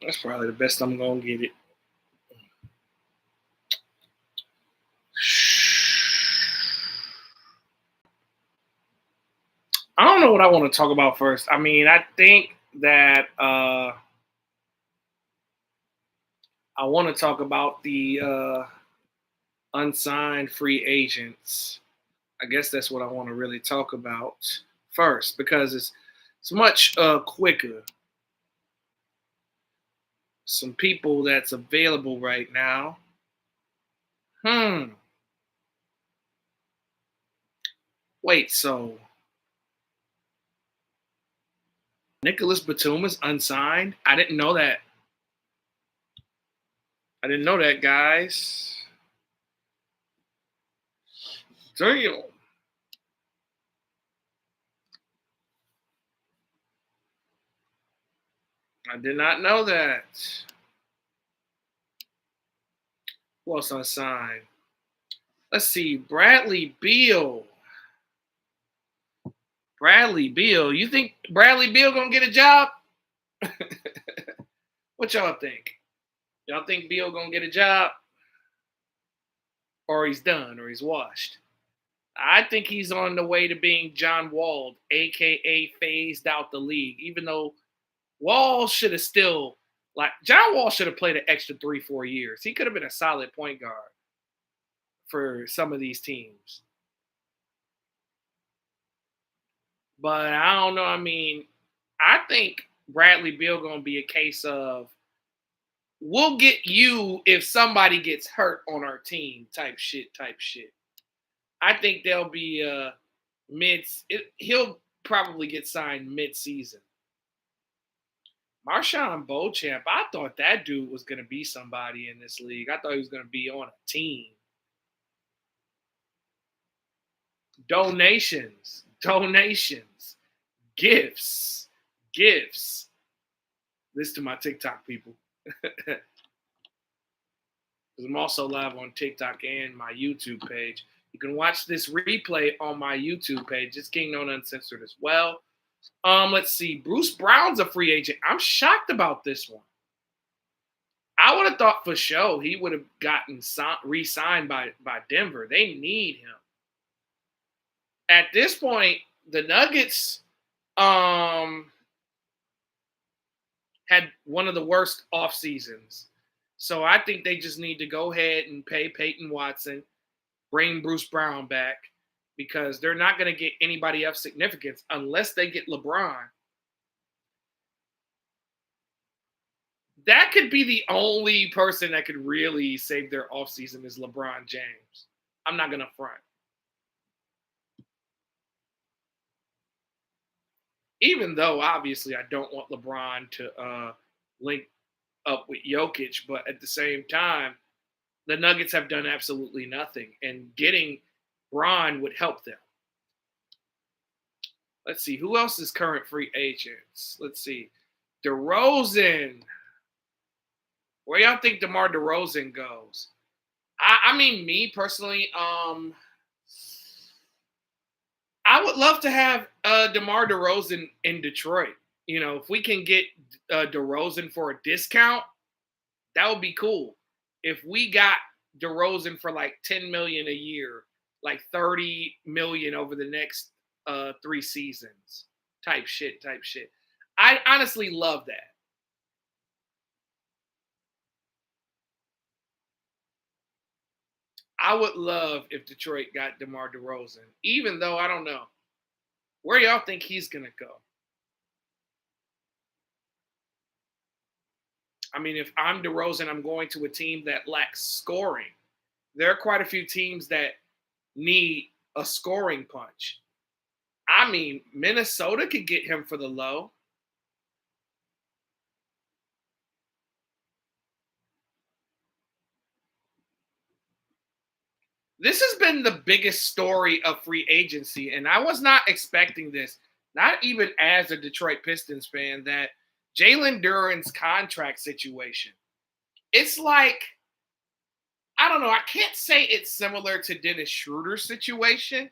That's probably the best I'm gonna get it. I don't know what I want to talk about first. I mean, I think that I want to talk about the unsigned free agents. I guess that's what I want to really talk about first because it's much quicker. Some people that's available right now. Hmm. Wait. So Nicholas Batum is unsigned. I didn't know that. I didn't know that, guys. Damn. I did not know that. Who else unsigned? Let's see. Bradley Beal. Bradley Beal. You think Bradley Beal gonna get a job? What y'all think? Y'all think Beal gonna get a job, or he's done, or he's washed? I think he's on the way to being John Wall, aka phased out the league. Even though Wall should have still like John Wall should have played an extra 3-4 years. He could have been a solid point guard for some of these teams. But I don't know. I mean, I think Bradley Beal gonna be a case of we'll get you if somebody gets hurt on our team type shit. I think there'll be he'll probably get signed mid season. Marshawn Beauchamp, I thought that dude was gonna be somebody in this league. I thought he was gonna be on a team. Donations, gifts. Listen to my TikTok people. I'm also live on TikTok and my YouTube page. You can watch this replay on my YouTube page. It's King Known Uncensored as well. Let's see. Bruce Brown's a free agent. I'm shocked about this one. I would have thought for sure he would have gotten re-signed by Denver. They need him. At this point, the Nuggets had one of the worst off seasons. So I think they just need to go ahead and pay Peyton Watson, bring Bruce Brown back, because they're not going to get anybody of significance unless they get LeBron. That could be the only person that could really save their offseason is LeBron James. I'm not going to front. Even though, obviously, I don't want LeBron to link up with Jokic, but at the same time, the Nuggets have done absolutely nothing, and getting Bron would help them. Let's see, who else is current free agents? Let's see. DeRozan. Where y'all think DeMar DeRozan goes? I mean, me personally, I would love to have DeMar DeRozan in Detroit. You know, if we can get DeRozan for a discount, that would be cool. If we got DeRozan for like 10 million a year, like 30 million over the next 3 seasons, type shit. I honestly love that. I would love if Detroit got DeMar DeRozan, even though I don't know. Where y'all think he's gonna go? I mean, if I'm DeRozan, I'm going to a team that lacks scoring. There are quite a few teams that need a scoring punch. I mean, Minnesota could get him for the low. This has been the biggest story of free agency, and I was not expecting this, not even as a Detroit Pistons fan, that Jalen Duren's contract situation. It's like, I don't know, I can't say it's similar to Dennis Schroeder's situation,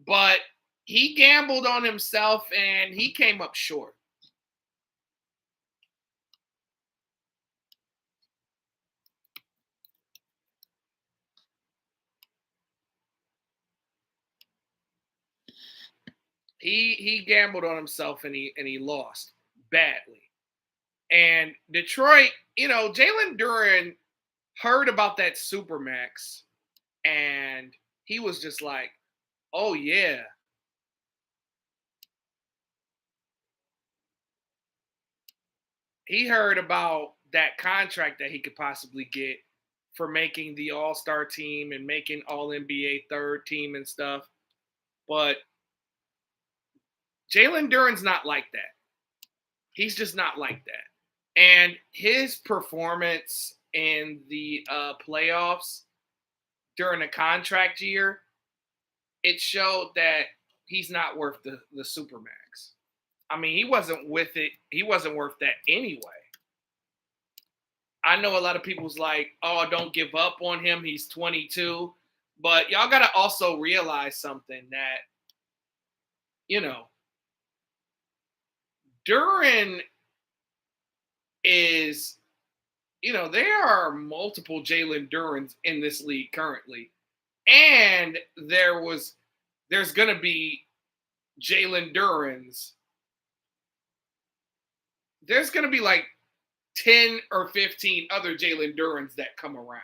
but he gambled on himself and he came up short. he gambled on himself and he lost badly. And Detroit, Jalen Duren heard about that Supermax and he was just like, oh yeah. He heard about that contract that he could possibly get for making the All-Star team and making All NBA third team and stuff. But Jalen Duren's not like that. He's just not like that. And his performance in the playoffs during the contract year, it showed that he's not worth the Supermax. I mean, he wasn't with it. He wasn't worth that anyway. I know a lot of people's like, oh, don't give up on him. He's 22. But y'all got to also realize something that, you know, Duren is, there are multiple Jalen Durens in this league currently. And there's going to be Jalen Durens. There's going to be like 10 or 15 other Jalen Durens that come around.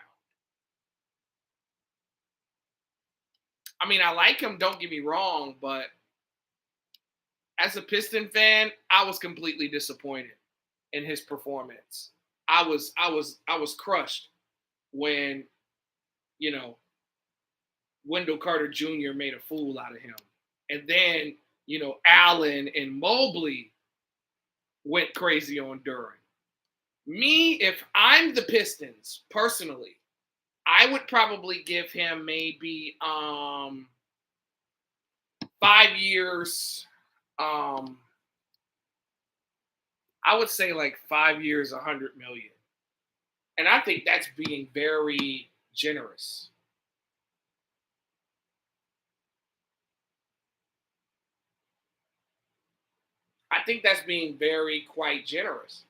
I mean, I like him, don't get me wrong, but as a Piston fan, I was completely disappointed in his performance. I was crushed when, Wendell Carter Jr. made a fool out of him. And then, Allen and Mobley went crazy on Duren. Me, if I'm the Pistons, personally, I would probably give him maybe 5 years. I would say like 5 years, 100 million. And I think that's being very generous. I think that's being quite generous.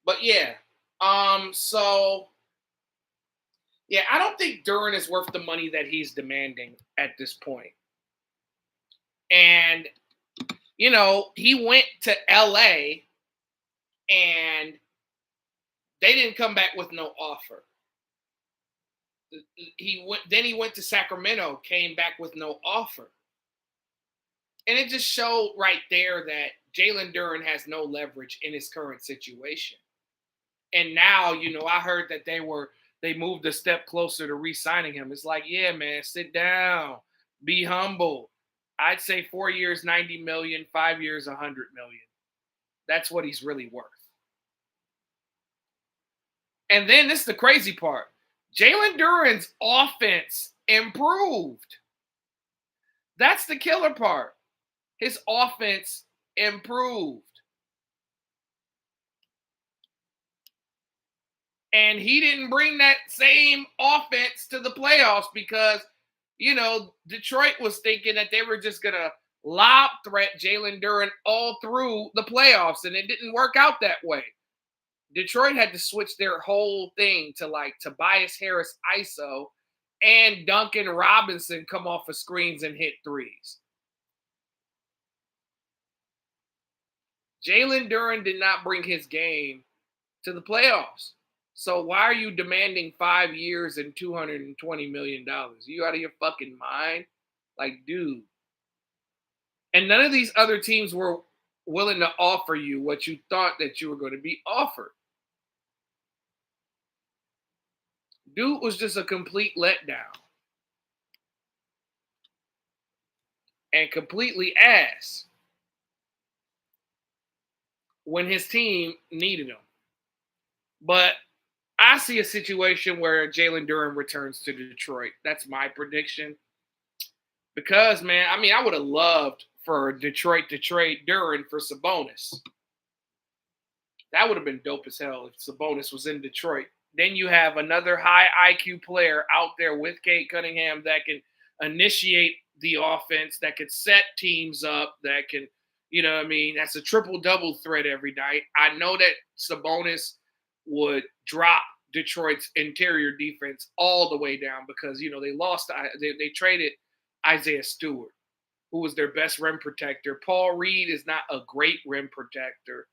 But yeah, so yeah, I don't think Duren is worth the money that he's demanding at this point. And he went to LA and they didn't come back with no offer. He went to Sacramento, came back with no offer. And it just showed right there that Jalen Duren has no leverage in his current situation. And now, I heard that they moved a step closer to re-signing him. It's like, yeah, man, sit down, be humble. I'd say 4 years, 90 million, 5 years, 100 million. That's what he's really worth. And then this is the crazy part. Jalen Duren's offense improved. That's the killer part. His offense improved. And he didn't bring that same offense to the playoffs because, Detroit was thinking that they were just going to lob threat Jalen Duren all through the playoffs, and it didn't work out that way. Detroit had to switch their whole thing to like Tobias Harris ISO and Duncan Robinson come off of screens and hit threes. Jalen Duren did not bring his game to the playoffs. So why are you demanding 5 years and $220 million? You out of your fucking mind? Like, dude. And none of these other teams were willing to offer you what you thought that you were going to be offered. Dude was just a complete letdown. And completely ass when his team needed him. But I see a situation where Jalen Duren returns to Detroit. That's my prediction. Because, man, I mean, I would have loved for Detroit to trade Duren for Sabonis. That would have been dope as hell if Sabonis was in Detroit. Then you have another high IQ player out there with Kate Cunningham that can initiate the offense, that could set teams up, that can, you know what I mean? That's a triple double threat every night. I know that Sabonis would drop Detroit's interior defense all the way down because, you know, they traded Isaiah Stewart, who was their best rim protector. Paul Reed is not a great rim protector.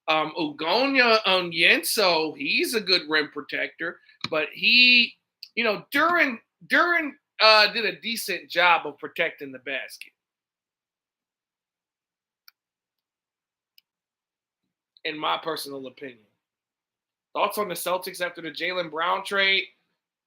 Ugonya Onyenso, he's a good rim protector, but he, you know, Duren did a decent job of protecting the basket. In my personal opinion. Thoughts on the Celtics after the Jaylen Brown trade?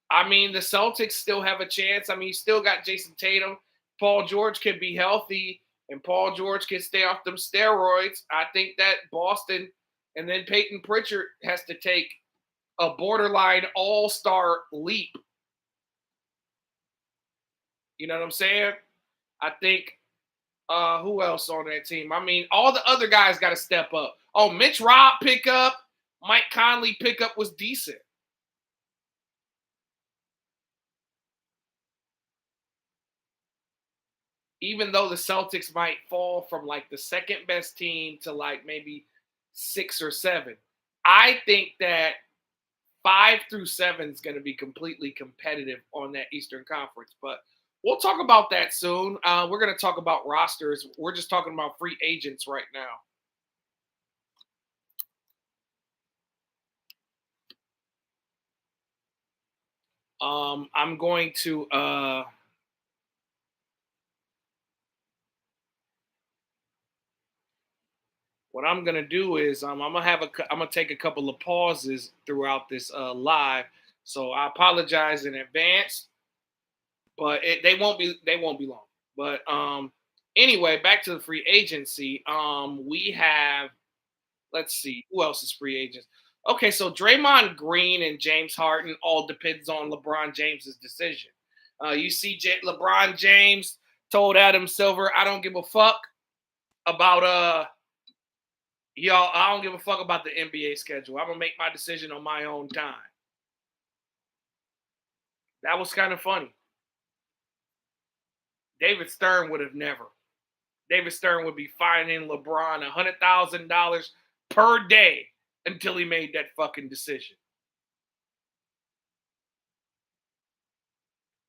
I mean, the Celtics still have a chance. I mean, you still got Jason Tatum. Paul George can be healthy, and Paul George can stay off them steroids. I think that Boston and then Peyton Pritchard has to take a borderline all-star leap. You know what I'm saying? I think who else on that team? I mean, all the other guys got to step up. Oh, Mitch Robb pickup, Mike Conley pickup was decent. Even though the Celtics might fall from like the second best team to like maybe 6 or 7, I think that 5 through 7 is going to be completely competitive on that Eastern Conference. But we'll talk about that soon. We're going to talk about rosters. We're just talking about free agents right now. I'm going to what I'm gonna do is I'm gonna take a couple of pauses throughout this live. So I apologize in advance, but they won't be long. But anyway, back to the free agency. We have, let's see, who else is free agents? Okay, so Draymond Green and James Harden all depends on LeBron James's decision. You see, LeBron James told Adam Silver, "I don't give a fuck about y'all. I don't give a fuck about the NBA schedule. I'm gonna make my decision on my own time." That was kind of funny. David Stern would have never. David Stern would be fining LeBron $100,000 per day until he made that fucking decision.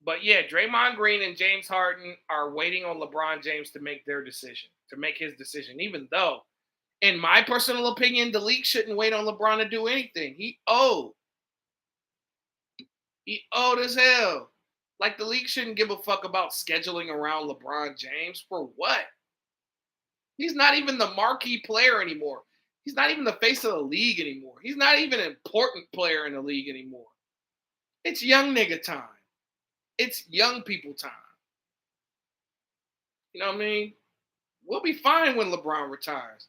But yeah, Draymond Green and James Harden are waiting on LeBron James to make their decision, to make his decision, even though, in my personal opinion, the league shouldn't wait on LeBron to do anything. He owed. He owed as hell. Like, the league shouldn't give a fuck about scheduling around LeBron James. For what? He's not even the marquee player anymore. He's not even the face of the league anymore. He's not even an important player in the league anymore. It's young nigga time. It's young people time. You know what I mean? We'll be fine when LeBron retires.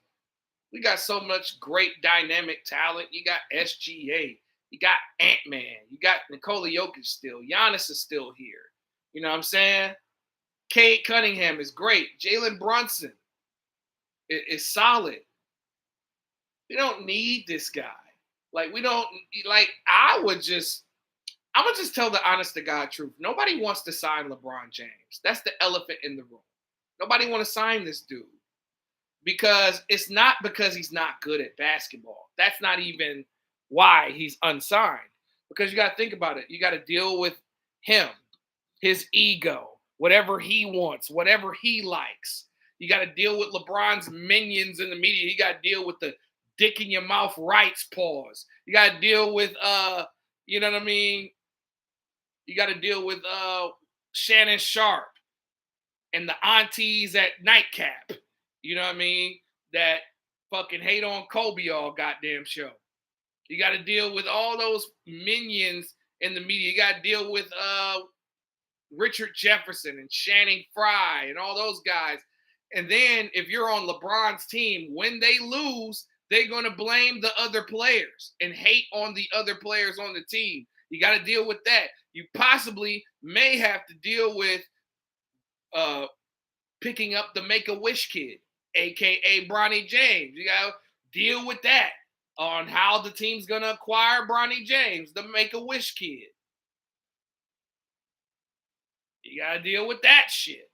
We got so much great dynamic talent. You got SGA. You got Ant-Man. You got Nikola Jokic still. Giannis is still here. You know what I'm saying? Kate Cunningham is great. Jalen Brunson is solid. We don't need this guy. Like, we don't, like, I'm going to just tell the honest to God truth. Nobody wants to sign LeBron James. That's the elephant in the room. Nobody want to sign this dude. Because it's not because he's not good at basketball. That's not even why he's unsigned. Because you got to think about it. You got to deal with him, his ego, whatever he wants, whatever he likes. You got to deal with LeBron's minions in the media. You got to deal with the dick in your mouth rights pause. You got to deal with, you know what I mean? You got to deal with Shannon Sharp and the aunties at Nightcap. You know what I mean? That fucking hate on Kobe all goddamn show. You got to deal with all those minions in the media. You got to deal with Richard Jefferson and Channing Frye and all those guys. And then if you're on LeBron's team, when they lose, they're going to blame the other players and hate on the other players on the team. You got to deal with that. You possibly may have to deal with picking up the Make-A-Wish kid, a.k.a. Bronny James. You got to deal with that on how the team's going to acquire Bronny James, the Make-A-Wish kid. You got to deal with that shit.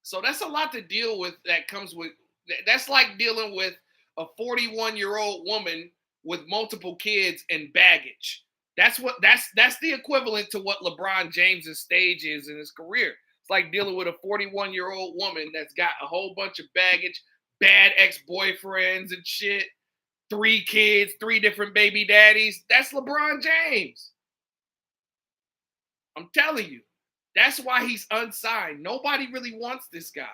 So that's a lot to deal with that comes with – that's like dealing with a 41-year-old woman with multiple kids and baggage. That's the equivalent to what LeBron James's stage is in his career. It's like dealing with a 41-year-old woman that's got a whole bunch of baggage, bad ex-boyfriends and shit, 3 kids, 3 different baby daddies. That's LeBron James. I'm telling you. That's why he's unsigned. Nobody really wants this guy.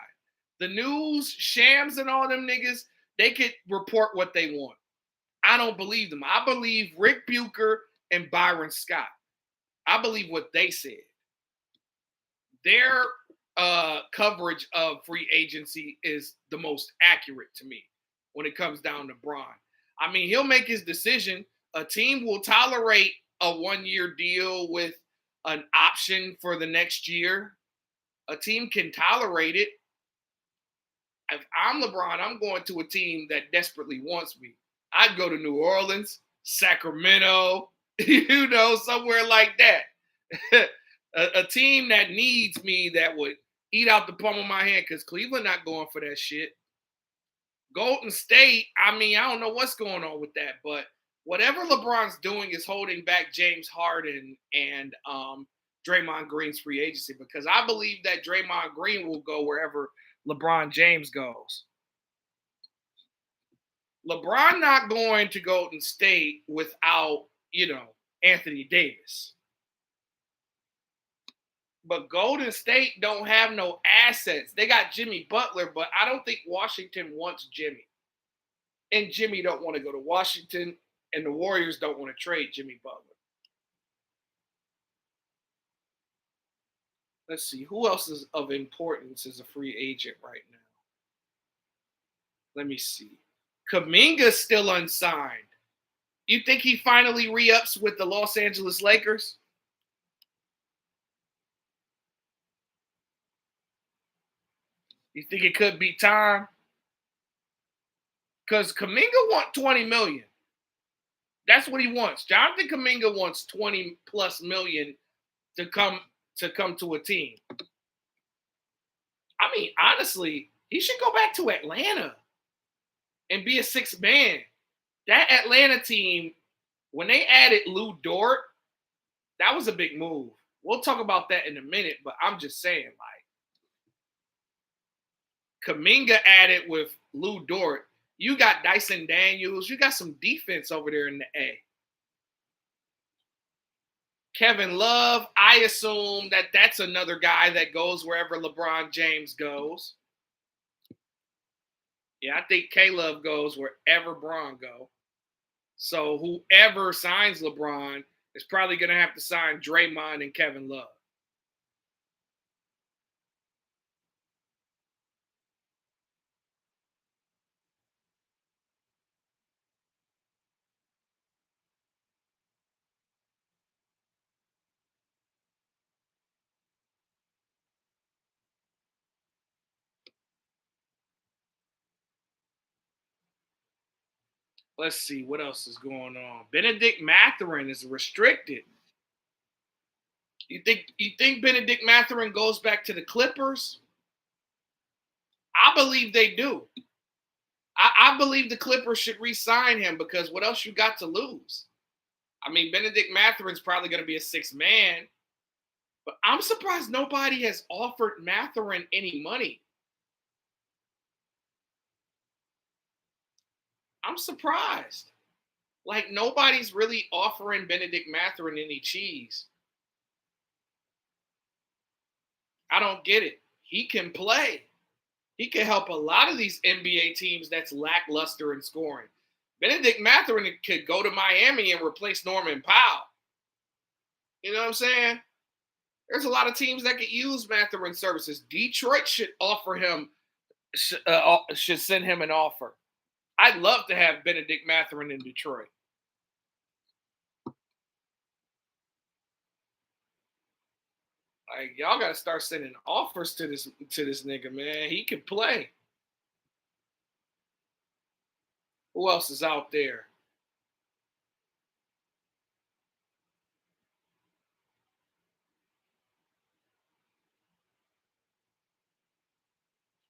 The news, Shams and all them niggas, they could report what they want. I don't believe them. I believe Rick Bucher and Byron Scott. I believe what they said. Their coverage of free agency is the most accurate to me when it comes down to Bron. I mean, he'll make his decision. A team will tolerate a 1-year deal with an option for the next year. A team can tolerate it. If I'm LeBron, I'm going to a team that desperately wants me. I'd go to New Orleans, Sacramento, somewhere like that. a team that needs me, that would eat out the palm of my hand, because Cleveland not going for that shit. Golden State, I mean, I don't know what's going on with that, but whatever LeBron's doing is holding back James Harden and Draymond Green's free agency, because I believe that Draymond Green will go wherever LeBron James goes. LeBron not going to Golden State without, Anthony Davis. But Golden State don't have no assets. They got Jimmy Butler, but I don't think Washington wants Jimmy. And Jimmy don't want to go to Washington, and the Warriors don't want to trade Jimmy Butler. Let's see. Who else is of importance as a free agent right now? Let me see. Kuminga's still unsigned. You think he finally re-ups with the Los Angeles Lakers? You think it could be time? Because Kuminga wants $20 million. That's what he wants. Jonathan Kuminga wants $20+ million to come to a team. I mean, honestly, he should go back to Atlanta and be a 6th man. That Atlanta team, when they added Lou Dort, that was a big move. We'll talk about that in a minute, but I'm just saying, Kuminga added with Lou Dort. You got Dyson Daniels. You got some defense over there in the A. Kevin Love, I assume that that's another guy that goes wherever LeBron James goes. Yeah, I think K-Love goes wherever Bron go. So whoever signs LeBron is probably going to have to sign Draymond and Kevin Love. Let's see what else is going on. Benedict Mathurin is restricted. You think Benedict Mathurin goes back to the Clippers? I believe they do. I believe the Clippers should re-sign him, because what else you got to lose? I mean, Benedict Mathurin's probably going to be a 6th man, but I'm surprised nobody has offered Mathurin any money. I'm surprised. Like, nobody's really offering Benedict Mathurin any cheese. I don't get it. He can play. He can help a lot of these NBA teams that's lackluster in scoring. Benedict Mathurin could go to Miami and replace Norman Powell. You know what I'm saying? There's a lot of teams that could use Mathurin services. Detroit should offer him, should send him an offer. I'd love to have Benedict Mathurin in Detroit. Like y'all got to start sending offers to this nigga, man. He can play. Who else is out there?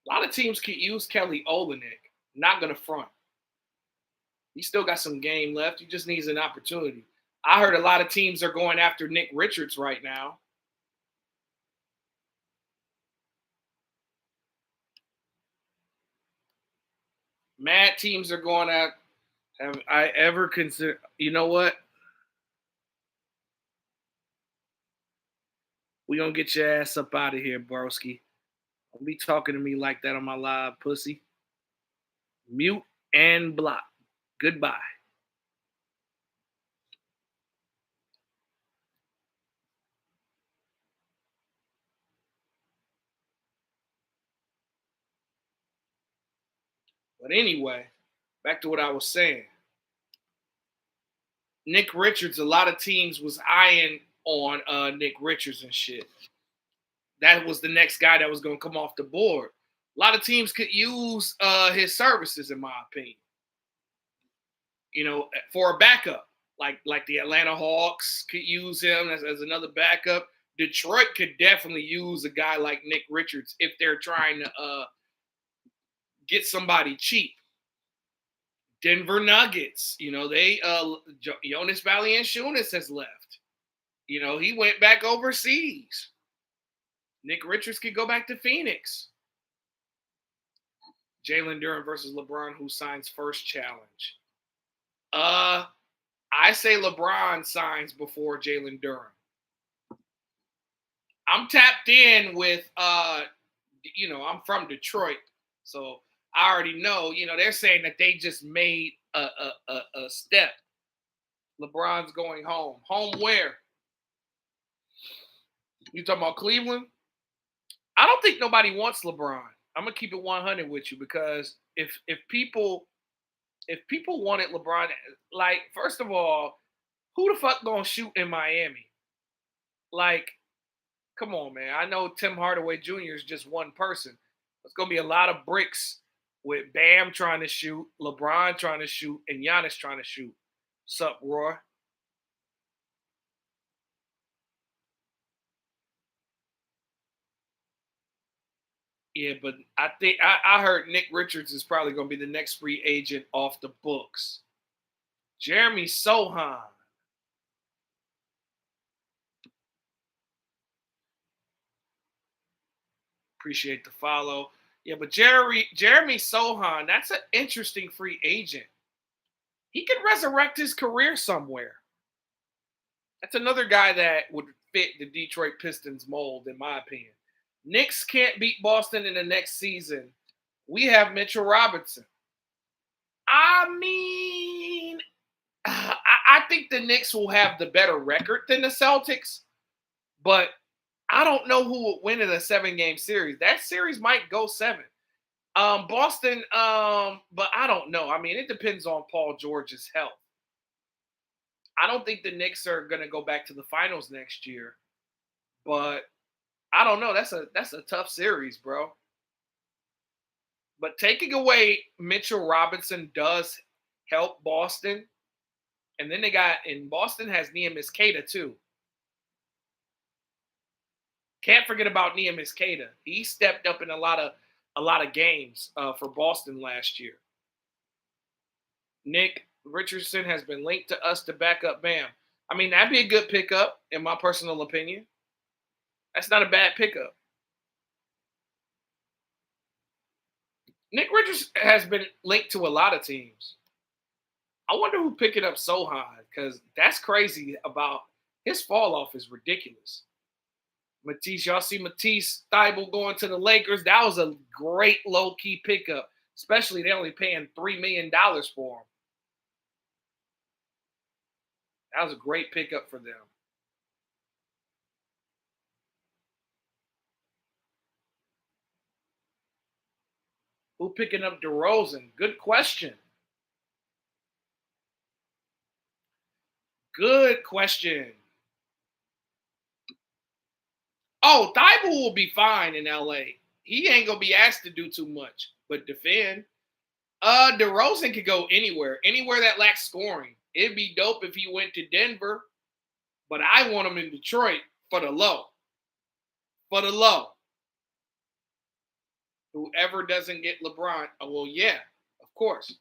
A lot of teams could use Kelly Olynyk. Not gonna front. He still got some game left. He just needs an opportunity. I heard a lot of teams are going after Nick Richards right now. Mad teams are going at. Have I ever considered? You know what? We gonna get your ass up out of here, broski. Don't be talking to me like that on my live, pussy. Mute and block. Goodbye. But anyway, back to what I was saying. Nick Richards, a lot of teams was eyeing on Nick Richards and shit. That was the next guy that was going to come off the board. A lot of teams could use his services, in my opinion. You know, for a backup, like the Atlanta Hawks could use him as another backup. Detroit could definitely use a guy like Nick Richards if they're trying to get somebody cheap. Denver Nuggets, you know, they Jonas Valanciunas has left. You know, he went back overseas. Nick Richards could go back to Phoenix. Jalen Duren versus LeBron, who signs first challenge? I say LeBron signs before Jalen Duren. I'm tapped in with I'm from Detroit, so I already know. You know, they're saying that they just made a step. LeBron's going home. Home where? You talking about Cleveland? I don't think nobody wants LeBron. I'm gonna keep it 100 with you because if people wanted LeBron, like first of all, who the fuck gonna shoot in Miami? Like, come on, man. I know Tim Hardaway Jr. is just one person. There's gonna be a lot of bricks with Bam trying to shoot, LeBron trying to shoot, and Giannis trying to shoot. Sup, Roy? Yeah, but I think I heard Nick Richards is probably gonna be the next free agent off the books. Jeremy Sohan. Appreciate the follow. Yeah, but Jeremy Sohan, that's an interesting free agent. He could resurrect his career somewhere. That's another guy that would fit the Detroit Pistons mold, in my opinion. Knicks can't beat Boston in the next season. We have Mitchell Robinson. I mean, I think the Knicks will have the better record than the Celtics, but I don't know who will win in a 7-game series. That series might go 7. Boston, but I don't know. I mean, it depends on Paul George's health. I don't think the Knicks are going to go back to the finals next year, but I don't know. That's a tough series, bro. But taking away Mitchell Robinson does help Boston. And then Boston has Neemias Queta too. Can't forget about Neemias Queta. He stepped up in a lot of games for Boston last year. Nick Richardson has been linked to us to back up Bam. I mean, that'd be a good pickup, in my personal opinion. That's not a bad pickup. Nick Richards has been linked to a lot of teams. I wonder who picking up Sohan because that's crazy. About his fall off is ridiculous. Matisse, y'all see Matisse Thybulle going to the Lakers? That was a great low key pickup, especially they only paying $3 million for him. That was a great pickup for them. Who picking up DeRozan? Good question. Good question. Oh, Thibault will be fine in LA. He ain't gonna be asked to do too much, but defend. DeRozan could go anywhere that lacks scoring. It'd be dope if he went to Denver, but I want him in Detroit for the low. For the low. Whoever doesn't get LeBron, oh, well, yeah, of course.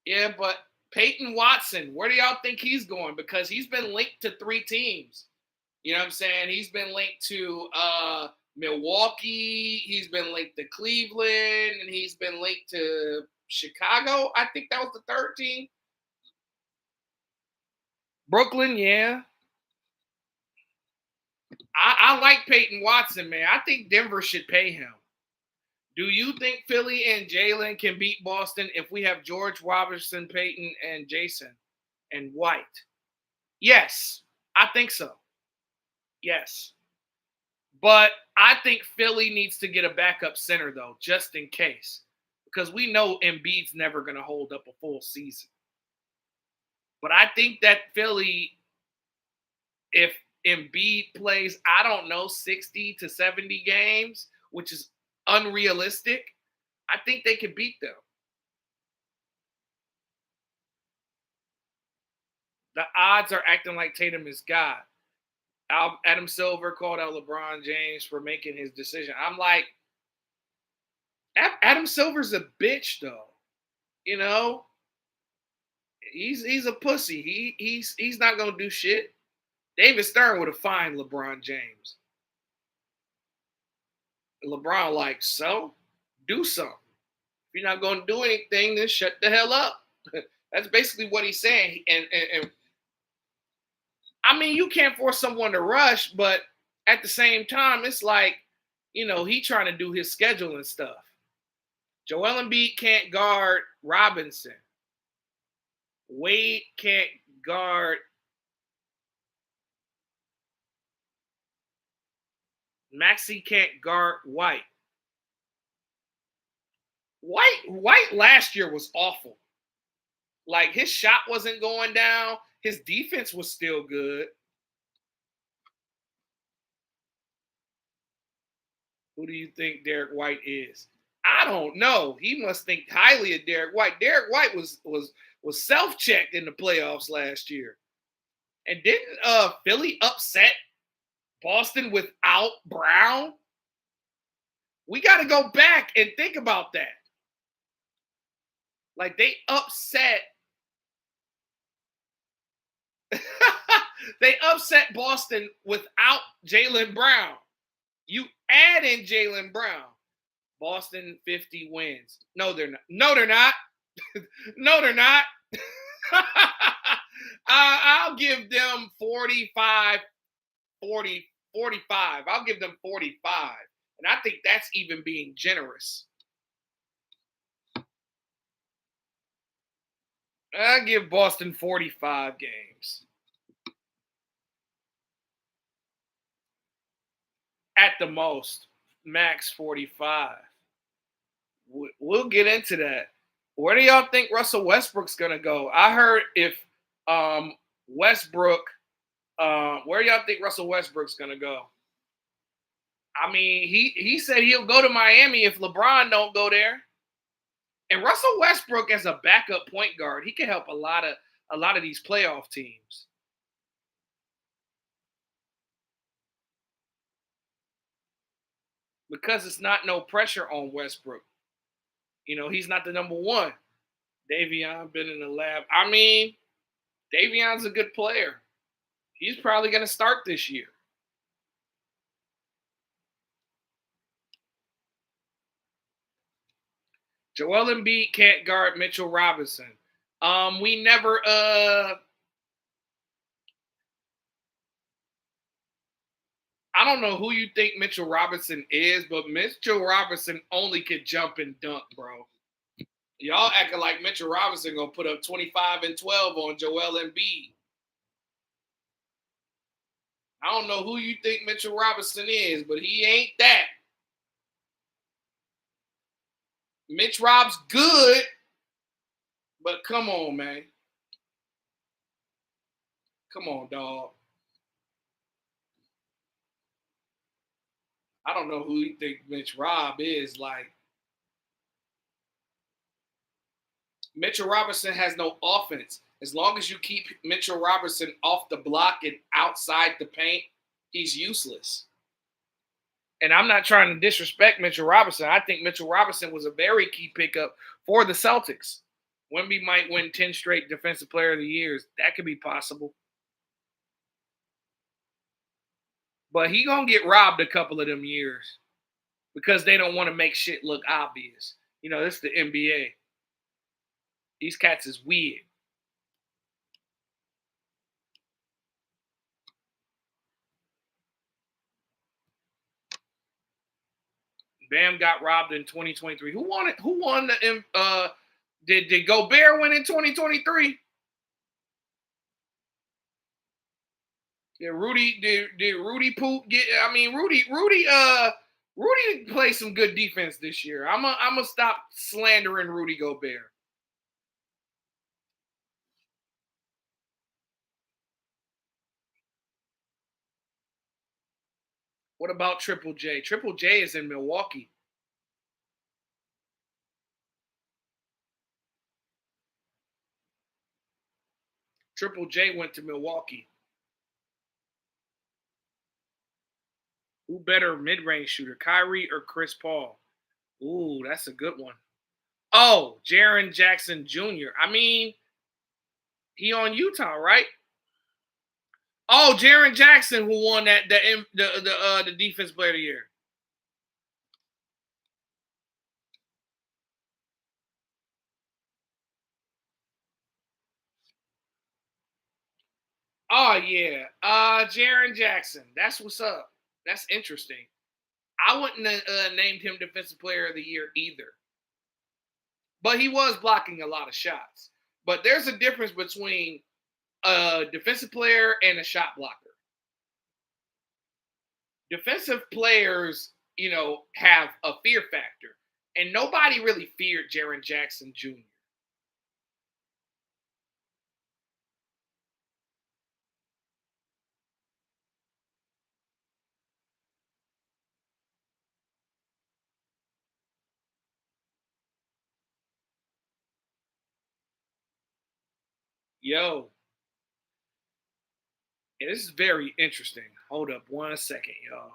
Yeah, but Peyton Watson, where do y'all think he's going? Because he's been linked to 3 teams. You know what I'm saying? He's been linked to Milwaukee, he's been linked to Cleveland, and he's been linked to Chicago. I think that was the third team. Brooklyn, yeah. I like Peyton Watson, man. I think Denver should pay him. Do you think Philly and Jalen can beat Boston if we have George Robinson, Peyton, and Jason and White? Yes, I think so. Yes. But I think Philly needs to get a backup center, though, just in case. Because we know Embiid's never going to hold up a full season. But I think that Philly, if Embiid plays, I don't know, 60 to 70 games, which is unrealistic, I think they could beat them. The odds are acting like Tatum is God. Adam Silver called out LeBron James for making his decision. I'm like, Adam Silver's a bitch, though. You know, he's a pussy. He's not gonna do shit. David Stern would have fined LeBron James. LeBron like, so do something. If you're not gonna do anything, then shut the hell up. That's basically what he's saying. And I mean, you can't force someone to rush, but at the same time, it's like, he trying to do his schedule and stuff. Joel Embiid can't guard Robinson. Wade can't guard Maxey can't guard White. White last year was awful. Like his shot wasn't going down. His defense was still good. Who do you think Derek White is? I don't know. He must think highly of Derek White. Derek White was self-checked in the playoffs last year. And didn't Philly upset Boston without Brown? We got to go back and think about that. Like they upset they upset Boston without Jaylen Brown. You add in Jaylen Brown, Boston 50 wins. No, they're not. No, they're not. No, they're not. I'll give them 45, 40, 45. I'll give them 45. And I think that's even being generous. I give Boston 45 games. At the most, max 45. We'll get into that. Where do y'all think Russell Westbrook's gonna go? I heard if Westbrook, where do y'all think Russell Westbrook's gonna go? I mean, he said he'll go to Miami if LeBron don't go there. And Russell Westbrook as a backup point guard, he can help a lot of these playoff teams. Because it's not no pressure on Westbrook. He's not the number one. Davion been in the lab. I mean, Davion's a good player. He's probably going to start this year. Joel Embiid can't guard Mitchell Robinson. We never I don't know who you think Mitchell Robinson is, but Mitchell Robinson only could jump and dunk, bro. Y'all acting like Mitchell Robinson gonna put up 25 and 12 on Joel Embiid. I don't know who you think Mitchell Robinson is, but he ain't that. Mitch Rob's good, but come on, man. Come on, dog. I don't know who you think Mitch Rob is. Like, Mitchell Robinson has no offense. As long as you keep Mitchell Robinson off the block and outside the paint, he's useless. And I'm not trying to disrespect Mitchell Robinson. I think Mitchell Robinson was a very key pickup for the Celtics. Wemby might win 10 straight Defensive Player of the Years. That could be possible. But he gonna get robbed a couple of them years because they don't want to make shit look obvious. You know, this is the NBA. These cats is weird. Bam got robbed in 2023. Who won it? Who won the did Gobert win in 2023? Did Rudy Poop get I mean Rudy played some good defense this year. I'm gonna stop slandering Rudy Gobert. What about Triple J? Triple J is in Milwaukee. Triple J went to Milwaukee. Who better mid-range shooter, Kyrie or Chris Paul? Ooh, that's a good one. Oh, Jaren Jackson Jr. I mean, he on Utah, right? Oh, Jaren Jackson, who won that the defense player of the year. Oh yeah, Jaren Jackson. That's what's up. That's interesting. I wouldn't have named him defensive player of the year either, but he was blocking a lot of shots. But there's a difference between a defensive player and a shot blocker. Defensive players, you know, have a fear factor, and nobody really feared Jaren Jackson Jr. Yo, this is very interesting. Hold up 1 second, y'all.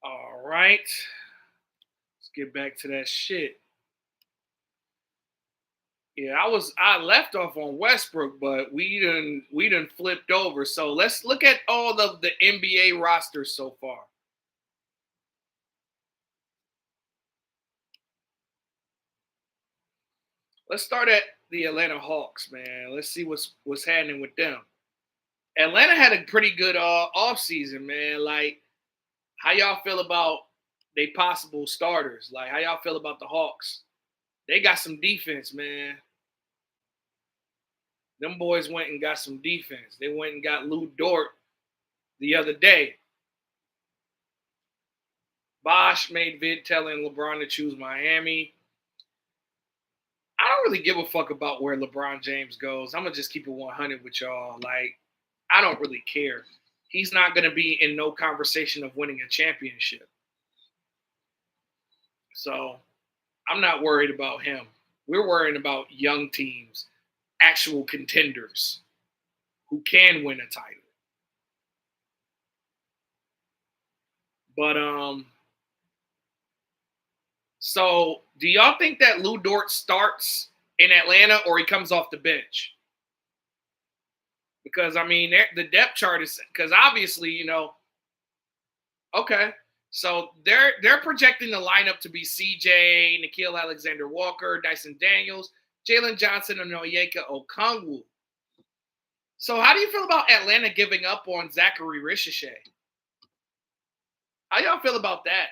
All right, let's get back to that shit. Yeah, I left off on Westbrook, but we done flipped over. So let's look at all of the NBA rosters so far. Let's start at the Atlanta Hawks, man. Let's see what's happening with them. Atlanta had a pretty good off season, man. Like, how y'all feel about they possible starters? Like, how y'all feel about the Hawks? They got some defense, man. Them boys went and got some defense. They went and got Lou Dort the other day. Bosh made vid telling LeBron to choose Miami. I don't really give a fuck about where LeBron James goes. I'm gonna just keep it 100 with y'all. Like, I don't really care. He's not gonna be in no conversation of winning a championship. So I'm not worried about him. We're worrying about young teams, actual contenders who can win a title. But so do y'all think that Lou Dort starts in Atlanta or he comes off the bench? Because I mean, the depth chart is because obviously, okay. So they're projecting the lineup to be CJ, Nickeil Alexander-Walker, Dyson Daniels, Jalen Johnson, and Onyeka Okongwu. So how do you feel about Atlanta giving up on Zachary Ricochet? How y'all feel about that?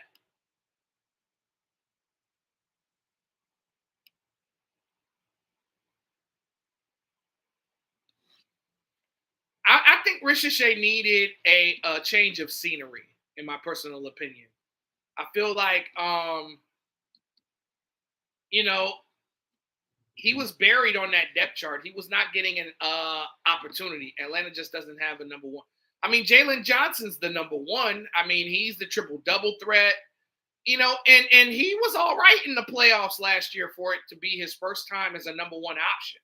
I think Ricochet needed a change of scenery, in my personal opinion. I feel like, you know, he was buried on that depth chart. He was not getting an opportunity. Atlanta just doesn't have a number one. I mean, Jalen Johnson's the number one. I mean, he's the triple double threat. And he was all right in the playoffs last year for it to be his first time as a number one option.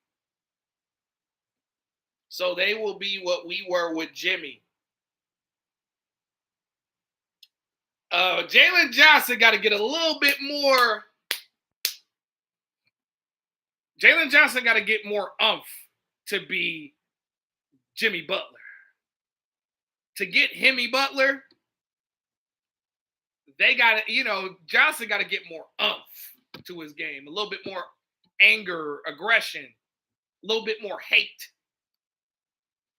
So they will be what we were with Jimmy. Jalen Johnson got to get a little bit more. Jalen Johnson got to get more umph to be Jimmy Butler. To get Himmy Butler, they got to, Johnson got to get more umph to his game, a little bit more anger, aggression, a little bit more hate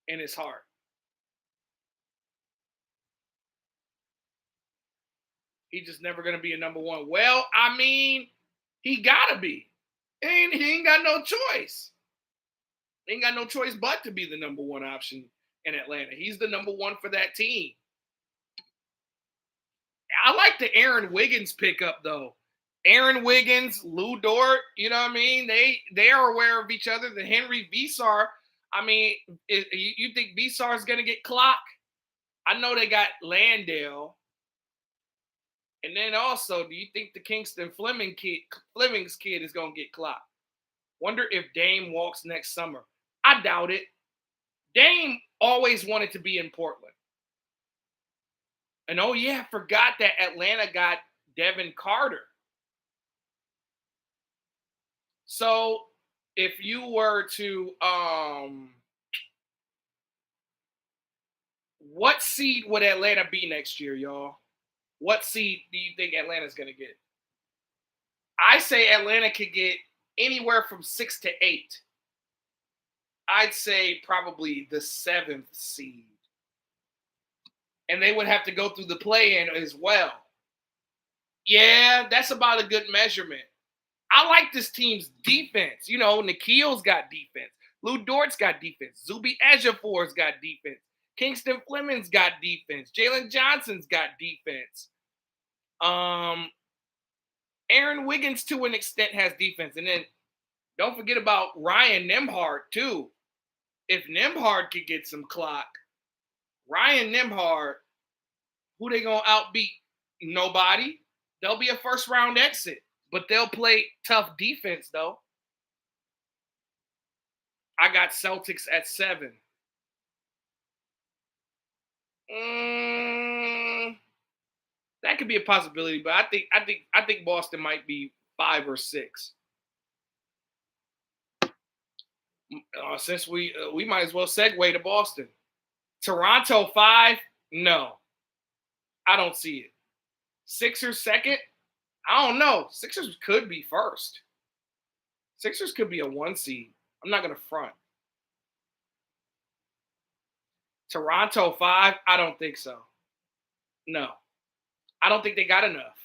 in his heart. He's just never going to be a number one. Well, I mean, he got to be. He ain't got no choice. He ain't got no choice but to be the number one option in Atlanta. He's the number one for that team. I like the Aaron Wiggins pickup, though. Aaron Wiggins, Lou Dort, you know what I mean? They are aware of each other. The Henry Vesar, I mean, you think Vesar is going to get clock? I know they got Landale. And then also, do you think the Kingston Fleming's kid is going to get clocked? Wonder if Dame walks next summer. I doubt it. Dame always wanted to be in Portland. And oh yeah, I forgot that Atlanta got Devin Carter. So if you were to what seed would Atlanta be next year, y'all? What seed do you think Atlanta's going to get? I say Atlanta could get anywhere from 6 to 8. I'd say probably the 7th seed. And they would have to go through the play-in as well. Yeah, that's about a good measurement. I like this team's defense. Nickeil's got defense. Lou Dort's got defense. Zuby Ejiofor's got defense. Kingston Fleming's got defense. Jalen Johnson's got defense. Aaron Wiggins, to an extent, has defense. And then don't forget about Ryan Nembhard, too. If Nembhard could get some clock, Ryan Nembhard, who they going to outbeat? Nobody. They'll be a first-round exit. But they'll play tough defense, though. I got Celtics at 7. That could be a possibility, but I think Boston might be 5 or 6. Since we might as well segue to Boston. Toronto 5? No, I don't see it. Sixers 2nd? I don't know. Sixers could be 1st. Sixers could be a 1 seed. I'm not going to front. Toronto 5? I don't think so. No. I don't think they got enough.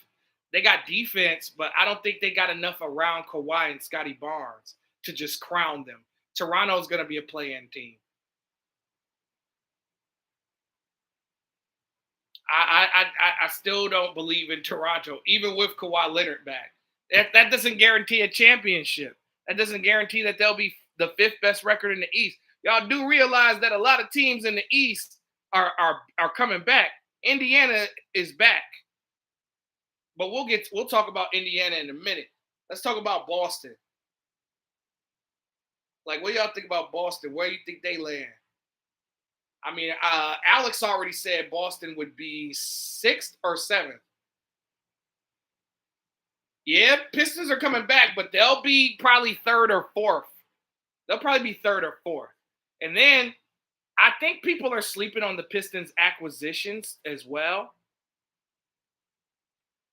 They got defense, but I don't think they got enough around Kawhi and Scotty Barnes to just crown them, Toronto's going to be a play-in team. I still don't believe in Toronto, even with Kawhi Leonard back. That doesn't guarantee a championship. That doesn't guarantee that they'll be the fifth best record in the East. Y'all do realize that a lot of teams in the East are coming back. Indiana is back, but we'll talk about Indiana in a minute. Let's talk about Boston. Like, what y'all think about Boston? Where do you think they land? I mean, Alex already said Boston would be 6th or 7th. Yeah, Pistons are coming back, but they'll be probably 3rd or 4th. They'll probably be 3rd or 4th. And then I think people are sleeping on the Pistons acquisitions as well.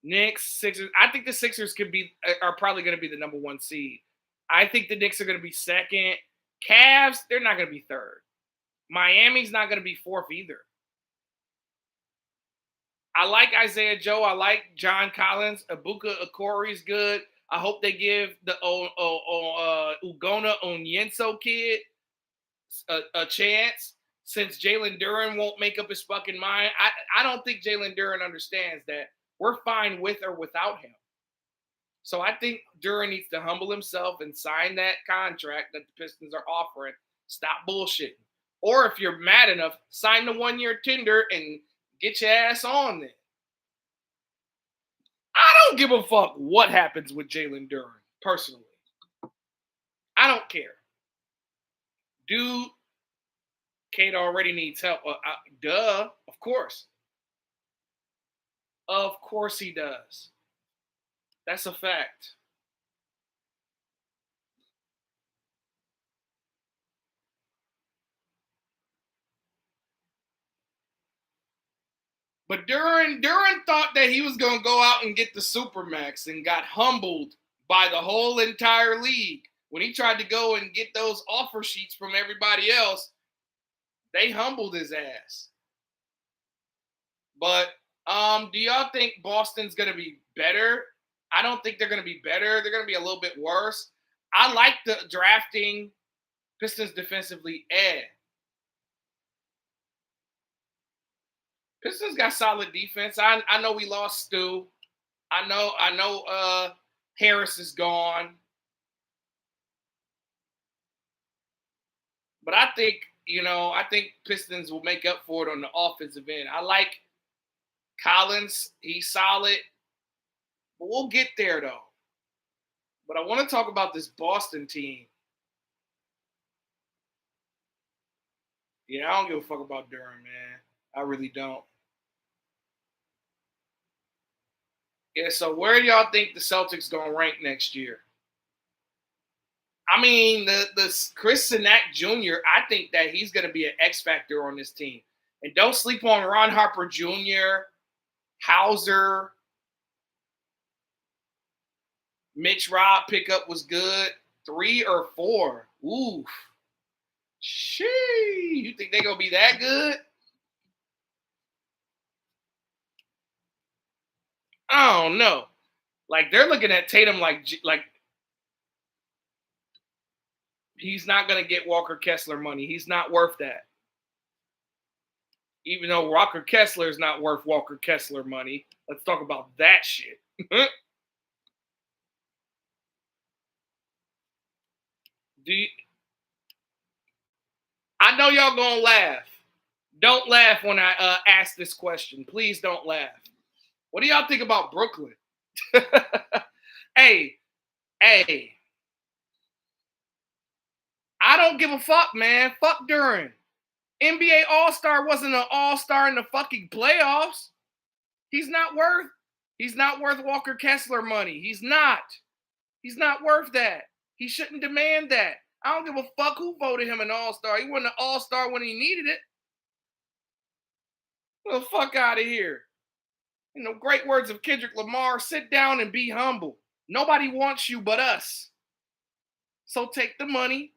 Knicks, Sixers. I think the Sixers are probably going to be the number 1 seed. I think the Knicks are going to be 2nd. Cavs, they're not going to be 3rd. Miami's not going to be 4th either. I like Isaiah Joe. I like John Collins. Ibuka Okoro is good. I hope they give the Ugonna Onyenso kid a chance, since Jalen Duren won't make up his fucking mind. I don't think Jalen Duren understands that we're fine with or without him. So I think Duren needs to humble himself and sign that contract that the Pistons are offering. Stop bullshitting. Or if you're mad enough, sign the 1-year tender and get your ass on there. I don't give a fuck what happens with Jalen Duren, personally. I don't care. Dude, Kate already needs help. Duh, of course. Of course he does. That's a fact. But Duren thought that he was going to go out and get the Supermax and got humbled by the whole entire league. When he tried to go and get those offer sheets from everybody else, they humbled his ass. But do y'all think Boston's going to be better? I don't think they're going to be better. They're going to be a little bit worse. I like the drafting Pistons defensively. Pistons got solid defense. I know we lost Stu. I know Harris is gone. But I think Pistons will make up for it on the offensive end. I like Collins. He's solid. But we'll get there, though. But I want to talk about this Boston team. Yeah, I don't give a fuck about Durham, man. I really don't. Yeah, so where do y'all think the Celtics gonna rank next year? I mean, the Chris Sinak Jr., I think that he's gonna be an X factor on this team. And don't sleep on Ron Harper Jr., Hauser. Mitch Rob pickup was good. 3 or 4. Ooh. Shee. You think they're gonna be that good? I don't know. Like, they're looking at Tatum like he's not going to get Walker Kessler money. He's not worth that. Even though Walker Kessler is not worth Walker Kessler money. Let's talk about that shit. I know y'all going to laugh. Don't laugh when I ask this question. Please don't laugh. What do y'all think about Brooklyn? Hey. I don't give a fuck, man. Fuck Duren. NBA All-Star wasn't an All-Star in the fucking playoffs. He's not worth Walker Kessler money. He's not worth that. He shouldn't demand that. I don't give a fuck who voted him an All-Star. He wasn't an All-Star when he needed it. Get the fuck out of here. You know, great words of Kendrick Lamar, sit down and be humble. Nobody wants you but us. So take the money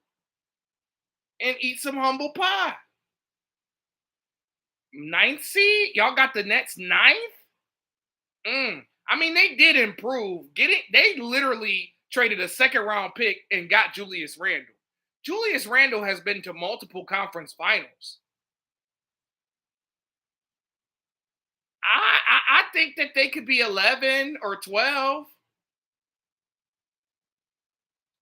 and eat some humble pie. 9th seed? Y'all got the Nets 9th? I mean, they did improve. They literally traded a 2nd round pick and got Julius Randle. Julius Randle has been to multiple conference finals. I think that they could be 11 or 12.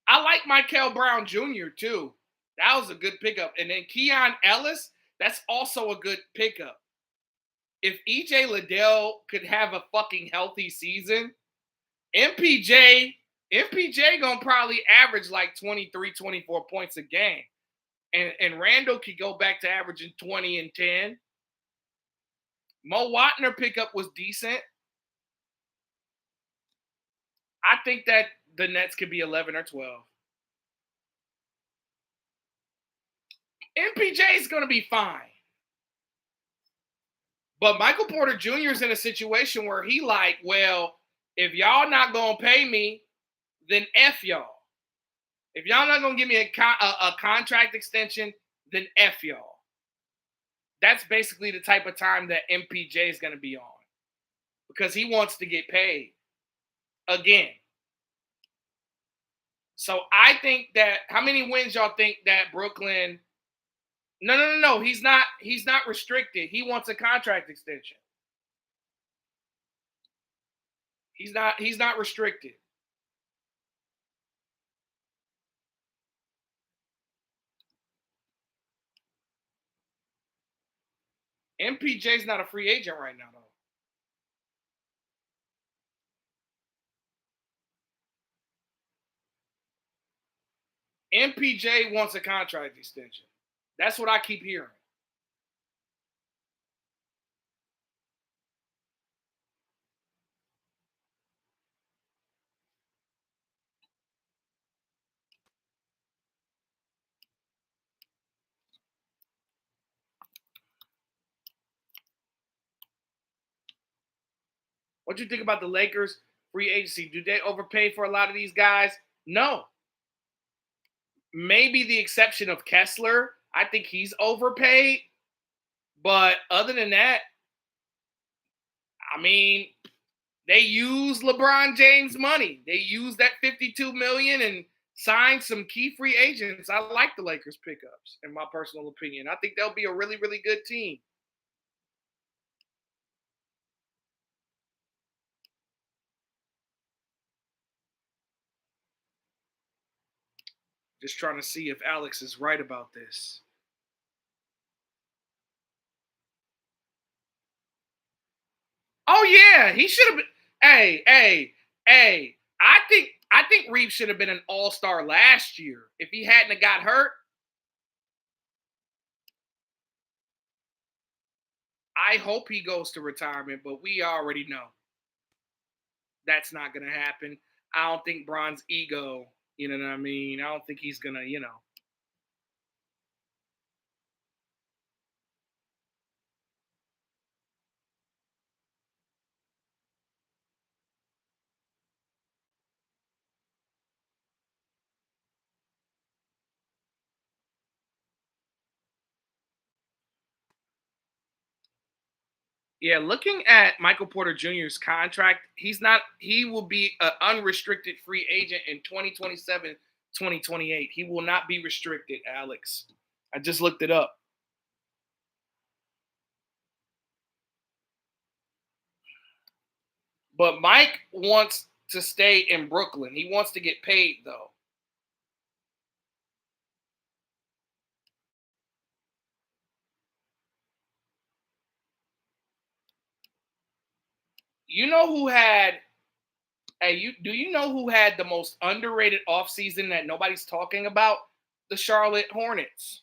I like Michael Brown Jr. too. That was a good pickup. And then Keon Ellis, that's also a good pickup. If EJ Liddell could have a fucking healthy season, MPJ gonna probably average like 23, 24 points a game. And Randall could go back to averaging 20 and 10. Mo Wagner pickup was decent. I think that the Nets could be 11 or 12. MPJ is going to be fine. But Michael Porter Jr. is in a situation where he like, well, if y'all not going to pay me, then F y'all. If y'all not going to give me a contract extension, then F y'all. That's basically the type of time that MPJ is going to be on because he wants to get paid again. So I think that how many wins y'all think that Brooklyn? No. He's not restricted. He wants a contract extension. He's not restricted. MPJ's not a free agent right now, though. MPJ wants a contract extension. That's what I keep hearing. What do you think about the Lakers free agency? Do they overpay for a lot of these guys? No. Maybe the exception of Kessler. I think he's overpaid. But other than that, I mean, they use LeBron James money. They use that $52 million and signed some key free agents. I like the Lakers pickups, in my personal opinion. I think they'll be a really, really good team. Just trying to see if Alex is right about this. Oh yeah, he should have been. Hey. I think Reeves should have been an all-star last year. If he hadn't have got hurt, I hope he goes to retirement, but we already know that's not gonna happen. I don't think Bron's ego, you know what I mean? I don't think he's gonna. Yeah, looking at Michael Porter Jr.'s contract, he will be an unrestricted free agent in 2027, 2028. He will not be restricted, Alex. I just looked it up. But Mike wants to stay in Brooklyn. He wants to get paid though. You know who had do you know who had the most underrated offseason that nobody's talking about? The Charlotte Hornets.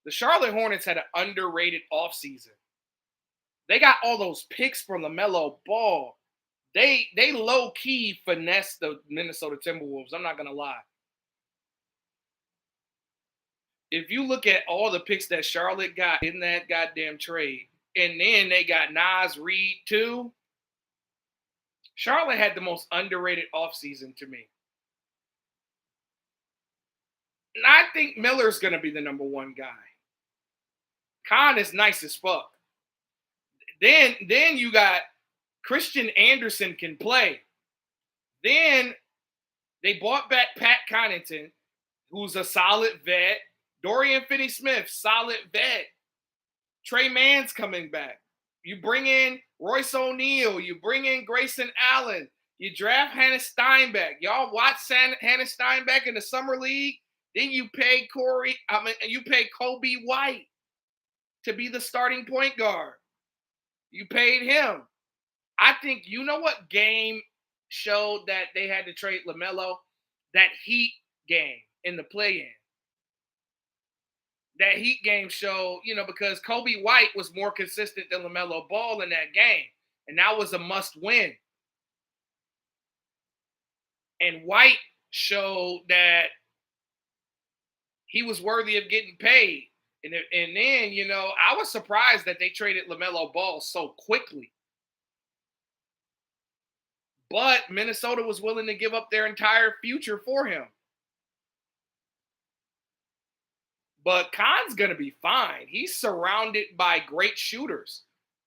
The Charlotte Hornets had an underrated offseason. They got all those picks for LaMelo Ball. They low key finessed the Minnesota Timberwolves. I'm not gonna lie. If you look at all the picks that Charlotte got in that goddamn trade, and then they got Naz Reid too. Charlotte had the most underrated offseason to me. And I think Miller's gonna be the number one guy. Khan is nice as fuck. Then you got Christian Anderson can play. Then they bought back Pat Connaughton, who's a solid vet. Dorian Finney-Smith, solid vet. Trey Mann's coming back. You bring in Royce O'Neal. You bring in Grayson Allen. You draft Hannah Steinbeck. Y'all watch Hannah Steinbeck in the summer league. Then you pay you pay Kobe White to be the starting point guard. You paid him. I think, you know what game showed that they had to trade LaMelo? That Heat game in the play-in. That Heat game showed, because Kobe White was more consistent than LaMelo Ball in that game. And that was a must-win. And White showed that he was worthy of getting paid. And then, I was surprised that they traded LaMelo Ball so quickly. But Minnesota was willing to give up their entire future for him. But Khan's going to be fine. He's surrounded by great shooters.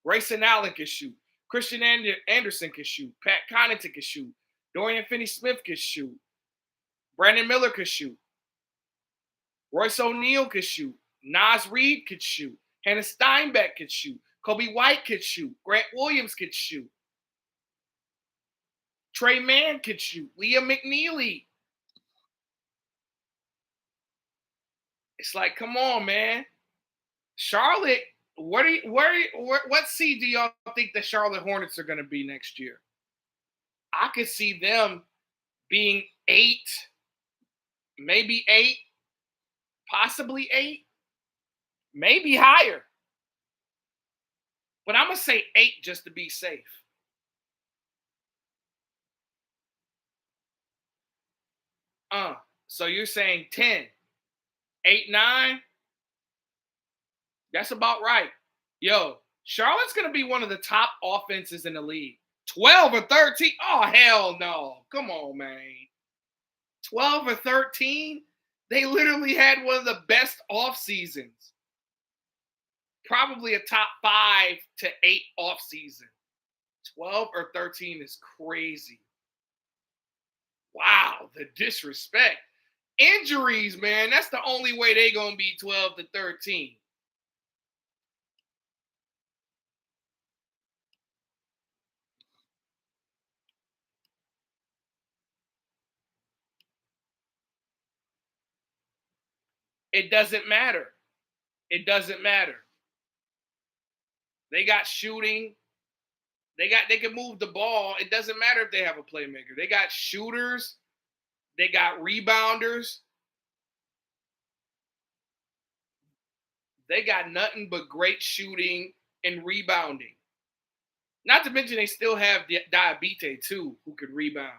Grayson Allen can shoot. Christian Anderson can shoot. Pat Connaughton can shoot. Dorian Finney-Smith can shoot. Brandon Miller can shoot. Royce O'Neal could shoot. Naz Reid could shoot. Hannah Steinbeck could shoot. Kobe White could shoot. Grant Williams could shoot. Trey Mann could shoot. Leah McNeely. It's like, come on, man. Charlotte, what seed do y'all think the Charlotte Hornets are going to be next year? I could see them being 8, maybe 8, possibly 8, maybe higher. But I'm going to say 8 just to be safe. So you're saying 10, 8, 9? That's about right. Yo, Charlotte's going to be one of the top offenses in the league. 12 or 13? Oh, hell no. Come on, man. 12 or 13? They literally had one of the best off seasons. Probably a top 5 to 8 off season. 12 or 13 is crazy. Wow, the disrespect. Injuries, man. That's the only way they're going to be 12 to 13. It doesn't matter. It doesn't matter. They got shooting. They can move the ball. It doesn't matter if they have a playmaker. They got shooters. They got rebounders. They got nothing but great shooting and rebounding. Not to mention they still have Diabite too, who could rebound.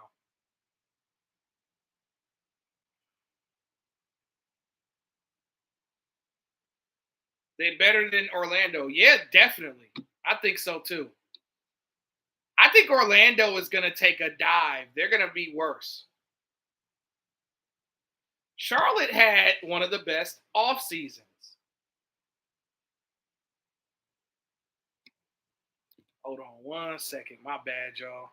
They're better than Orlando. Yeah, definitely. I think so too. I think Orlando is going to take a dive. They're going to be worse. Charlotte had one of the best off seasons. Hold on 1 second. My bad, y'all.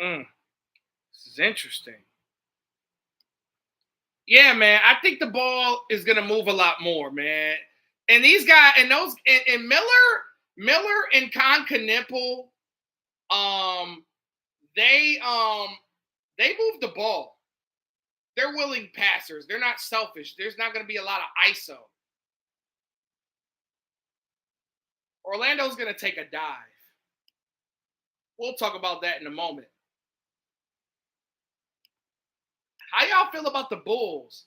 This is interesting. Yeah, man. I think the ball is gonna move a lot more, man. And these guys and Miller and Con Knipple, they move the ball. They're willing passers. They're not selfish. There's not going to be a lot of ISO. Orlando's going to take a dive. We'll talk about that in a moment. How y'all feel about the Bulls?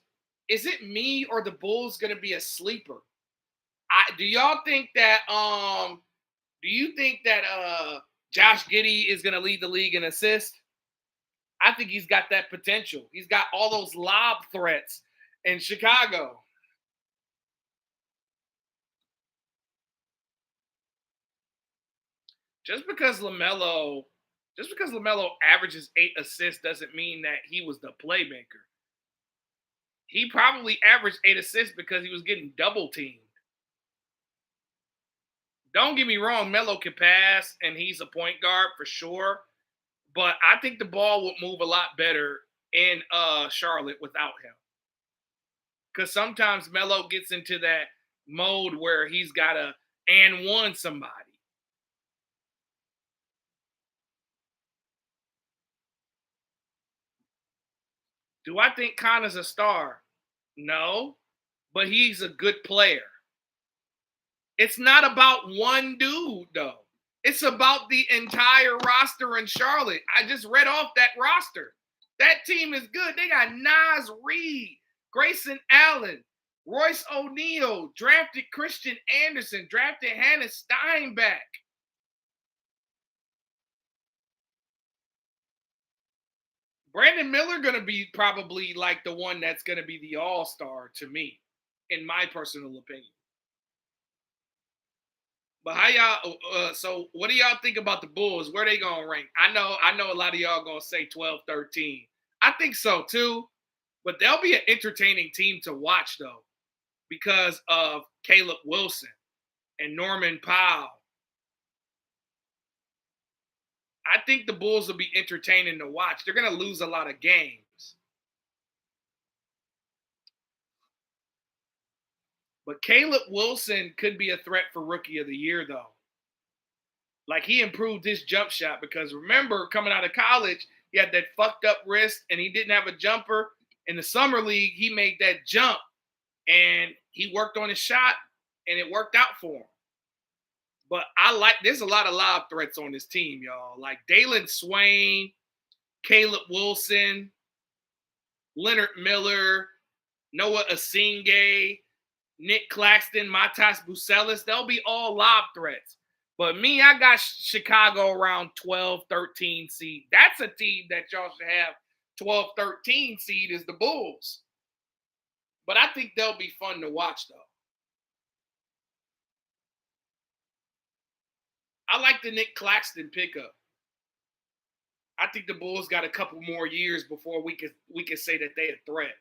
Is it me or the Bulls going to be a sleeper? Do y'all think that Josh Giddey is going to lead the league in assists? I think he's got that potential. He's got all those lob threats in Chicago. Just because LaMelo averages 8 assists doesn't mean that he was the playmaker. He probably averaged 8 assists because he was getting double teamed. Don't get me wrong, Melo can pass and he's a point guard for sure. But I think the ball would move a lot better in Charlotte without him. Because sometimes Melo gets into that mode where he's got to and one somebody. Do I think Connor's a star? No, but he's a good player. It's not about one dude, though. It's about the entire roster in Charlotte. I just read off that roster. That team is good. They got Naz Reid, Grayson Allen, Royce O'Neal, drafted Christian Anderson, drafted Hannah Steinbeck. Brandon Miller going to be probably like the one that's going to be the all-star to me, in my personal opinion. But how y'all? So what do y'all think about the Bulls? Where they gonna rank? I know a lot of y'all gonna say 12, 13. I think so too, but they'll be an entertaining team to watch though, because of Caleb Wilson and Norman Powell. I think the Bulls will be entertaining to watch. They're gonna lose a lot of games. But Caleb Wilson could be a threat for Rookie of the Year, though. Like, he improved his jump shot because remember, coming out of college, he had that fucked up wrist and he didn't have a jumper. In the summer league, he made that jump and he worked on his shot and it worked out for him. But there's a lot of lob threats on this team, y'all. Like Dalen Swain, Caleb Wilson, Leonard Miller, Noah Asingay, Nick Claxton, Matas Bucelis, they'll be all lob threats. But me, I got Chicago around 12, 13 seed. That's a team that y'all should have 12, 13 seed is the Bulls. But I think they'll be fun to watch, though. I like the Nick Claxton pickup. I think the Bulls got a couple more years before we can say that they're a threat.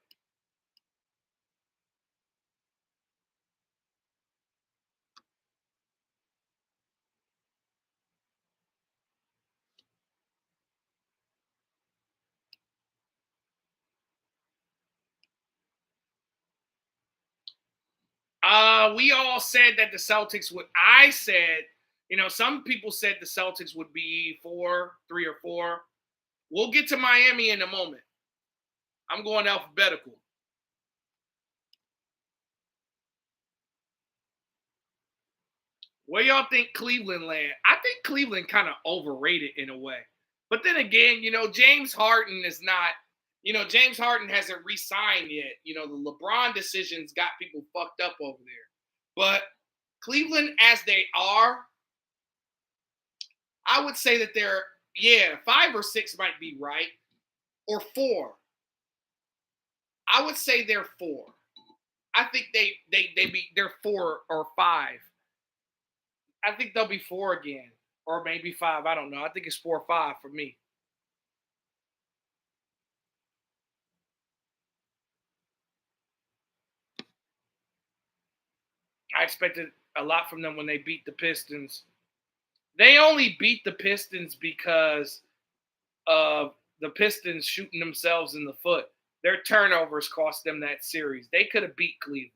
We all said that the Celtics would. I said, some people said the Celtics would be 3 or 4. We'll get to Miami in a moment. I'm going alphabetical. Where y'all think Cleveland land? I think Cleveland kind of overrated in a way. But then again, James Harden is not. James Harden hasn't re-signed yet. The LeBron decisions got people fucked up over there. But Cleveland, as they are, I would say that they're 5 or 6 might be right, or 4. I would say they're 4. I think they're 4 or 5. I think they'll be 4 again, or maybe 5. I don't know. I think it's 4 or 5 for me. I expected a lot from them when they beat the Pistons. They only beat the Pistons because of the Pistons shooting themselves in the foot. Their turnovers cost them that series. They could have beat Cleveland.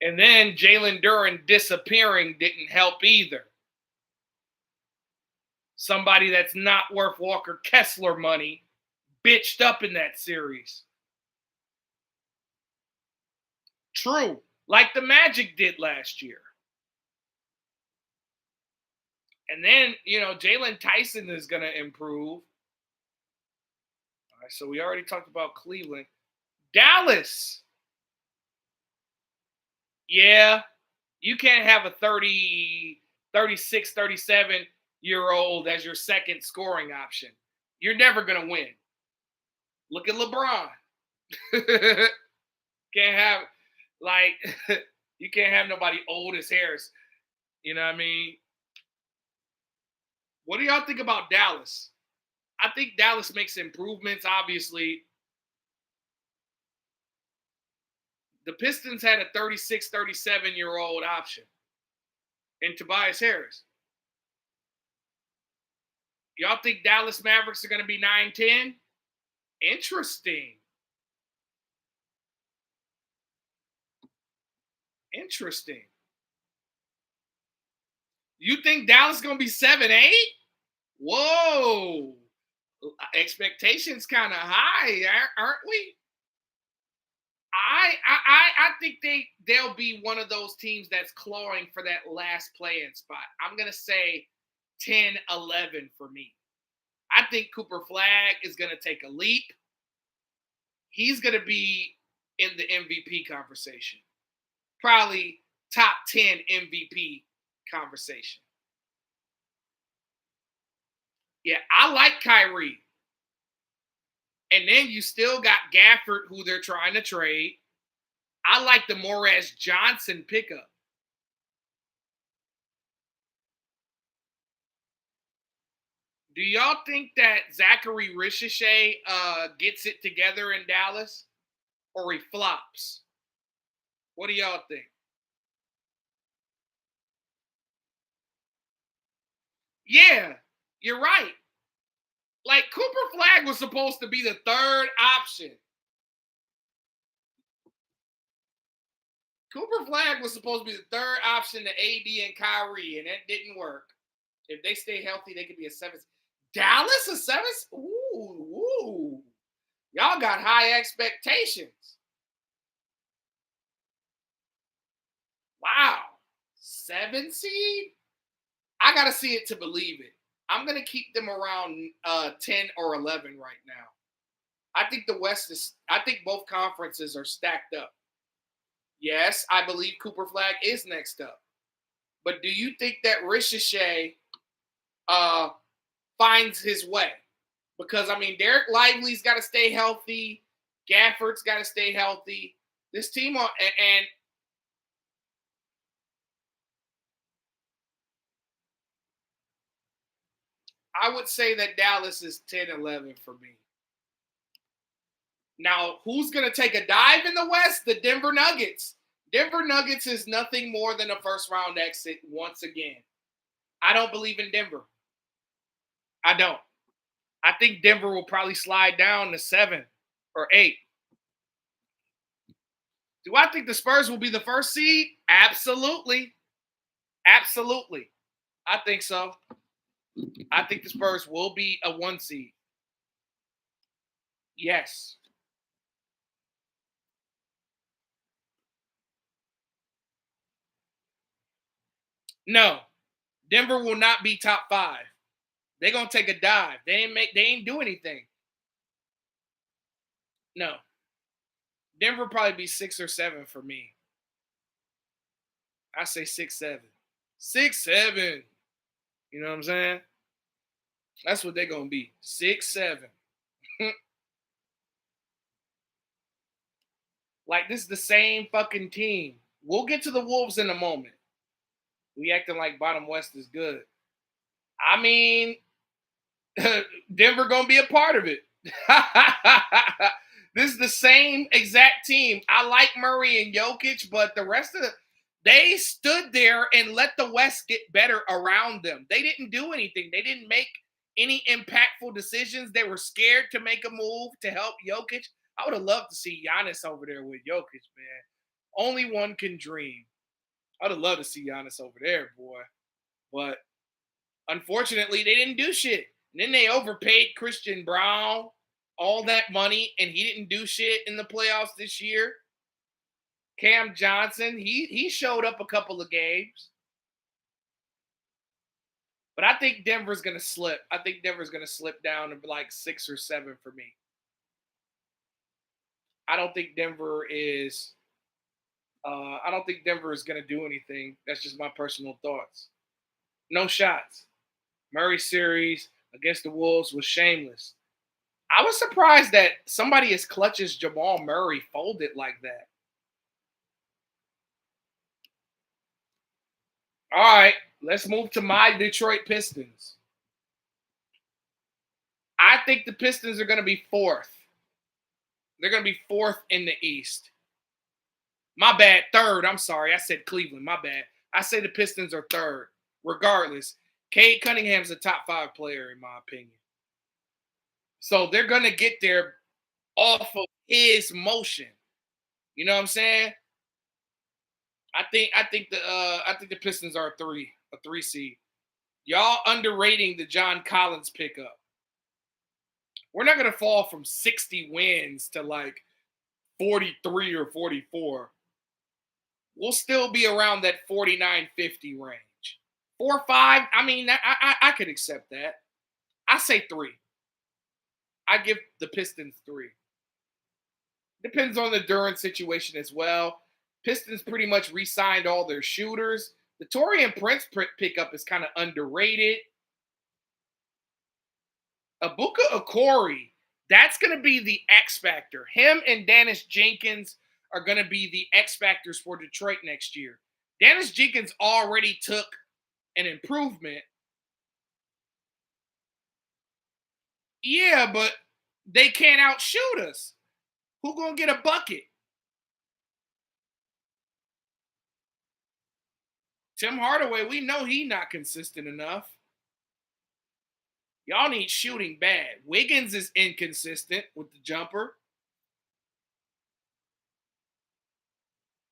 And then Jalen Duren disappearing didn't help either. Somebody that's not worth Walker Kessler money bitched up in that series. True. Like the Magic did last year. And then, Jalen Tyson is going to improve. All right, so we already talked about Cleveland. Dallas. Yeah, you can't have a 36, 37-year-old as your second scoring option. You're never going to win. Look at LeBron. Can't have, you can't have nobody old as Harris. You know what I mean? What do y'all think about Dallas? I think Dallas makes improvements, obviously. The Pistons had a 36, 37-year-old option in Tobias Harris. Y'all think Dallas Mavericks are going to be 9-10? Interesting. You think Dallas is going to be 7-8? Whoa. Expectations kind of high, aren't we? I think they'll be one of those teams that's clawing for that last play-in spot. I'm going to say 10-11 for me. I think Cooper Flagg is going to take a leap. He's going to be in the MVP conversation. Probably top 10 MVP conversation. Yeah, I like Kyrie. And then you still got Gafford, who they're trying to trade. I like the Morez Johnson pickup. Do y'all think that Zachary Ricochet gets it together in Dallas, or he flops? What do y'all think? Yeah, you're right. Like, Cooper Flagg was supposed to be the third option. Cooper Flagg was supposed to be the third option to AD and Kyrie, and that didn't work. If they stay healthy, they could be a 7. Dallas a 7? Ooh. Y'all got high expectations. Wow. 7 seed? I got to see it to believe it. I'm going to keep them around 10 or 11 right now. I think I think both conferences are stacked up. Yes, I believe Cooper Flagg is next up. But do you think that Ricochet finds his way? Because, Derek Lively's got to stay healthy. Gafford's got to stay healthy. This team, and I would say that Dallas is 10-11 for me. Now, who's going to take a dive in the West? The Denver Nuggets. Denver Nuggets is nothing more than a first-round exit once again. I don't believe in Denver. I don't. I think Denver will probably slide down to 7 or 8. Do I think the Spurs will be the first seed? Absolutely. Absolutely. I think so. I think the Spurs will be a 1 seed. Yes. No. Denver will not be top 5. They're gonna take a dive. They ain't do anything. No. Denver probably be 6 or 7 for me. I say 6-7. 6-7. You know what I'm saying? That's what they're gonna be. 6-7. Like, this is the same fucking team. We'll get to the Wolves in a moment. We acting like bottom West is good. Denver gonna be a part of it. This is the same exact team. I like Murray and Jokic, but the rest of they stood there and let the West get better around them. They didn't do anything. They didn't make any impactful decisions. They were scared to make a move to help Jokic. I would have loved to see Giannis over there with Jokic, man. Only one can dream. I would have loved to see Giannis over there, boy. But Unfortunately, they didn't do shit. And then they overpaid Christian Brown all that money, and he didn't do shit in the playoffs this year. Cam Johnson, he showed up a couple of games. But I think Denver's going to slip. I think Denver's going to slip down to like 6 or 7 for me. I don't think Denver is going to do anything. That's just my personal thoughts. No shots. Murray series against the Wolves was shameless. I was surprised that somebody as clutch as Jamal Murray folded like that. All right, let's move to my Detroit Pistons. I think the Pistons are going to be 4th. They're going to be 4th in the East. My bad, 3rd. I'm sorry. I said Cleveland. My bad. I say the Pistons are 3rd. Regardless, Cade Cunningham's a top 5 player in my opinion. So they're going to get there off of his motion. You know what I'm saying? I think the Pistons are a 3 seed. Y'all underrating the John Collins pickup. We're not going to fall from 60 wins to like 43 or 44. We'll still be around that 49-50 range. 4 or 5, I mean, I could accept that. I say 3. I give the Pistons 3. Depends on the Durant situation as well. Pistons pretty much re-signed all their shooters. The Taurean Prince pickup is kind of underrated. Ibuka Okori, that's going to be the X factor. Him and Dennis Jenkins are going to be the X factors for Detroit next year. Dennis Jenkins already took an improvement. Yeah, but they can't outshoot us. Who going to get a bucket? Tim Hardaway, we know he's not consistent enough. Y'all need shooting bad. Wiggins is inconsistent with the jumper.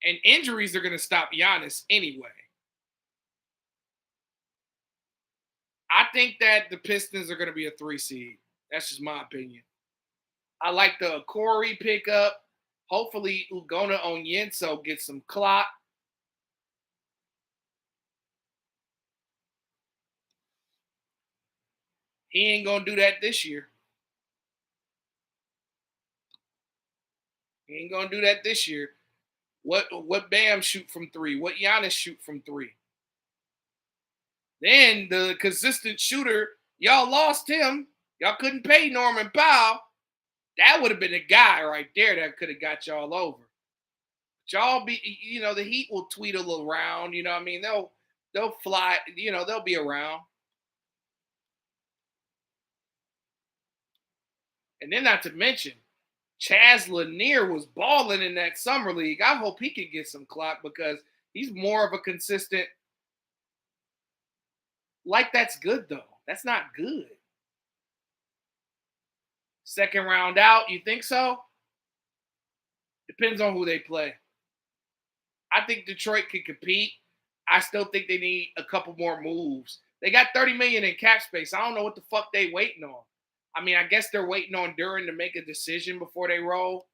And injuries are going to stop Giannis anyway. I think that the Pistons are going to be a 3 seed. That's just my opinion. I like the Corey pickup. Hopefully, Ugona Onyenso gets some clock. He ain't going to do that this year. He ain't going to do that this year. What Bam shoot from 3? What Giannis shoot from 3? Then the consistent shooter, y'all lost him. Y'all couldn't pay Norman Powell. That would have been a guy right there that could have got y'all over. But y'all be, the Heat will tweet a little around. You know what I mean? They'll fly. They'll be around. And then not to mention, Chaz Lanier was balling in that summer league. I hope he can get some clock because he's more of a consistent. Like, that's good, though. That's not good. Second round out, you think so? Depends on who they play. I think Detroit can compete. I still think they need a couple more moves. They got $30 million in cap space. I don't know what the fuck they waiting on. I mean, I guess they're waiting on Duran to make a decision before they roll.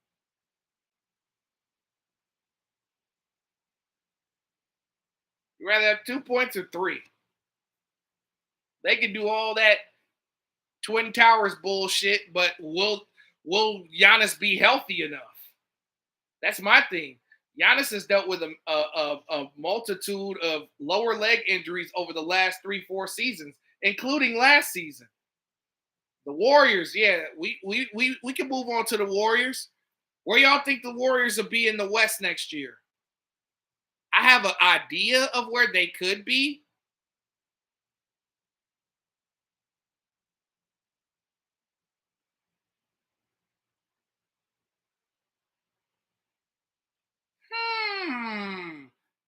You rather have 2 points or 3? They can do all that Twin Towers bullshit, but will Giannis be healthy enough? That's my thing. Giannis has dealt with a multitude of lower leg injuries over the last 3-4 seasons, including last season. The Warriors, yeah, we can move on to the Warriors. Where y'all think the Warriors will be in the West next year? I have an idea of where they could be.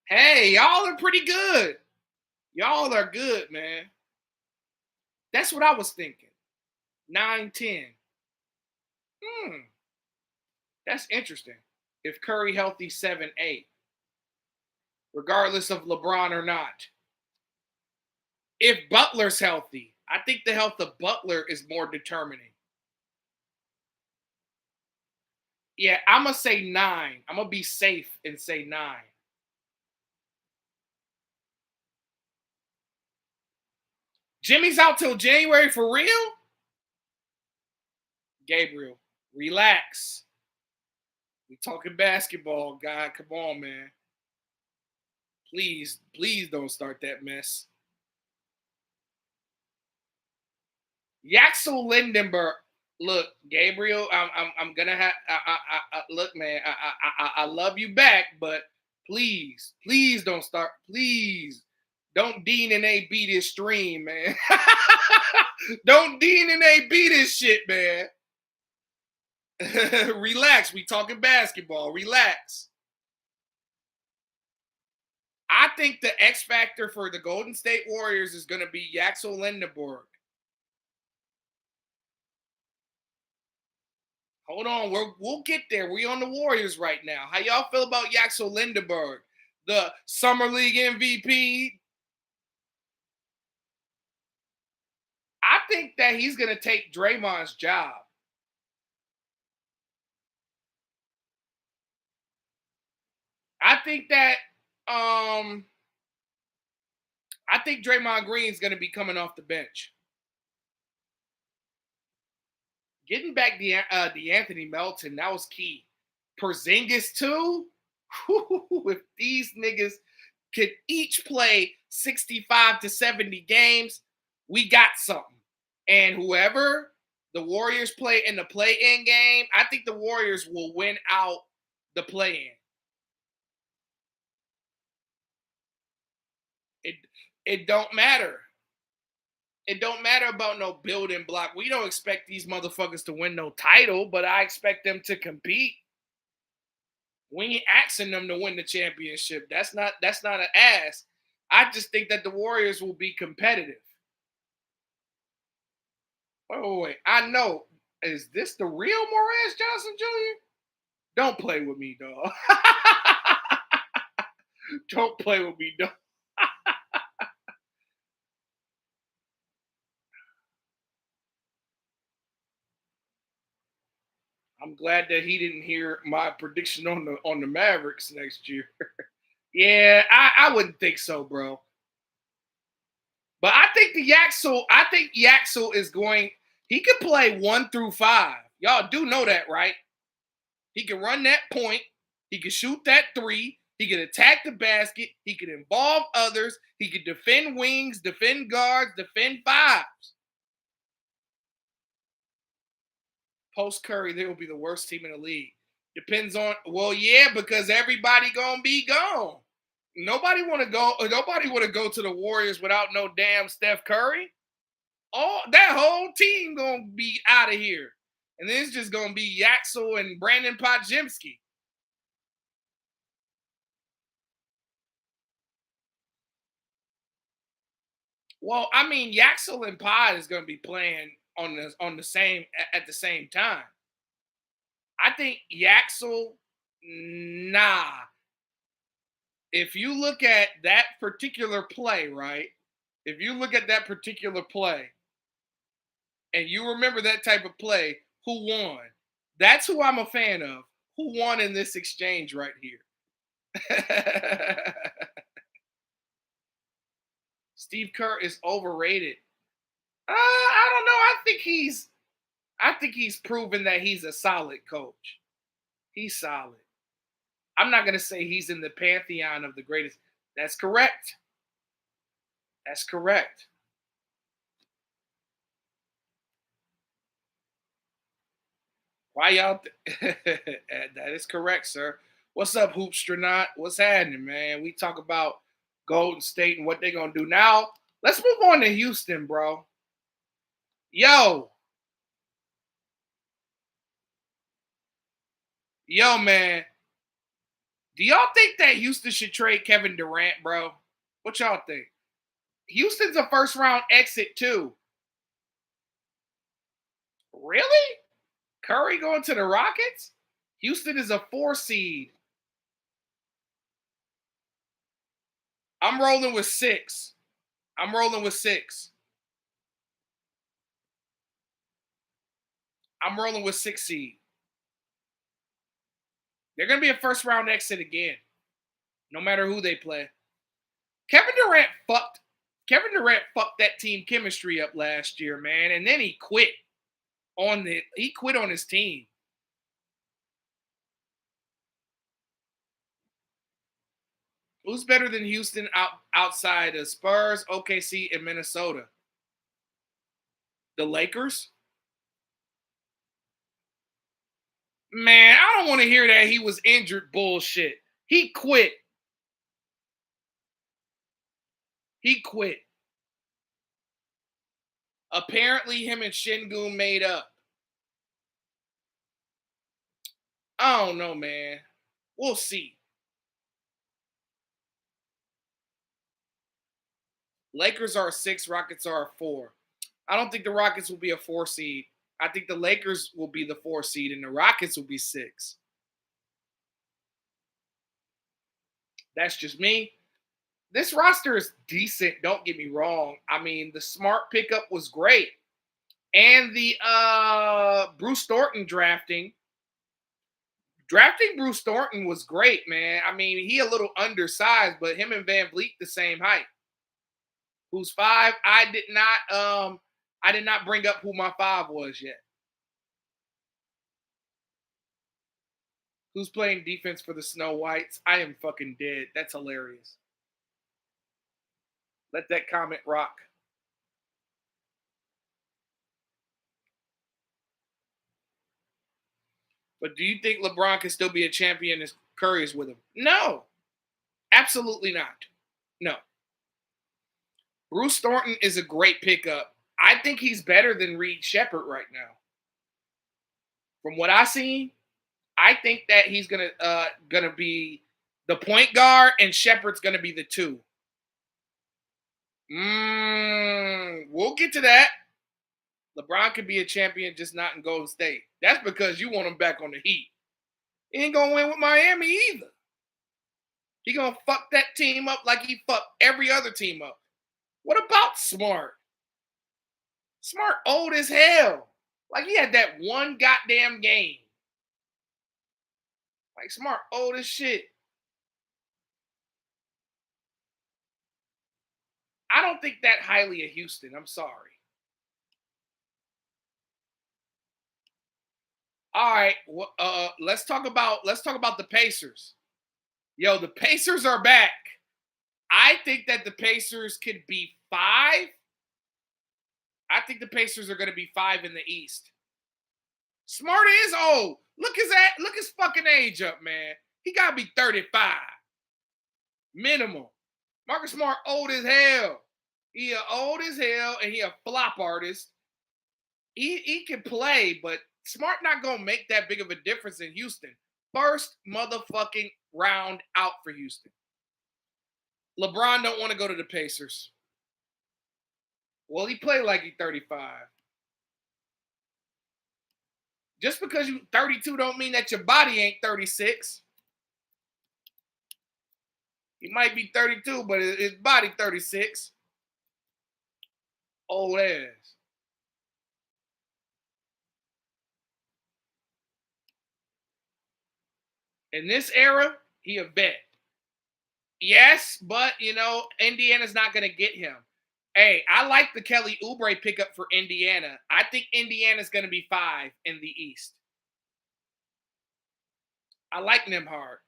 Hey, y'all are pretty good. Y'all are good, man. That's what I was thinking. 9-10. That's interesting. If Curry healthy, 7-8. 8. Regardless of LeBron or not. If Butler's healthy, I think the health of Butler is more determining. Yeah, I'm gonna say 9. I'm gonna be safe and say 9. Jimmy's out till January for real? Gabriel, relax. We talking basketball, guy. Come on, man. Please, please don't start that mess. Yaxel Lindenberg. Look, Gabriel, I'm gonna have. Look, man, I love you back, but please, please don't start. Please, don't Dean and AB this stream, man. Don't Dean and AB this shit, man. Relax. We talking basketball. Relax. I think the X factor for the Golden State Warriors is going to be Yaxel Lindenberg. Hold on, we'll get there. We on the Warriors right now. How y'all feel about Yaxel Lindenberg, the Summer League MVP? I think that he's going to take Draymond's job. I think that I think Draymond Green's going to be coming off the bench. Getting back the Anthony Melton, that was key. Porzingis too. If these niggas could each play 65 to 70 games, we got something. And whoever the Warriors play in the play-in game, I think the Warriors will win out the play-in. It don't matter. It don't matter about no building block. We don't expect these motherfuckers to win no title, but I expect them to compete. We ain't asking them to win the championship. That's not an ask. I just think that the Warriors will be competitive. Wait. I know. Is this the real Morez Johnson Jr.? Don't play with me, dog. Don't play with me, dog. I'm glad that he didn't hear my prediction on the Mavericks next year. Yeah, I wouldn't think so, bro. But I think Yaxel is going. He can play 1 through 5. Y'all do know that, right? He can run that point. He can shoot that 3. He can attack the basket. He can involve others. He can defend wings, defend guards, defend 5s. Post Curry, they will be the worst team in the league. Depends on, well, yeah, because everybody gonna be gone. Nobody want to go to the Warriors without no damn Steph Curry. All that whole team gonna be out of here. And then it's just gonna be Yaxel and Brandon Podziemski. Well, I mean, Yaxel and Pod is gonna be playing on the same at the same time. I think Yaxel, nah. If you look at that particular play, right? If you look at that particular play and you remember that type of play, who won? That's who I'm a fan of. Who won in this exchange right here? Steve Kerr is overrated. I don't know. I think he's proven that he's a solid coach. He's solid. I'm not gonna say he's in the pantheon of the greatest. That's correct. That's correct. Why y'all? That is correct, sir. What's up, Hoopstronaut? What's happening, man? We talk about Golden State and what they're gonna do now. Let's move on to Houston, bro. Yo, man. Do y'all think that Houston should trade Kevin Durant, bro? What y'all think? Houston's a first round exit too. Really? Curry going to the Rockets? Houston is a 4 seed. I'm rolling with 6. I'm rolling with 6. I'm rolling with 6 seed. They're going to be a first round exit again, no matter who they play. Kevin Durant fucked that team chemistry up last year, man, and then he quit on his team. Who's better than Houston outside of Spurs, OKC, and Minnesota? The Lakers? Man, I don't want to hear that he was injured bullshit. He quit. He quit. Apparently, him and Şengün made up. I don't know, man. We'll see. Lakers are a 6, Rockets are a 4. I don't think the Rockets will be a 4 seed. I think the Lakers will be the 4 seed and the Rockets will be 6. That's just me. This roster is decent, don't get me wrong. I mean, the Smart pickup was great. And the Bruce Thornton drafting Bruce Thornton was great, man. I mean, he a little undersized, but him and Van Vliet the same height. Who's 5? I did not bring up who my 5 was yet. Who's playing defense for the Snow Whites? I am fucking dead. That's hilarious. Let that comment rock. But do you think LeBron can still be a champion if Curry is with him? No. Absolutely not. No. Bruce Thornton is a great pickup. I think he's better than Reed Sheppard right now. From what I seen, I think that he's gonna be the point guard and Sheppard's gonna be the 2. We'll get to that. LeBron could be a champion, just not in Golden State. That's because you want him back on the Heat. He ain't gonna win with Miami either. He gonna fuck that team up like he fucked every other team up. What about Smart? Smart old as hell. Like he had that one goddamn game. Like Smart old as shit. I don't think that highly of Houston. I'm sorry. All right, let's talk about the Pacers. Yo, the Pacers are back. I think that the Pacers could be 5. I think the Pacers are going to be 5 in the East. Smart is old. Look his fucking age up, man. He got to be 35. Minimum. Marcus Smart old as hell. He old as hell and he a flop artist. He can play, but Smart not going to make that big of a difference in Houston. First motherfucking round out for Houston. LeBron don't want to go to the Pacers. Well, he played like he's 35. Just because you 32 don't mean that your body ain't 36. He might be 32, but his body 36. Old ass. In this era, he a vet. Yes, but, Indiana's not going to get him. Hey, I like the Kelly Oubre pickup for Indiana. I think Indiana's going to be 5 in the East. I like Nembhard.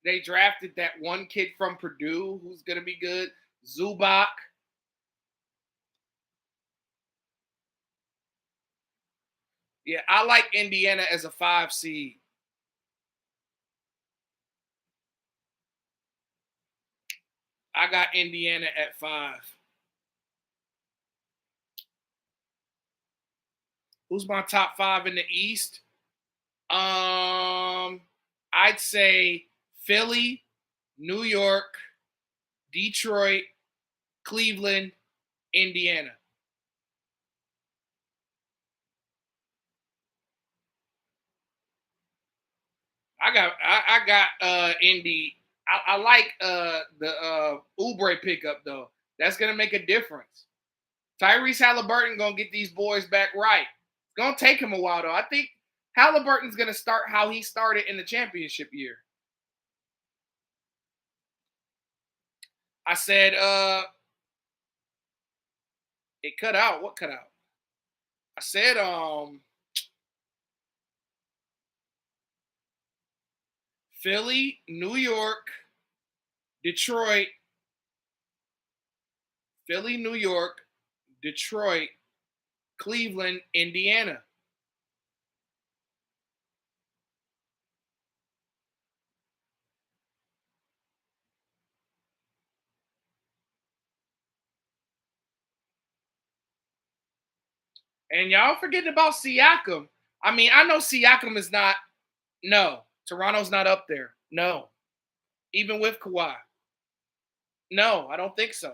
They drafted that one kid from Purdue who's going to be good, Zubac. Yeah, I like Indiana as a 5 seed. I got Indiana at 5. Who's my top 5 in the East? I'd say Philly, New York, Detroit, Cleveland, Indiana. I got Indy. I like the Oubre pickup though. That's gonna make a difference. Tyrese Halliburton gonna get these boys back right. It's gonna take him a while though. I think Halliburton's gonna start how he started in the championship year. I said it cut out. What cut out? I said Philly, New York, Detroit, Philly, New York, Detroit, Cleveland, Indiana. And y'all forgetting about Siakam. I mean, I know Siakam is not. No, Toronto's not up there. No, even with Kawhi. No, I don't think so.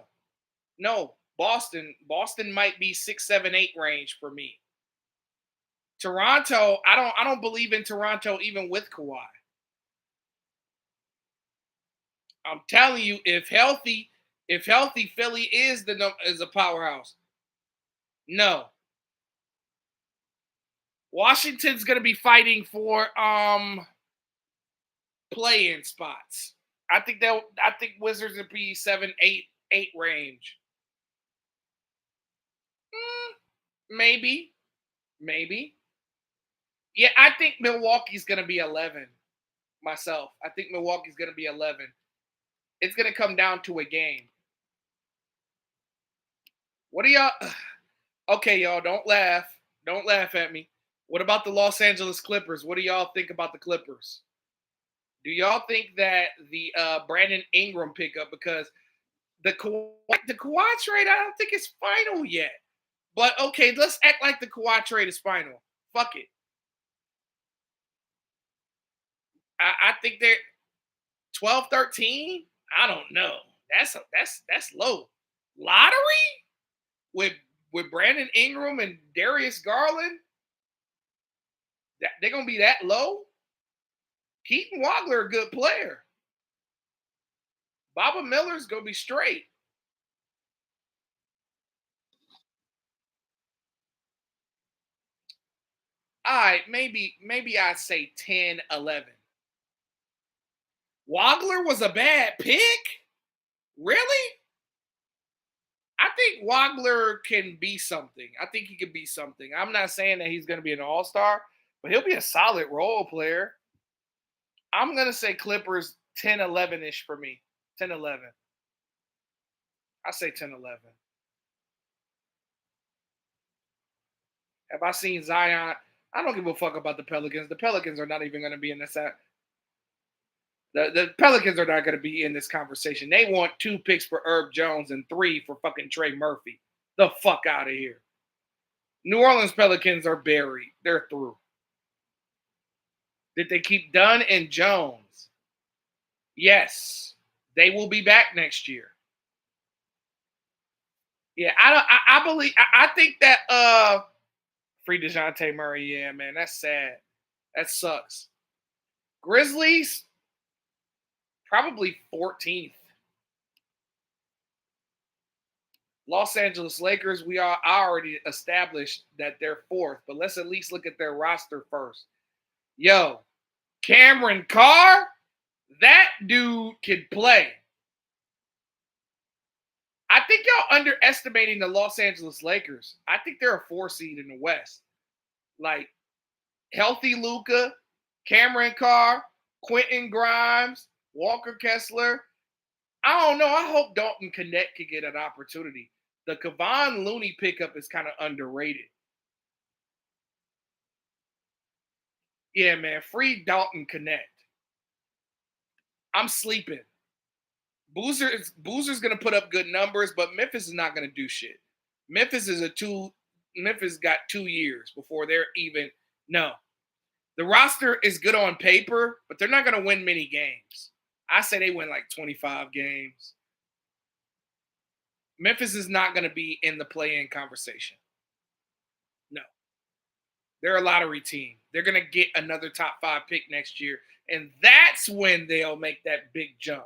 No, Boston. Boston might be 6, 7, 8 range for me. Toronto. I don't believe in Toronto even with Kawhi. I'm telling you, if healthy, Philly is a powerhouse. No, Washington's going to be fighting for play-in spots. I think Wizards would be 7, 8, 8 range. Maybe, maybe. Yeah, I think Milwaukee's going to be 11 myself. I think Milwaukee's going to be 11. It's going to come down to a game. What do y'all Okay, y'all, don't laugh. Don't laugh at me. What about the Los Angeles Clippers? What do y'all think about the Clippers? Do y'all think that the Brandon Ingram pickup, because the Kawhi trade, I don't think it's final yet. But okay, let's act like the Kawhi trade is final. Fuck it. I think they're 12, 13. I don't know. That's low. Lottery with Brandon Ingram and Darius Garland. They're gonna be that low. Keaton Wagler, a good player. Baba Miller's gonna be straight. All right, maybe I'd say 10, 11. Wagler was a bad pick? Really? I think Wagler can be something. I think he could be something. I'm not saying that he's going to be an all-star, but he'll be a solid role player. I'm going to say Clippers 10, 11-ish for me. 10, 11. I say 10, 11. Have I seen Zion? I don't give a fuck about the Pelicans. The Pelicans are not even going to be in this. The Pelicans are not going to be in this conversation. They want 2 picks for Herb Jones and 3 for fucking Trey Murphy. The fuck out of here. New Orleans Pelicans are buried. They're through. Did they keep Dunn and Jones? Yes. They will be back next year. Yeah, I believe I think that free DeJounte Murray, yeah, man, that's sad. That sucks. Grizzlies, probably 14th. Los Angeles Lakers, I already established that they're 4th, but let's at least look at their roster first. Yo, Cameron Carr, that dude can play. I think y'all underestimating the Los Angeles Lakers. I think they're a 4 seed in the West. Like healthy Luka, Cameron Carr, Quentin Grimes, Walker Kessler. I don't know. I hope Dalton Connect could get an opportunity. The Kevon Looney pickup is kind of underrated. Yeah, man. Free Dalton Connect. I'm sleeping. Boozer's gonna put up good numbers, but Memphis is not gonna do shit. Memphis is a two. Memphis got 2 years before they're even. No, the roster is good on paper, but they're not gonna win many games. I say they win like 25 games. Memphis is not gonna be in the play-in conversation. No, they're a lottery team. They're gonna get another top 5 pick next year, And that's when they'll make that big jump.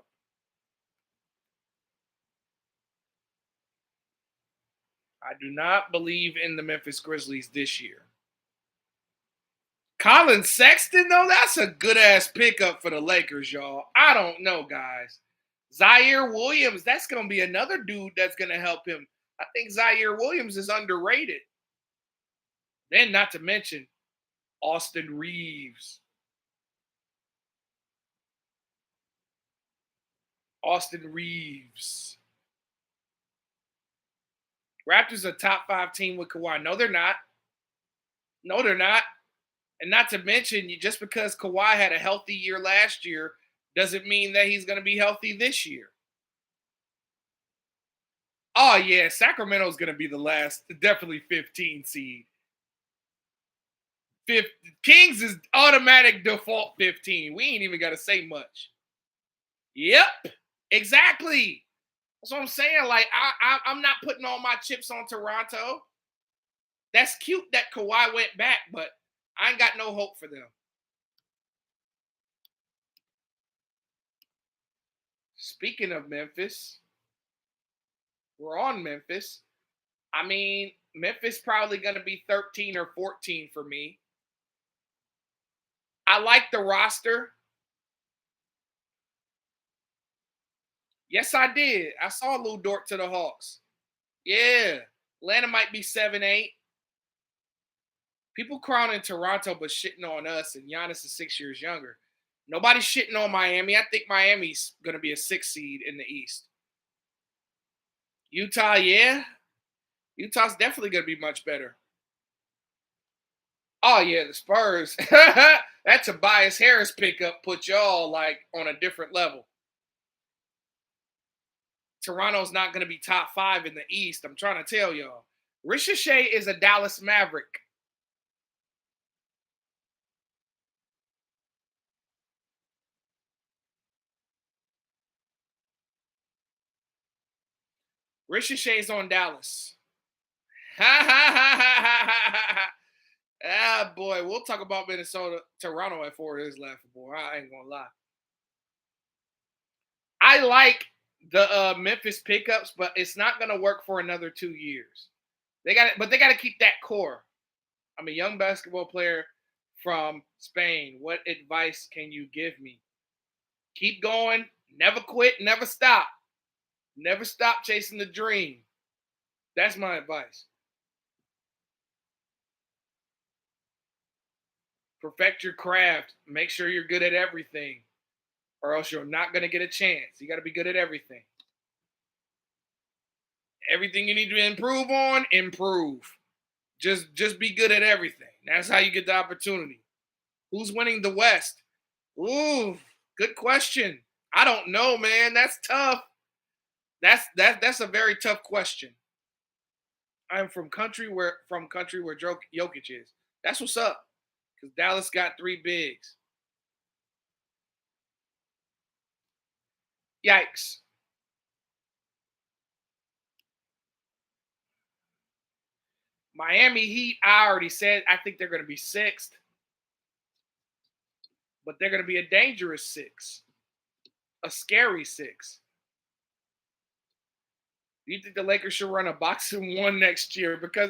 I do not believe in the Memphis Grizzlies this year. Colin Sexton, though, that's a good ass pickup for the Lakers, y'all. I don't know, guys. Zaire Williams, that's going to be another dude that's going to help him. I think Zaire Williams is underrated. Then, not to mention, Austin Reeves. Austin Reeves. Raptors a top 5 team with Kawhi. No, they're not. No, they're not. And not to mention, just because Kawhi had a healthy year last year doesn't mean that he's going to be healthy this year. Oh, yeah, Sacramento's going to be the last, definitely 15 seed. Kings is automatic default 15. We ain't even got to say much. Yep, exactly. That's what I'm saying. Like, I'm not putting all my chips on Toronto. That's cute that Kawhi went back, but I ain't got no hope for them. Speaking of Memphis, we're on Memphis. I mean, Memphis probably going to be 13 or 14 for me. I like the roster. Yes, I did. I saw Lou Dort to the Hawks. Yeah. Atlanta might be 7-8. People crowning Toronto but shitting on us, and Giannis is 6 years younger. Nobody's shitting on Miami. I think Miami's going to be a 6 seed in the East. Utah, yeah. Utah's definitely going to be much better. Oh, yeah, the Spurs. That Tobias Harris pickup put y'all, like, on a different level. Toronto's not going to be top 5 in the East. I'm trying to tell y'all. Ricochet is a Dallas Maverick. Ricochet's on Dallas. Ah, boy, we'll talk about Toronto at 4 days left, boy. I ain't gonna lie. I like the Memphis pickups, but it's not gonna work for another 2 years. They got to keep that core. I'm a young basketball player from Spain. What advice can you give me? Keep going, never quit, never stop. Never stop chasing the dream. That's my advice. Perfect your craft. Make sure you're good at everything, or else you're not going to get a chance. You got to be good at everything. Everything you need to improve on, improve. Just be good at everything. That's how you get the opportunity. Who's winning the West? Ooh, good question. I don't know, man. That's tough. That's a very tough question. I'm from country where Jokic is. That's what's up. Because Dallas got 3 bigs. Yikes. Miami Heat, I already said, I think they're going to be 6th. But they're going to be a dangerous 6. A scary 6. Do you think the Lakers should run a boxing 1 next year because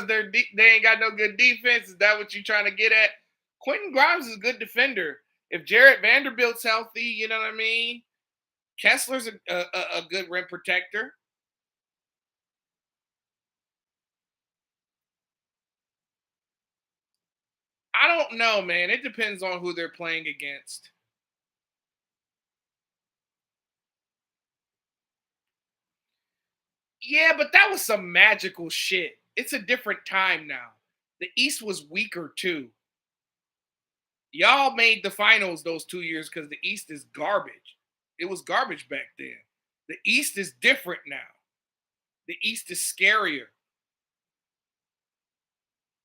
they ain't got no good defense? Is that what you're trying to get at? Quentin Grimes is a good defender. If Jarrett Vanderbilt's healthy, you know what I mean? Kessler's a good rim protector. I don't know, man. It depends on who they're playing against. Yeah, but that was some magical shit. It's a different time now. The East was weaker too. Y'all made the finals those 2 years because the East is garbage. It was garbage back then. The East is different now. The East is scarier.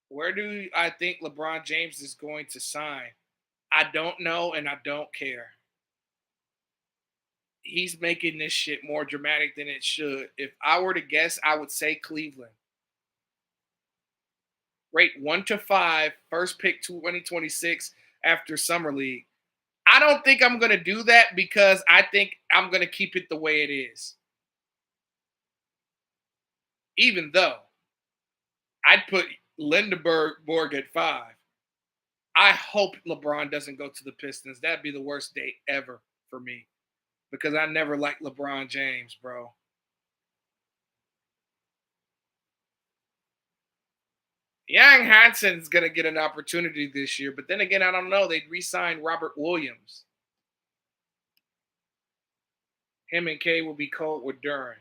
Where do I think LeBron James is going to sign? I don't know and I don't care. He's making this shit more dramatic than it should. If I were to guess, I would say Cleveland. Rate 1 to 5, first pick 2026 after Summer League. I don't think I'm going to do that because I think I'm going to keep it the way it is. Even though I'd put Lindenberg at 5. I hope LeBron doesn't go to the Pistons. That'd be the worst day ever for me because I never liked LeBron James, bro. Young Hanson's going to get an opportunity this year, but then again, I don't know. They'd re-sign Robert Williams. Him and K will be cold with Duran.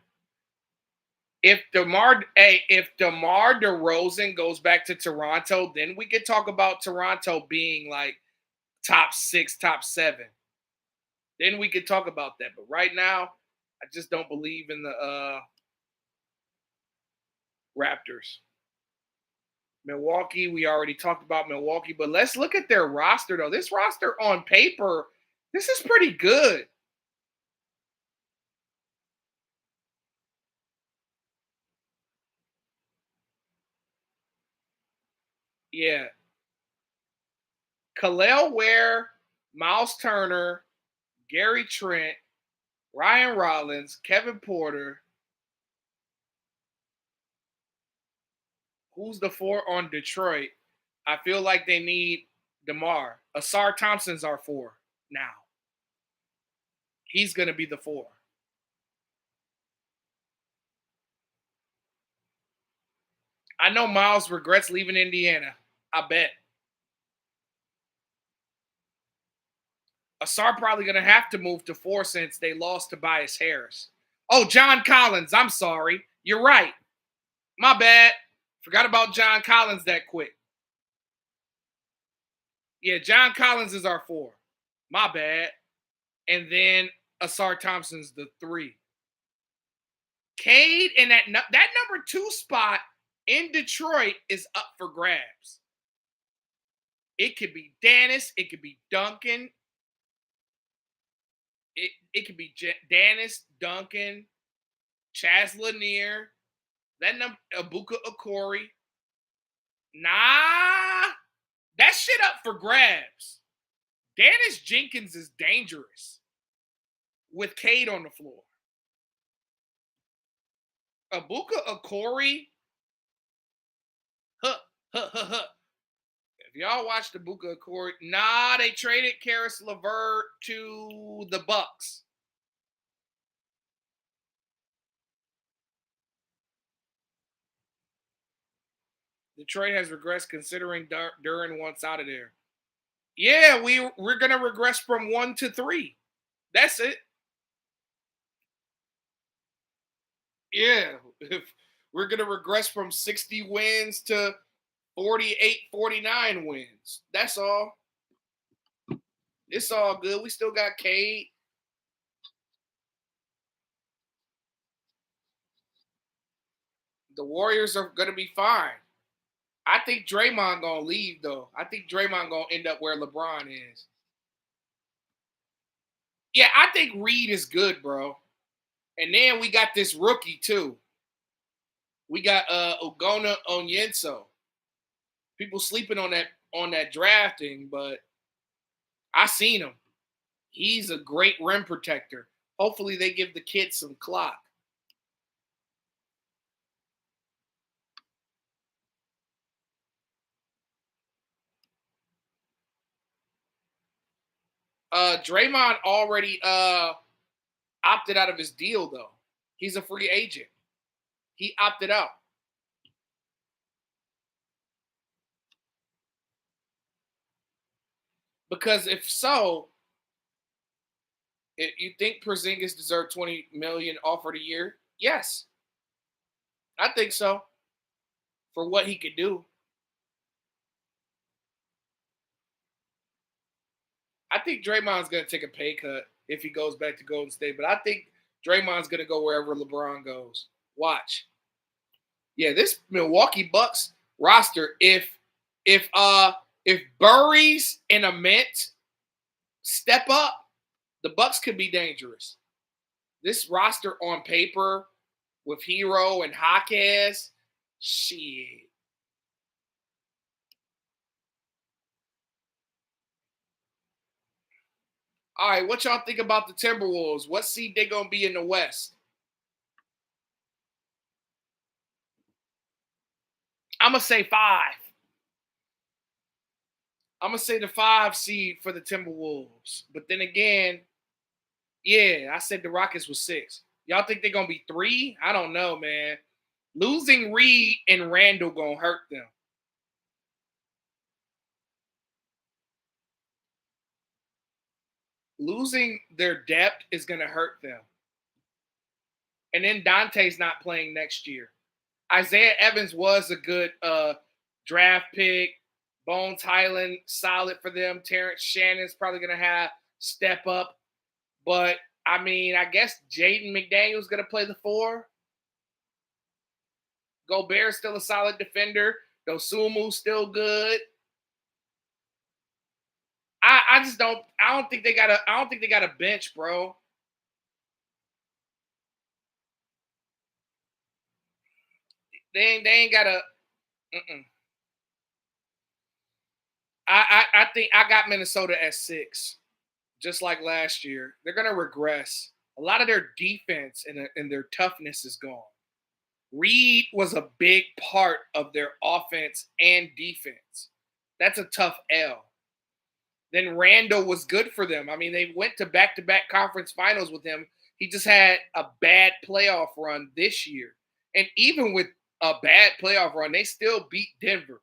If DeMar DeRozan goes back to Toronto, then we could talk about Toronto being like top 6, top 7. Then we could talk about that. But right now, I just don't believe in the Raptors. Milwaukee, we already talked about Milwaukee, but let's look at their roster though. This roster on paper, this is pretty good. Yeah. Khalil Ware, Miles Turner, Gary Trent, Ryan Rollins, Kevin Porter. Who's the 4 on Detroit? I feel like they need DeMar. Asar Thompson's our 4 now. He's going to be the 4. I know Miles regrets leaving Indiana. I bet. Asar probably going to have to move to 4 since they lost to Tobias Harris. Oh, John Collins. I'm sorry. You're right. My bad. Forgot about John Collins that quick. Yeah, John Collins is our 4. My bad. And then Asar Thompson's the 3. Cade and that number 2 spot in Detroit is up for grabs. It could be Dennis. It could be Duncan. It could be Dennis, Duncan, Chaz Lanier, that number Abuka Okori. Nah, that shit up for grabs. Dennis Jenkins is dangerous with Cade on the floor. Abuka Okori, If y'all watched Abuka Okori, they traded Karis LeVert to the Bucks. Detroit has regressed considering Duran wants out of there. Yeah, we're gonna regress from 1 to 3. That's it. Yeah, if we're gonna regress from 60 wins to 48, 49 wins. That's all. It's all good. We still got Cade. The Warriors are gonna be fine. I think Draymond gonna leave though. I think Draymond gonna end up where LeBron is. Yeah, I think Reed is good, bro. And then we got this rookie too. We got Ogona Onyenso. People sleeping on that drafting, but I seen him. He's a great rim protector. Hopefully they give the kid some clock. Draymond already opted out of his deal though. He's a free agent. He opted out. Because if so, if you think Porzingis deserved 20 million offered a year? Yes. I think so. For what he could do. I think Draymond's gonna take a pay cut if he goes back to Golden State, but I think Draymond's gonna go wherever LeBron goes. Watch. Yeah, this Milwaukee Bucks roster, if Burries and Ament step up, the Bucks could be dangerous. This roster on paper with Hero and Jaquez, shit. All right, what y'all think about the Timberwolves? What seed they gonna be in the West? I'm gonna say 5. I'm gonna say the 5 seed for the Timberwolves. But then again, yeah, I said the Rockets was 6. Y'all think they're gonna be 3? I don't know, man. Losing Reed and Randall gonna hurt them. Losing their depth is gonna hurt them. And then Dante's not playing next year. Isaiah Evans was a good draft pick. Bones Highland, solid for them. Terrence Shannon's probably going to have step up. But, I mean, I guess Jaden McDaniel's going to play the 4. Gobert's still a solid defender. Dosumu's still good. I just don't I don't think they got a bench, bro. They ain't got a mm-mm. I think I got Minnesota at 6, just like last year. They're gonna regress. A lot of their defense and their toughness is gone. Reed was a big part of their offense and defense. That's a tough L. Then Randall was good for them. I mean, they went to back-to-back conference finals with him. He just had a bad playoff run this year. And even with a bad playoff run, they still beat Denver.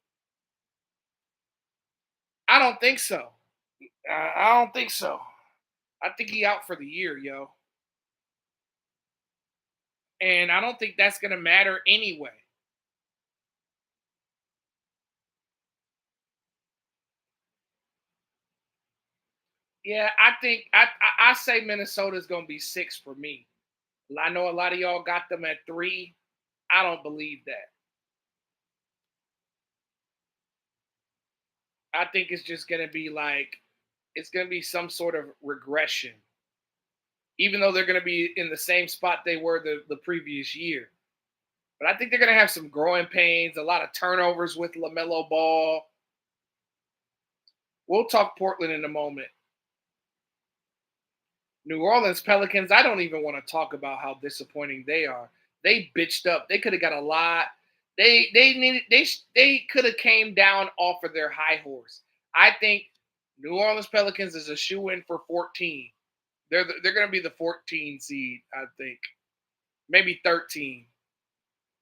I don't think so. I don't think so. I think he out for the year, yo. And I don't think that's going to matter anyway. Yeah, I say Minnesota's going to be 6 for me. I know a lot of y'all got them at 3. I don't believe that. I think it's just going to be like it's going to be some sort of regression, even though they're going to be in the same spot they were the previous year. But I think they're going to have some growing pains, a lot of turnovers with LaMelo Ball. We'll talk Portland in a moment. New Orleans Pelicans, I don't even want to talk about how disappointing they are. They bitched up. They could have got a lot. They could have came down off of their high horse. I think New Orleans Pelicans is a shoe in for 14. They're going to be the 14 seed, I think. Maybe 13.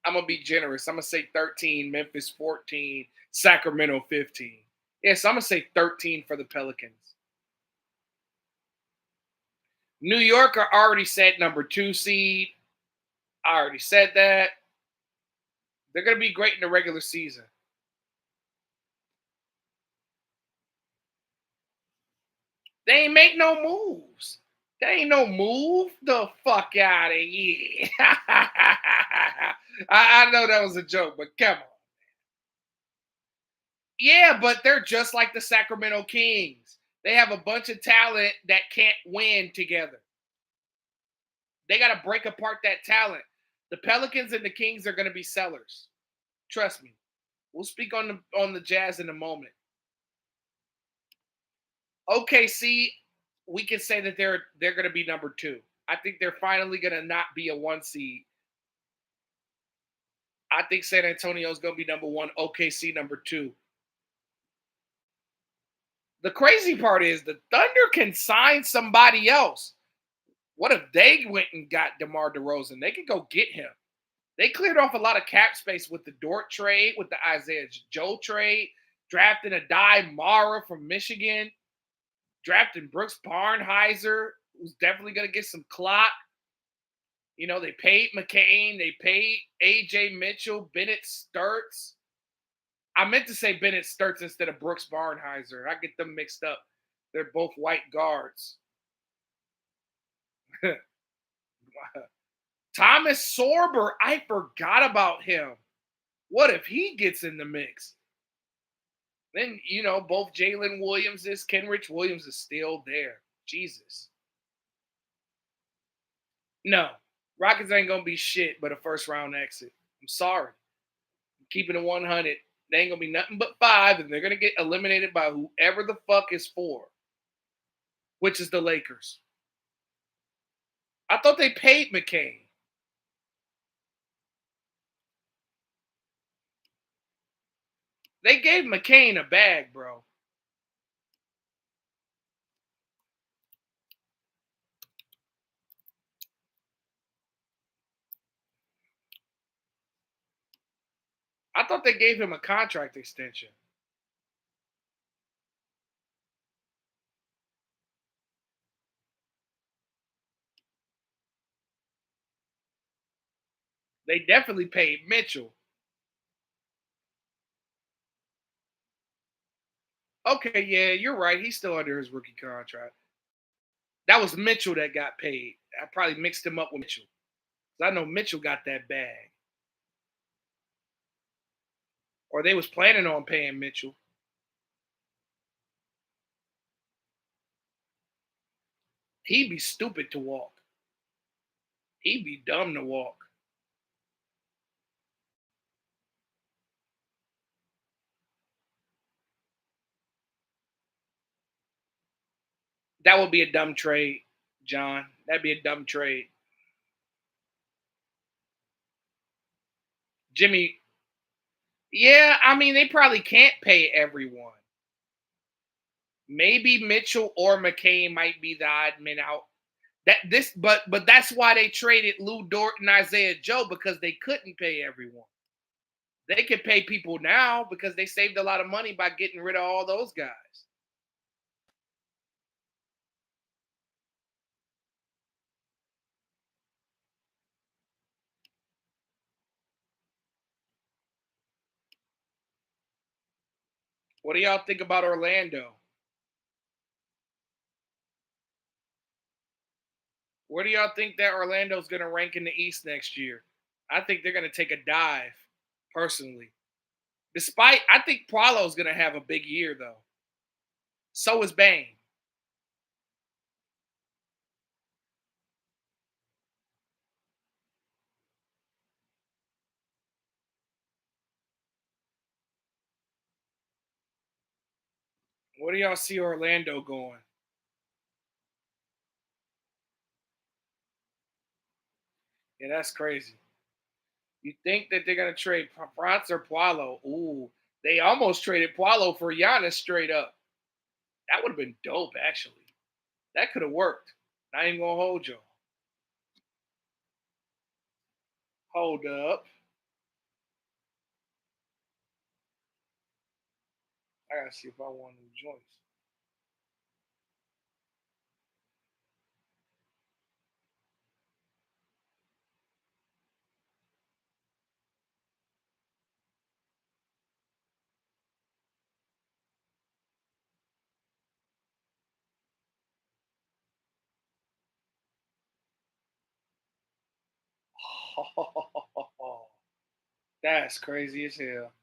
I'm gonna be generous. I'm gonna say 13, Memphis 14, Sacramento 15. Yes, I'm gonna say 13 for the Pelicans. New York are already set number 2 seed. I already said that. They're gonna be great in the regular season. They ain't make no moves. They ain't no move. The fuck out of here. I know that was a joke, but come on. Yeah, but they're just like the Sacramento Kings. They have a bunch of talent that can't win together. They got to break apart that talent. The Pelicans and the Kings are going to be sellers. Trust me. We'll speak on the Jazz in a moment. OKC, we can say that they're going to be number 2. I think they're finally going to not be a 1 seed. I think San Antonio is going to be number 1, OKC number 2. The crazy part is the Thunder can sign somebody else. What if they went and got DeMar DeRozan? They could go get him. They cleared off a lot of cap space with the Dort trade, with the Isaiah Joe trade, drafting a Dai Mara from Michigan, drafting Brooks Barnhizer, who's definitely going to get some clock. You know, they paid McCain, they paid AJ Mitchell, Bennett Sturts. I meant to say Bennett Sturts instead of Brooks Barnhizer. I get them mixed up. They're both white guards. Thomas Sorber, I forgot about him. What if he gets in the mix? Then, both Jalen Williams is, Kenrich Williams is still there. Jesus. No, Rockets ain't going to be shit but a first round exit. I'm sorry. I'm keeping it 100. They ain't going to be nothing but 5, and they're going to get eliminated by whoever the fuck is 4. which is the Lakers. I thought they paid McCain. They gave McCain a bag, bro. I thought they gave him a contract extension. They definitely paid Mitchell. Okay, yeah, you're right. He's still under his rookie contract. That was Mitchell that got paid. I probably mixed him up with Mitchell. I know Mitchell got that bag. Or they was planning on paying Mitchell. He'd be stupid to walk. He'd be dumb to walk. That would be a dumb trade, John. That'd be a dumb trade. Jimmy, yeah, I mean, they probably can't pay everyone. Maybe Mitchell or McCain might be the odd men out. But that's why they traded Lou Dort and Isaiah Joe because they couldn't pay everyone. They could pay people now because they saved a lot of money by getting rid of all those guys. What do y'all think about Orlando? Where do y'all think that Orlando's going to rank in the East next year? I think they're going to take a dive, personally. Despite, I think Paulo's going to have a big year, though. So is Bane. Where do y'all see Orlando going? Yeah, that's crazy. You think that they're going to trade Franz or Paulo? Ooh, they almost traded Paulo for Giannis straight up. That would have been dope, actually. That could have worked. I ain't gonna hold you. Hold up. I gotta see if I want new joints. That's crazy as hell.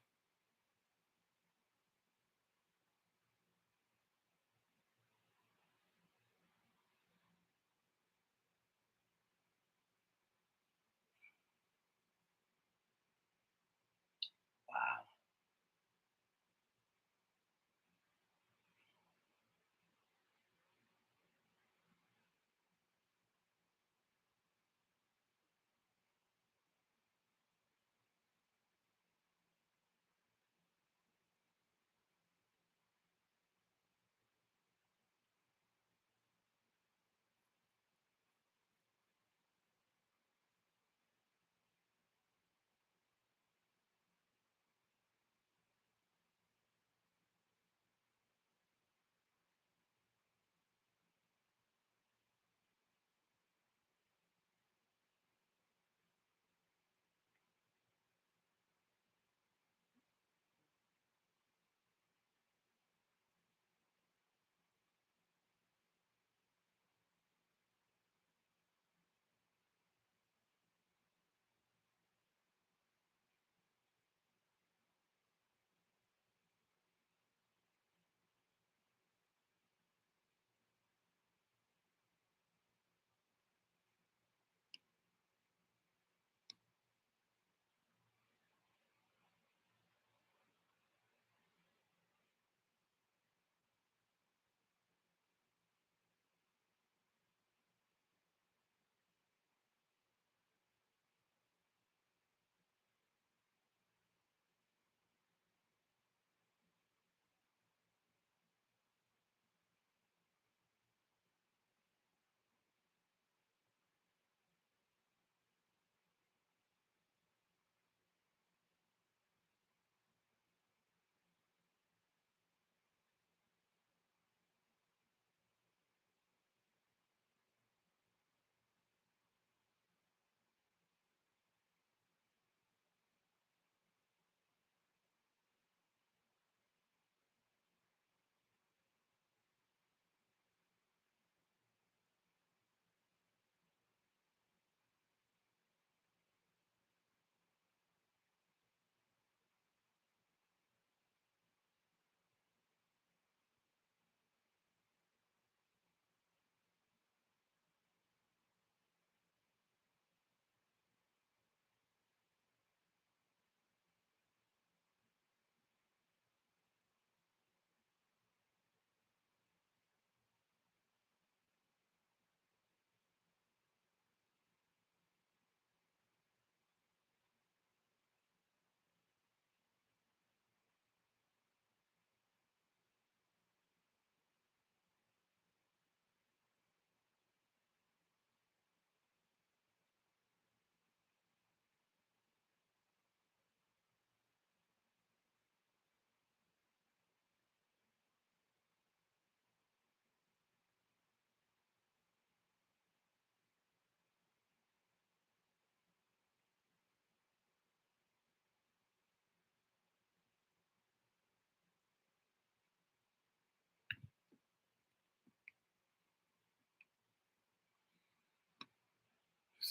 Wow.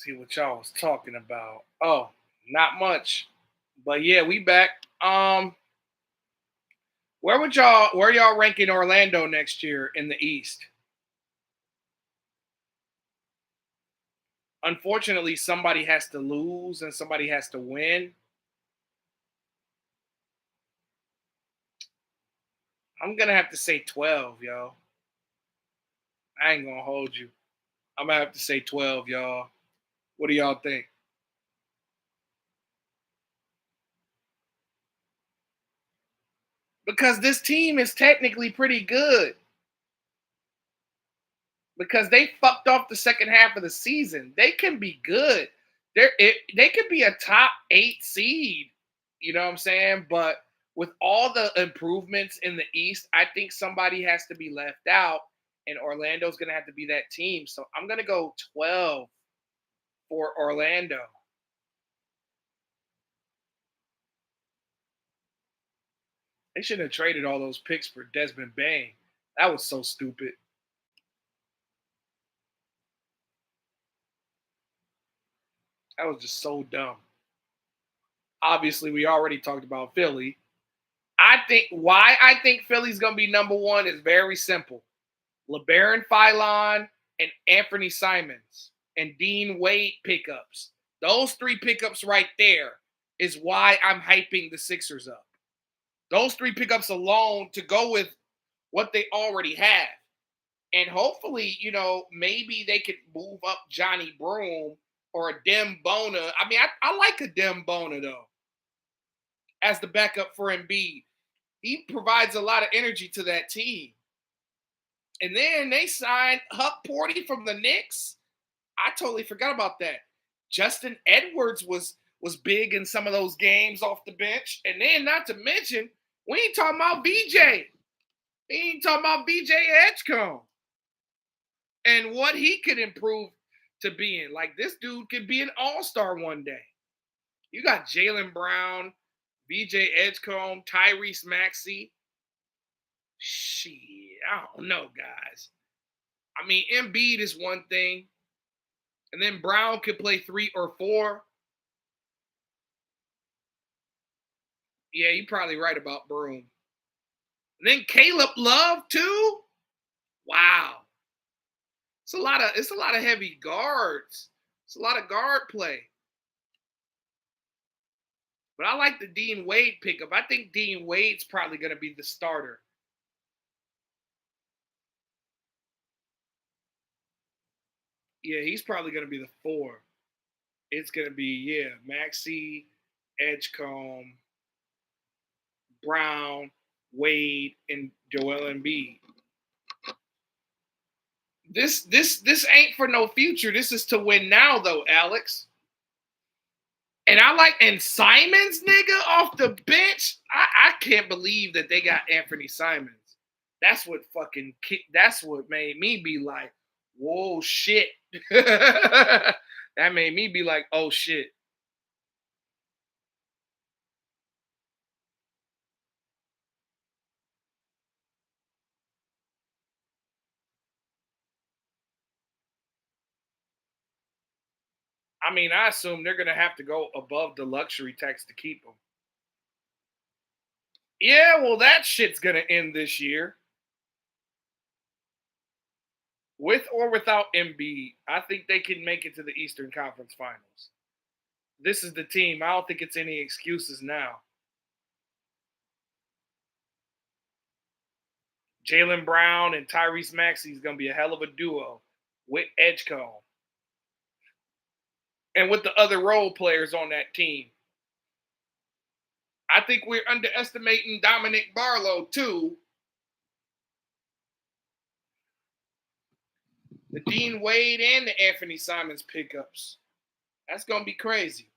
See what y'all was talking about. Oh, not much. But yeah, we back. Where y'all ranking Orlando next year in the East? Unfortunately, somebody has to lose and somebody has to win. I'm gonna have to say 12, y'all. I ain't gonna hold you. I'm gonna have to say 12, y'all. What do y'all think? Because this team is technically pretty good. Because they fucked off the second half of the season. They can be good. They could be a top 8 seed. You know what I'm saying? But with all the improvements in the East, I think somebody has to be left out, and Orlando's gonna have to be that team. So I'm gonna go 12 for Orlando. They shouldn't have traded all those picks for Desmond Bain. That was so stupid. That was just so dumb. Obviously, we already talked about Philly. I think why I think Philly's gonna be number one is very simple. LeBaron Philon and Anthony Simons and Dean Wade pickups. Those three pickups right there is why I'm hyping the Sixers up. Those three pickups alone to go with what they already have. And hopefully, maybe they could move up Johnny Broom or a Dem Bona. I mean, I like a Dem Bona though as the backup for Embiid. He provides a lot of energy to that team. And then they signed Huck Porty from the Knicks. I totally forgot about that. Justin Edwards was big in some of those games off the bench. And then not to mention, we ain't talking about BJ. We ain't talking about BJ Edgecombe and what he could improve to being. Like this dude could be an all-star one day. You got Jaylen Brown, BJ Edgecombe, Tyrese Maxey. Shit, I don't know, guys. I mean, Embiid is one thing, and then Brown could play 3 or 4. Yeah, you're probably right about Broom. And then Caleb Love too. Wow, it's a lot of heavy guards. It's a lot of guard play. But I like the Dean Wade pickup. I think Dean Wade's probably going to be the starter. Yeah, he's probably going to be the 4. It's going to be Maxey, Edgecombe, Brown, Wade, and Joel Embiid. This ain't for no future. This is to win now, though, Alex. And Simons, nigga, off the bench. I can't believe that they got Anthony Simons. That's what made me be like, whoa, shit. That made me be like, oh shit. I mean, I assume they're gonna have to go above the luxury tax to keep him. Yeah, well, that shit's gonna end this year. With or without Embiid, I think they can make it to the Eastern Conference Finals. This is the team. I don't think it's any excuses now. Jaylen Brown and Tyrese Maxey is gonna be a hell of a duo with Edgecombe and with the other role players on that team. I think we're underestimating Dominic Barlow too. The Dean Wade and the Anthony Simons pickups. That's gonna be crazy.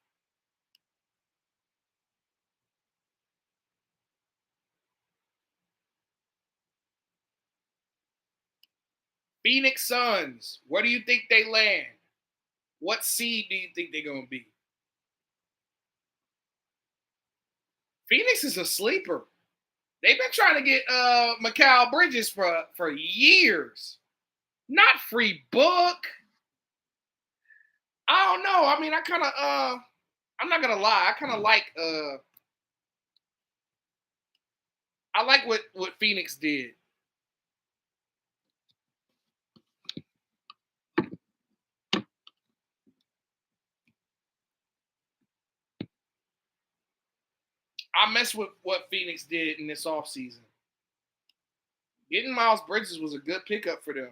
Phoenix Suns. Where do you think they land? What seed do you think they're gonna be? Phoenix is a sleeper. They've been trying to get Mikal Bridges for years. Not free book. I don't know. I mean, I kind of I'm not gonna lie. I kind of like I like what Phoenix did. I mess with what Phoenix did in this offseason. Getting Miles Bridges was a good pickup for them.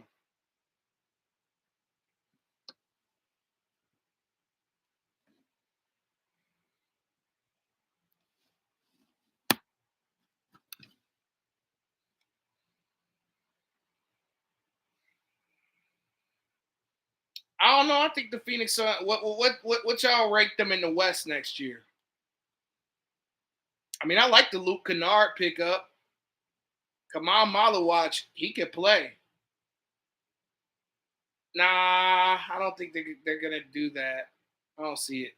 I don't know. I think the Phoenix what y'all rank them in the West next year? I mean, I like the Luke Kennard pickup. Kamal Malawach, he could play. Nah, I don't think they're gonna do that. I don't see it.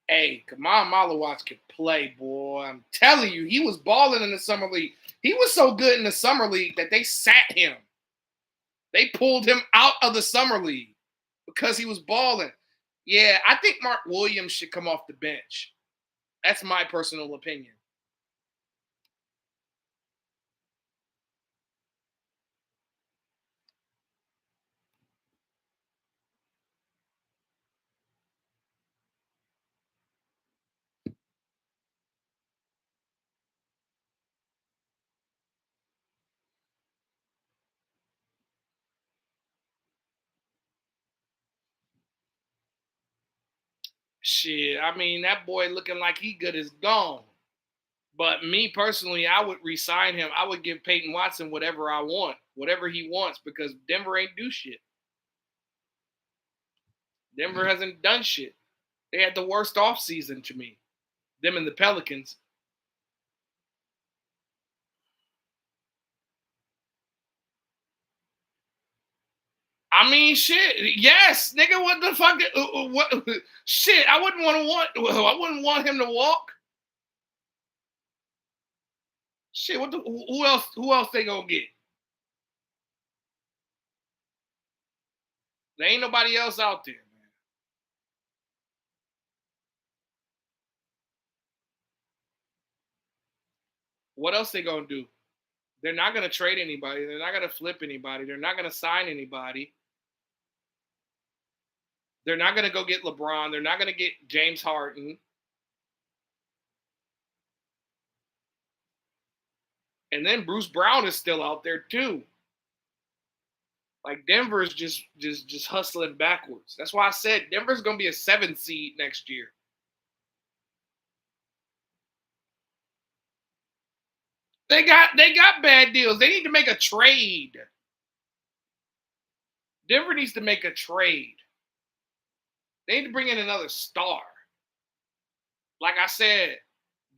Hey, Kamal Malawach can play, boy. I'm telling you, he was balling in the summer league. He was so good in the summer league that they sat him. They pulled him out of the summer league because he was balling. Yeah, I think Mark Williams should come off the bench. That's my personal opinion. Shit, I mean that boy looking like he good as gone. But me personally, I would resign him. I would give Peyton Watson whatever I want, whatever he wants, because Denver ain't do shit. Denver hasn't done shit. They had the worst offseason to me. Them and the Pelicans. I mean, shit. Yes, nigga. What the fuck? What? Shit. I wouldn't want to want. I wouldn't want him to walk. Shit. What? Who else? Who else they gonna get? There ain't nobody else out there, man. What else they gonna do? They're not gonna trade anybody. They're not gonna flip anybody. They're not gonna sign anybody. They're not gonna go get LeBron. They're not gonna get James Harden. And then Bruce Brown is still out there too. Like Denver's just hustling backwards. That's why I said Denver's gonna be a 7 seed next year. They got bad deals. They need to make a trade. Denver needs to make a trade. They need to bring in another star. Like I said,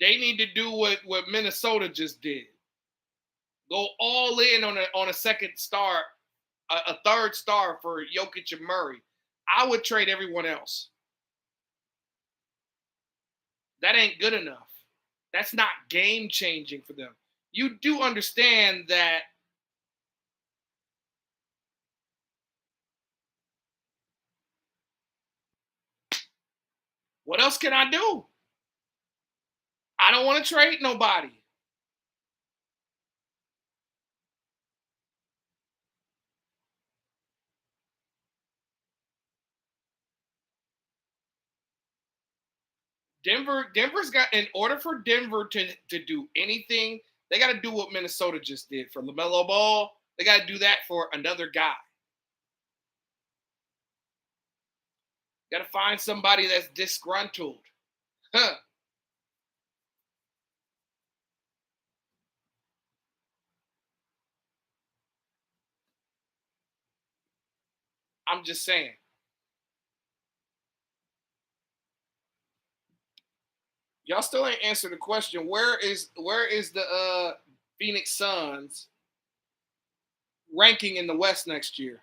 they need to do what Minnesota just did. Go all in on a second star, a third star for Jokic and Murray. I would trade everyone else. That ain't good enough. That's not game changing for them. You do understand that what else can I do? I don't want to trade nobody. Denver's got in order for Denver to do anything, they got to do what Minnesota just did for LaMelo Ball. They got to do that for another guy. Got to find somebody that's disgruntled. Huh. I'm just saying. Y'all still ain't answered the question. Where is the Phoenix Suns ranking in the West next year?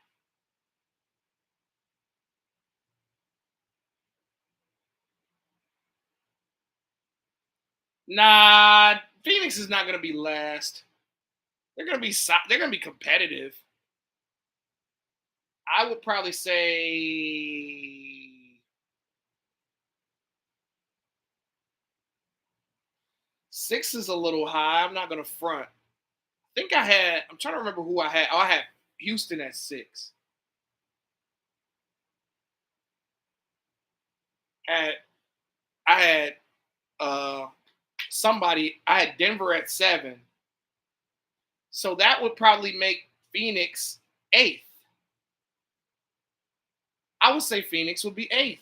Nah, Phoenix is not going to be last. they're gonna be competitive. I would probably say 6 is a little high. I'm not gonna front. Think I had. I'm trying to remember who I had. Oh, I had Houston at 6. Had I had somebody. I had Denver at 7. So that would probably make Phoenix 8th. I would say Phoenix would be 8th.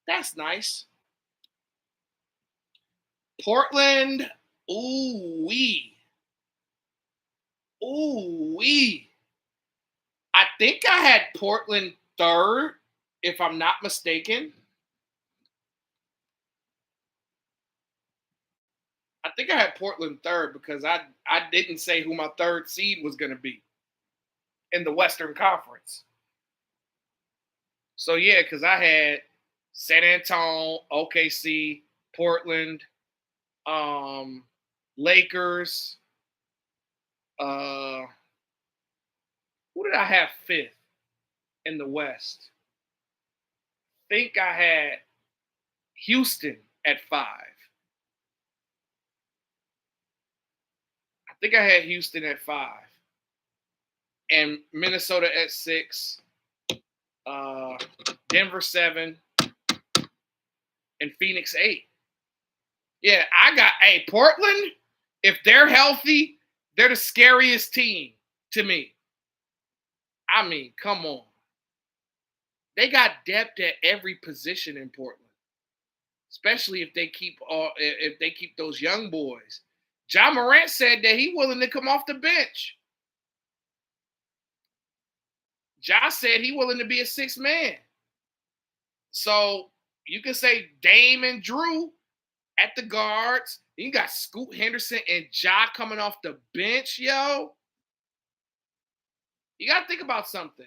That's nice. Portland. Ooh wee. Ooh wee. I think I had Portland 3rd, if I'm not mistaken. I think I had Portland 3rd because I didn't say who my 3rd seed was going to be in the Western Conference. So yeah, because I had San Antonio, OKC, Portland, um, Lakers. Uh, who did I have 5th in the West? I think I had Houston at 5. I think I had Houston at 5. And Minnesota at 6. Uh, Denver 7. And Phoenix 8. Yeah, I got Portland. If they're healthy, they're the scariest team to me. I mean, come on. They got depth at every position in Portland, especially if they keep those young boys. Ja Morant said that he willing to come off the bench. Ja said he willing to be a 6th man. So you can say Dame and Drew at the guards. You got Scoot Henderson and Ja coming off the bench, yo. You got to think about something.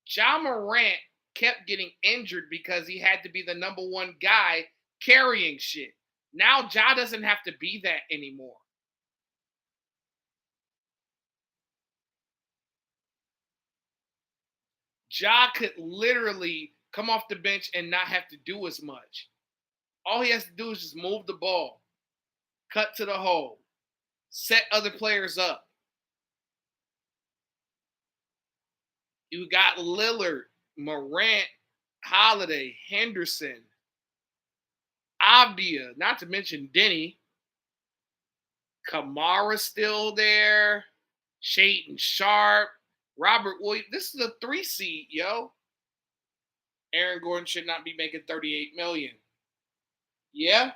Ja Morant kept getting injured because he had to be the number 1 guy carrying shit. Now Ja doesn't have to be that anymore. Ja could literally come off the bench and not have to do as much. All he has to do is just move the ball, cut to the hole, set other players up. You got Lillard, Morant, Holiday, Henderson, Avdia, not to mention Denny. Kamara still there. Shaden Sharp, Robert Williams. This is a 3 seed, yo. Aaron Gordon should not be making $38 million. Yeah.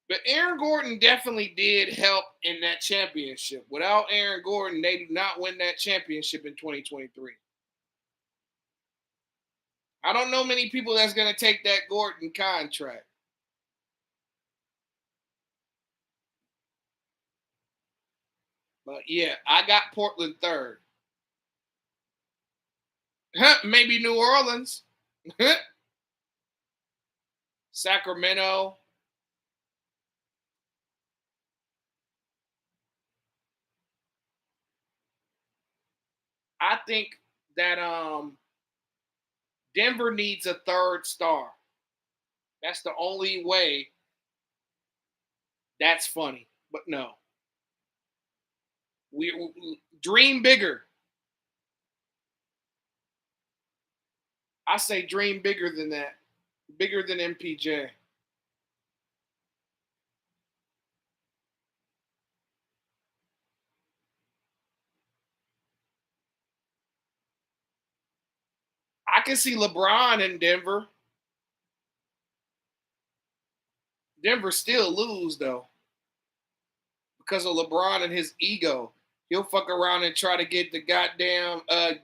But Aaron Gordon definitely did help in that championship. Without Aaron Gordon, they do not win that championship in 2023. I don't know many people that's going to take that Gordon contract. But yeah, I got Portland 3rd. Maybe New Orleans. Sacramento. I think that Denver needs a 3rd star. That's the only way. That's funny, but no. We dream bigger. I say dream bigger than that. Bigger than MPJ. I can see LeBron in Denver. Denver still lose though because of LeBron and his ego. He'll fuck around and try to get the goddamn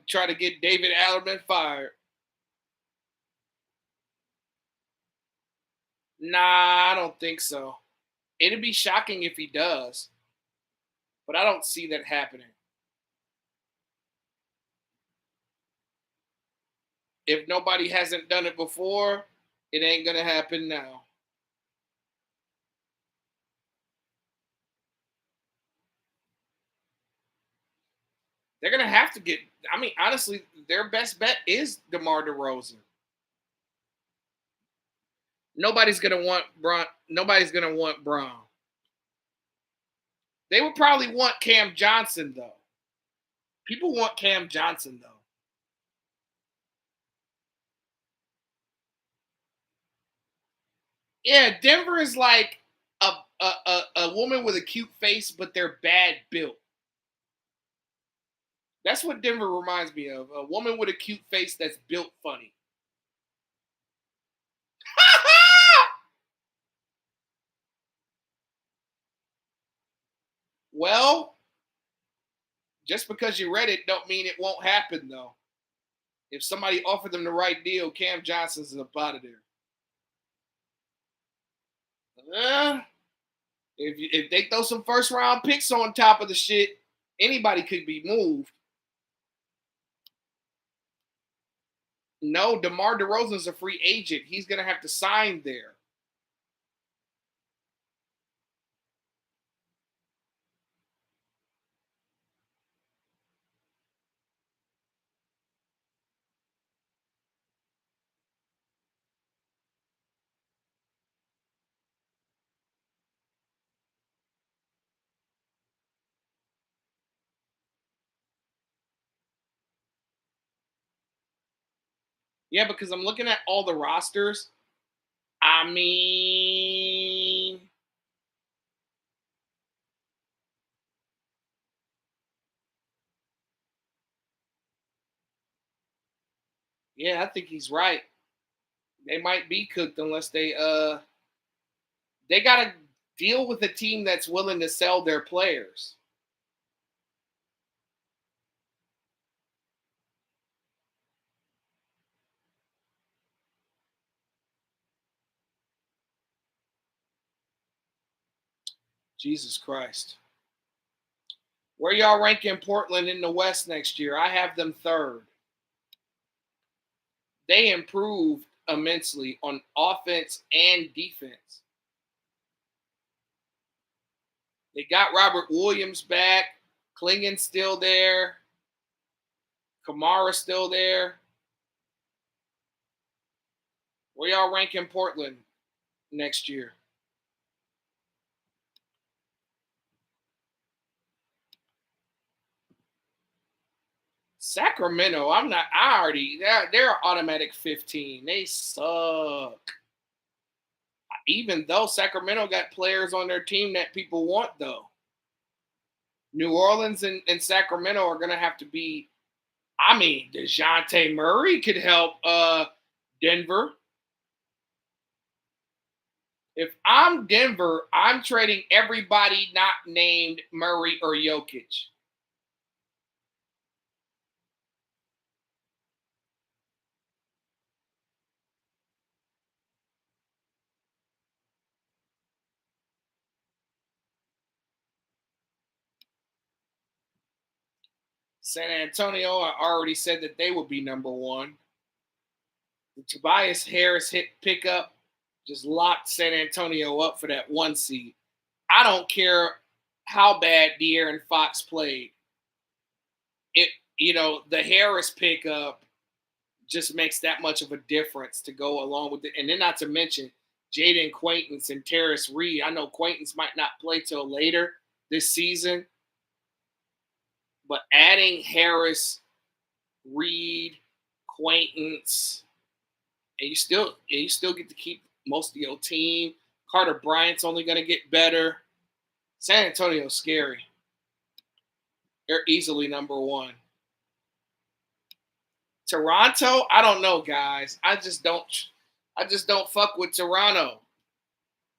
try to get David Allen fired. Nah, I don't think so. It'd be shocking if he does, but I don't see that happening. If nobody hasn't done it before, it ain't gonna happen now. They're gonna have to get. I mean, honestly, their best bet is DeMar DeRozan. Nobody's gonna want Braun. Nobody's gonna want Braun. They would probably want Cam Johnson though. People want Cam Johnson though. Yeah, Denver is like a woman with a cute face, but they're bad built. That's what Denver reminds me of. A woman with a cute face that's built funny. Well, just because you read it don't mean it won't happen though. If somebody offered them the right deal, Cam Johnson's up out of there. Uh, if they throw some first round picks on top of the shit, anybody could be moved. No, DeMar DeRozan's a free agent. He's gonna have to sign there. Yeah, because I'm looking at all the rosters. I mean, yeah, I think he's right. They might be cooked unless they gotta deal with a team that's willing to sell their players. Jesus Christ. Where y'all ranking Portland in the West next year? I have them third. They improved immensely on offense and defense. They got Robert Williams back. Klingen's still there. Kamara's still there. Where y'all ranking Portland next year? Sacramento, I'm not. I already. They're automatic 15. They suck. Even though Sacramento got players on their team that people want, though. New Orleans and Sacramento are going to have to be. I mean, DeJounte Murray could help Denver. If I'm Denver, I'm trading everybody not named Murray or Jokic. San Antonio, I already said that they would be number one. The Tobias Harris hit pickup just locked San Antonio up for that one seed. I don't care how bad De'Aaron Fox played. It the Harris pickup just makes that much of a difference to go along with it. And then not to mention Jaden Quaintance and Terrace Reed. I know Quaintance might not play till later this season, but adding Harris, Reed, Quaintance, and you still get to keep most of your team. Carter Bryant's only going to get better. San Antonio's scary. They're easily number one. Toronto, I don't know, guys. I just don't fuck with Toronto,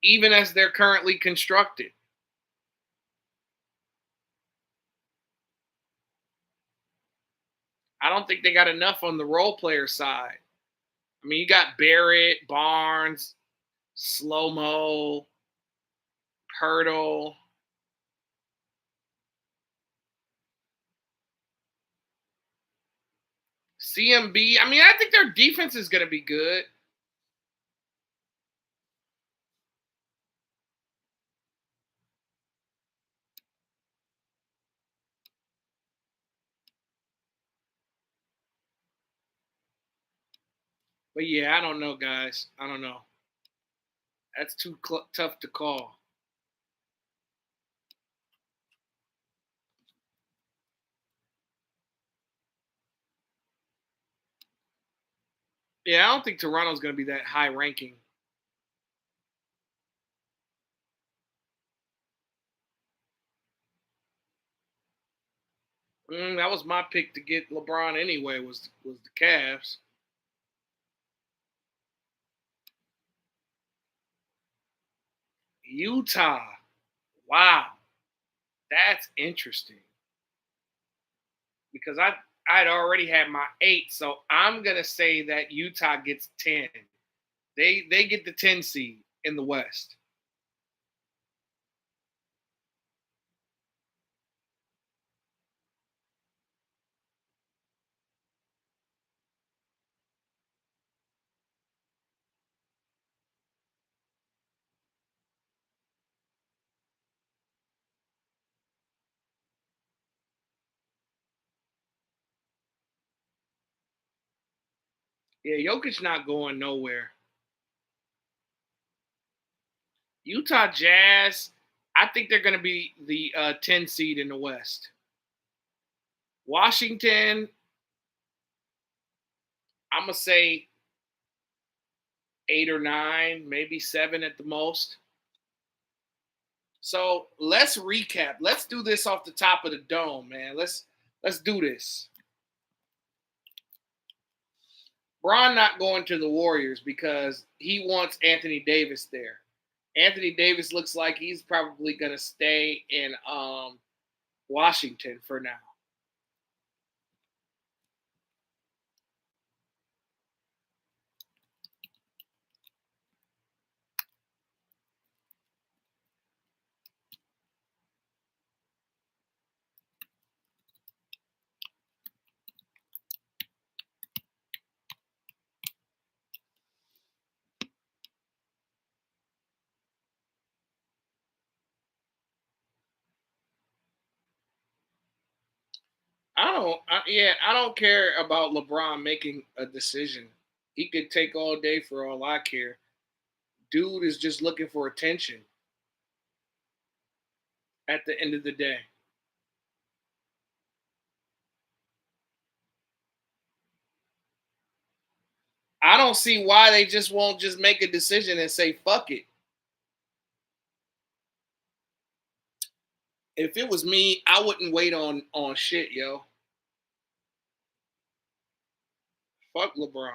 even as they're currently constructed. I don't think they got enough on the role player side. I mean, you got Barrett, Barnes, Slow Mo, Hurdle. CMB. I mean, I think their defense is going to be good. But yeah, I don't know, guys. I don't know. That's too tough to call. Yeah, I don't think Toronto's going to be that high ranking. That was my pick to get LeBron anyway. Was the Cavs. Utah. Wow, that's interesting because I'd already had my 8, so I'm gonna say that Utah gets 10. They get the 10 seed in the West. Yeah, Jokic not going nowhere. Utah Jazz, I think they're going to be the 10 seed in the West. Washington, I'm going to say 8 or 9, maybe 7 at the most. So let's recap. Let's do this off the top of the dome, man. Let's do this. Bron not going to the Warriors because he wants Anthony Davis there. Anthony Davis looks like he's probably going to stay in Washington for now. I don't care about LeBron making a decision. He could take all day for all I care. Dude is just looking for attention at the end of the day. I don't see why they just won't just make a decision and say fuck it. If it was me, I wouldn't wait on shit, yo. Fuck LeBron.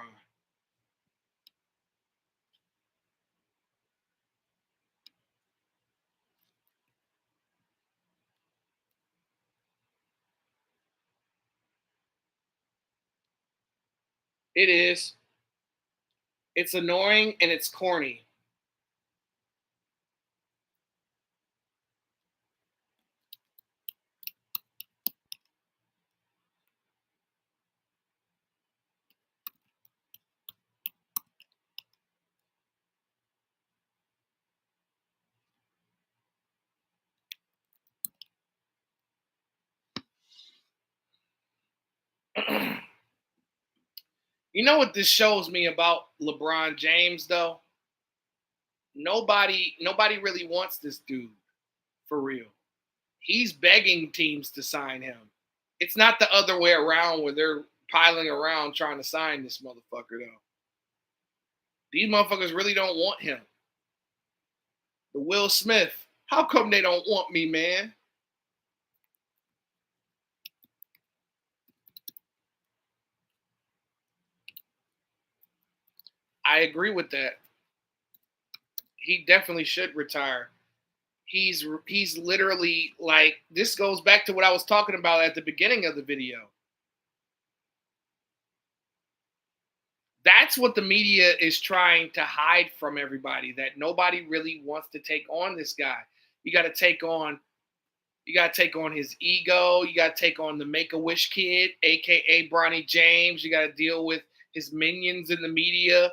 It is. It's annoying and it's corny. You know what this shows me about LeBron James though? Nobody really wants this dude for real. He's begging teams to sign him. It's not the other way around where they're piling around trying to sign this motherfucker though. These motherfuckers really don't want him. The Will Smith. How come they don't want me, man? I agree with that. He definitely should retire. He's literally like this goes back to what I was talking about at the beginning of the video. That's what the media is trying to hide from everybody, that nobody really wants to take on this guy. You got to take on you got to take on his ego. You got to take on the Make a Wish kid, aka Bronny James. You got to deal with his minions in the media,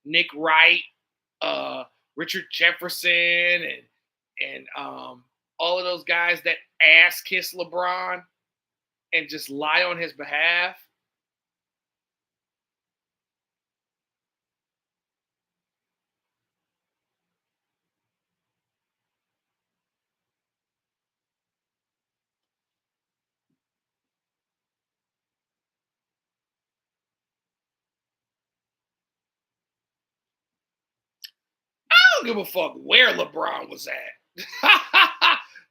Nick Wright, uh, Richard Jefferson, and all of those guys that ass kiss LeBron and just lie on his behalf. don't give a fuck where LeBron was at.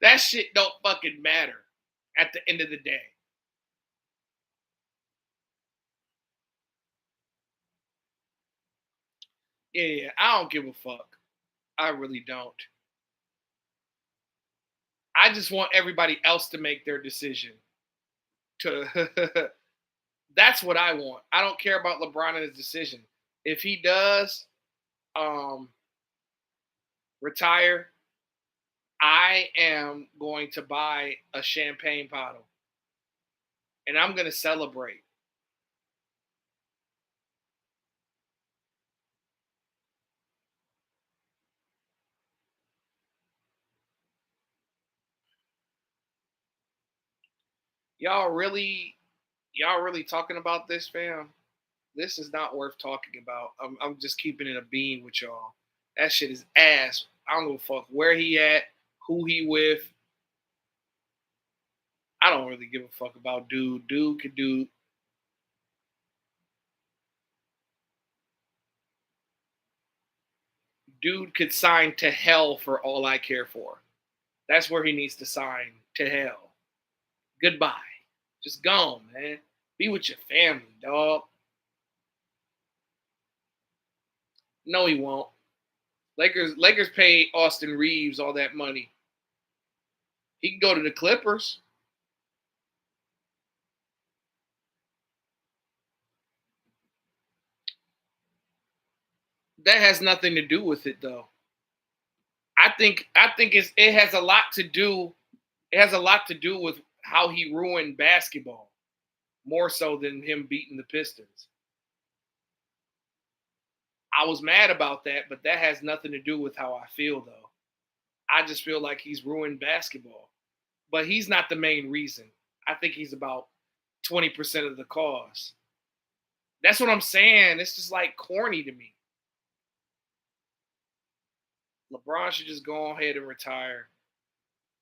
That shit don't fucking matter at the end of the day. Yeah, I don't give a fuck. I really don't. I just want everybody else to make their decision. To That's what I want. I don't care about LeBron and his decision. If he does um, retire, I am going to buy a champagne bottle and I'm going to celebrate. Y'all really, y'all really talking about this, fam? This is not worth talking about. I'm just keeping it a bean with y'all. That shit is ass. I don't give a fuck where he at, who he with. I don't really give a fuck about dude. Dude could do. Dude could sign to hell for all I care for. That's where he needs to sign, to hell. Goodbye. Just gone, man. Be with your family, dog. No, he won't. Lakers pay Austin Reeves all that money. He can go to the Clippers. That has nothing to do with it though. I think it has a lot to do. It has a lot to do with how he ruined basketball, more so than him beating the Pistons. I was mad about that, but that has nothing to do with how I feel though. I just feel like he's ruined basketball. But he's not the main reason. I think he's about 20% of the cause. That's what I'm saying. It's just like corny to me. LeBron should just go ahead and retire.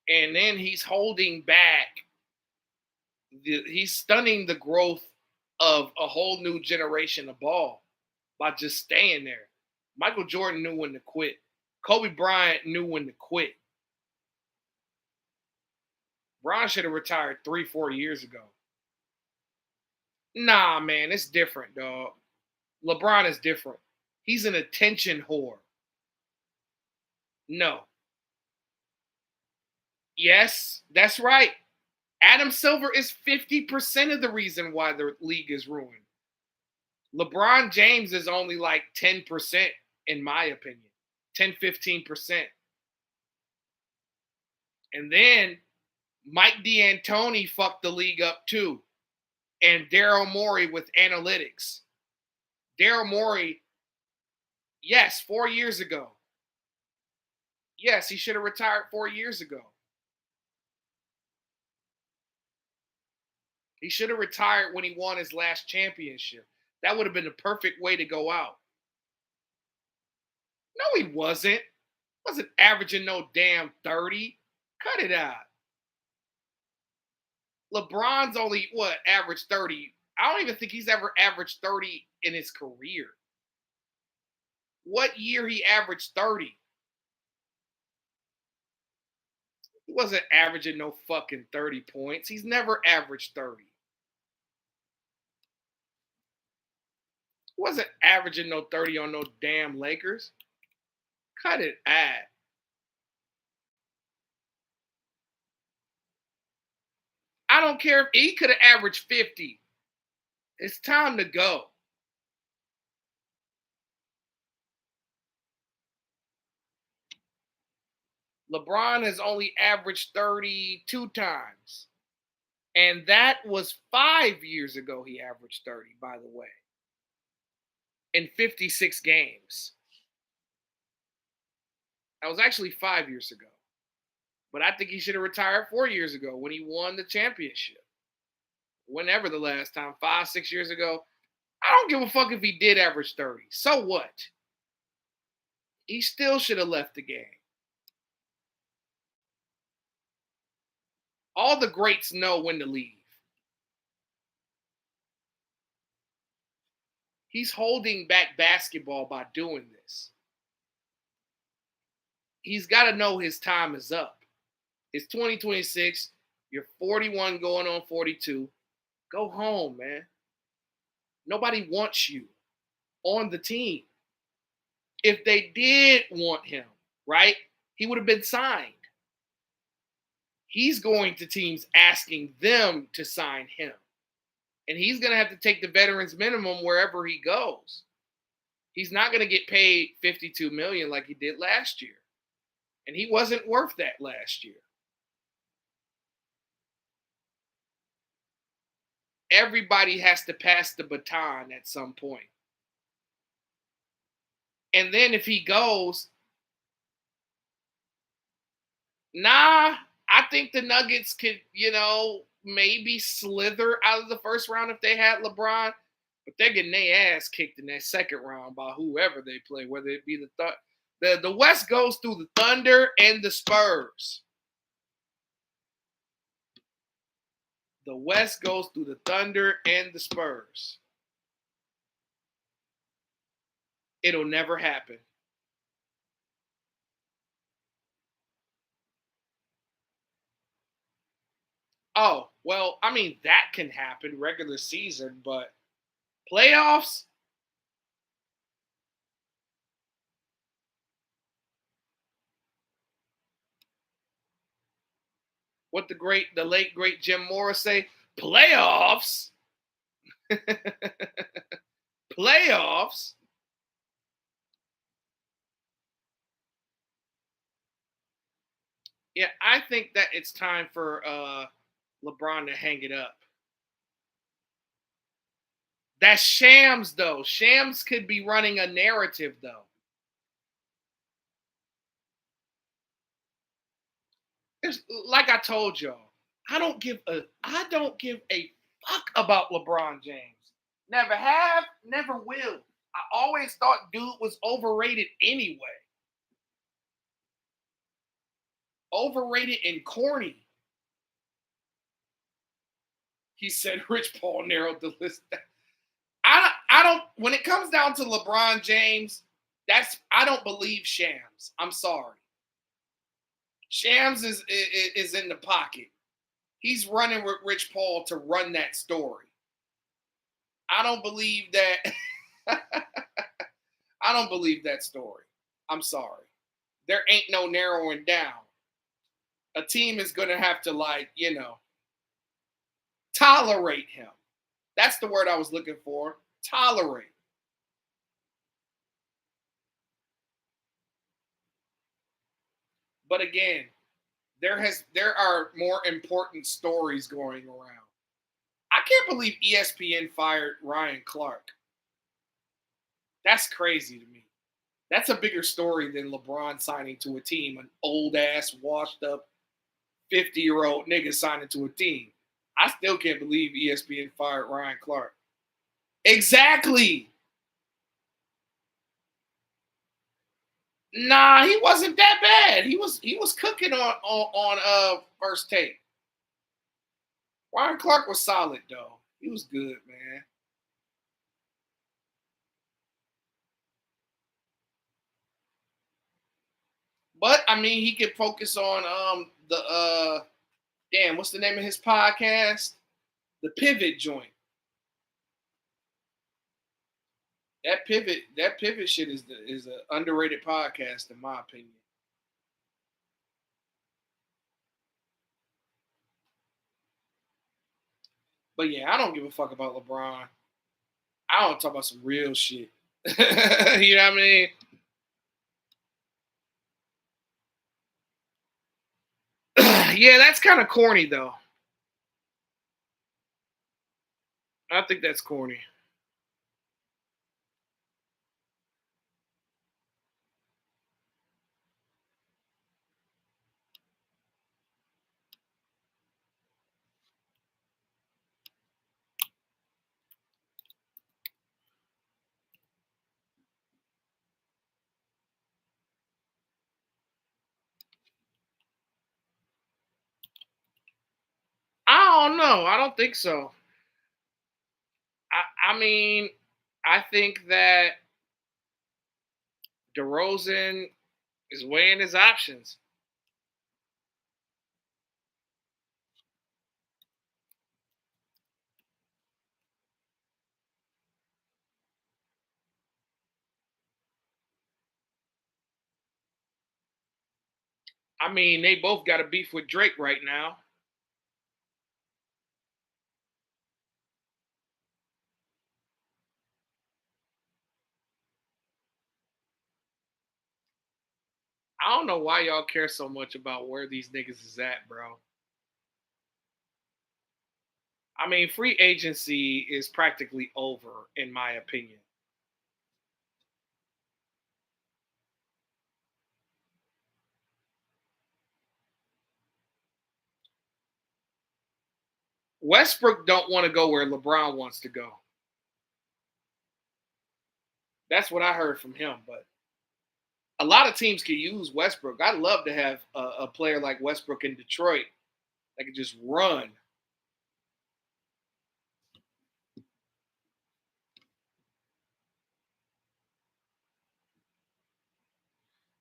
And then he's holding back, he's stunning the growth of a whole new generation of ball by just staying there. Michael Jordan knew when to quit. Kobe Bryant knew when to quit. Bron should have retired 3, 4 years ago. Nah, man, it's different, dog. LeBron is different. He's an attention whore. No. Yes, that's right. Adam Silver is 50% of the reason why the league is ruined. LeBron James is only like 10%, in my opinion. 10, 15%. And then Mike D'Antoni fucked the league up too. And Daryl Morey with analytics. Daryl Morey, yes, 4 years ago. Yes, he should have retired 4 years ago. He should have retired when he won his last championship. That would have been the perfect way to go out. No, he wasn't. Wasn't averaging no damn 30. Cut it out. LeBron's only what, averaged 30. I don't even think he's ever averaged 30 in his career. What year he averaged 30? He wasn't averaging no fucking 30 points. He's never averaged 30. He wasn't averaging no 30 on no damn Lakers. Cut it out. I don't care if he could have averaged 50. It's time to go. LeBron has only averaged 32 times. And that was 5 years ago he averaged 30, by the way, in 56 games. That was actually 5 years ago. But I think he should have retired 4 years ago when he won the championship. Whenever the last time, 5, 6 years ago. I don't give a fuck if he did average 30. So what? He still should have left the game. All the greats know when to leave. He's holding back basketball by doing this. he's got to know his time is up. It's 2026. You're 41 going on 42. Go home, man. Nobody wants you on the team. If they did want him, right, he would have been signed. He's going to teams asking them to sign him. And he's going to have to take the veterans minimum wherever he goes. He's not going to get paid $52 million like he did last year. And he wasn't worth that last year. Everybody has to pass the baton at some point. And then if he goes, I think the Nuggets could, maybe slither out of the first round if they had LeBron, but they're getting their ass kicked in that second round by whoever they play, whether it be the West goes through the Thunder and the Spurs. The West goes through the Thunder and the Spurs. It'll never happen. Oh, well, I mean, that can happen regular season, but playoffs? What the late great Jim Morris say? Playoffs? Playoffs? Yeah, I think that it's time for LeBron to hang it up. That's Shams, though. Shams could be running a narrative, though. Like I told y'all, I don't give a fuck about LeBron James. Never have, never will. I always thought dude was overrated anyway. Overrated and corny. He said Rich Paul narrowed the list. I don't when it comes down to LeBron James, I don't believe Shams. I'm sorry. Shams is in the pocket. He's running with Rich Paul to run that story. I don't believe that. I don't believe that story. I'm sorry. There ain't no narrowing down. A team is going to have to, tolerate him. That's the word I was looking for. Tolerate. But again, there are more important stories going around. I can't believe ESPN fired Ryan Clark. That's crazy to me. That's a bigger story than LeBron signing to a team, an old ass, washed up 50-year-old nigga signing to a team. I still can't believe ESPN fired Ryan Clark. Exactly. Nah, he wasn't that bad. He was cooking on First Take. Ryan Clark was solid though. He was good, man. But I mean, he could focus on the damn, what's the name of his podcast? The Pivot Joint. That pivot shit is an underrated podcast in my opinion. But yeah, I don't give a fuck about LeBron. I don't talk about some real shit. You know what I mean? Yeah, that's kind of corny though. I think that's corny. I don't know. I don't think so. I mean, I think that DeRozan Is weighing his options. I mean, they both got a beef with Drake right now. I don't know why y'all care so much about where these niggas is at, bro. I mean, free agency is practically over, in my opinion. Westbrook don't want to go where LeBron wants to go. That's what I heard from him. But a lot of teams can use Westbrook. I'd love to have a player like Westbrook in Detroit that could just run.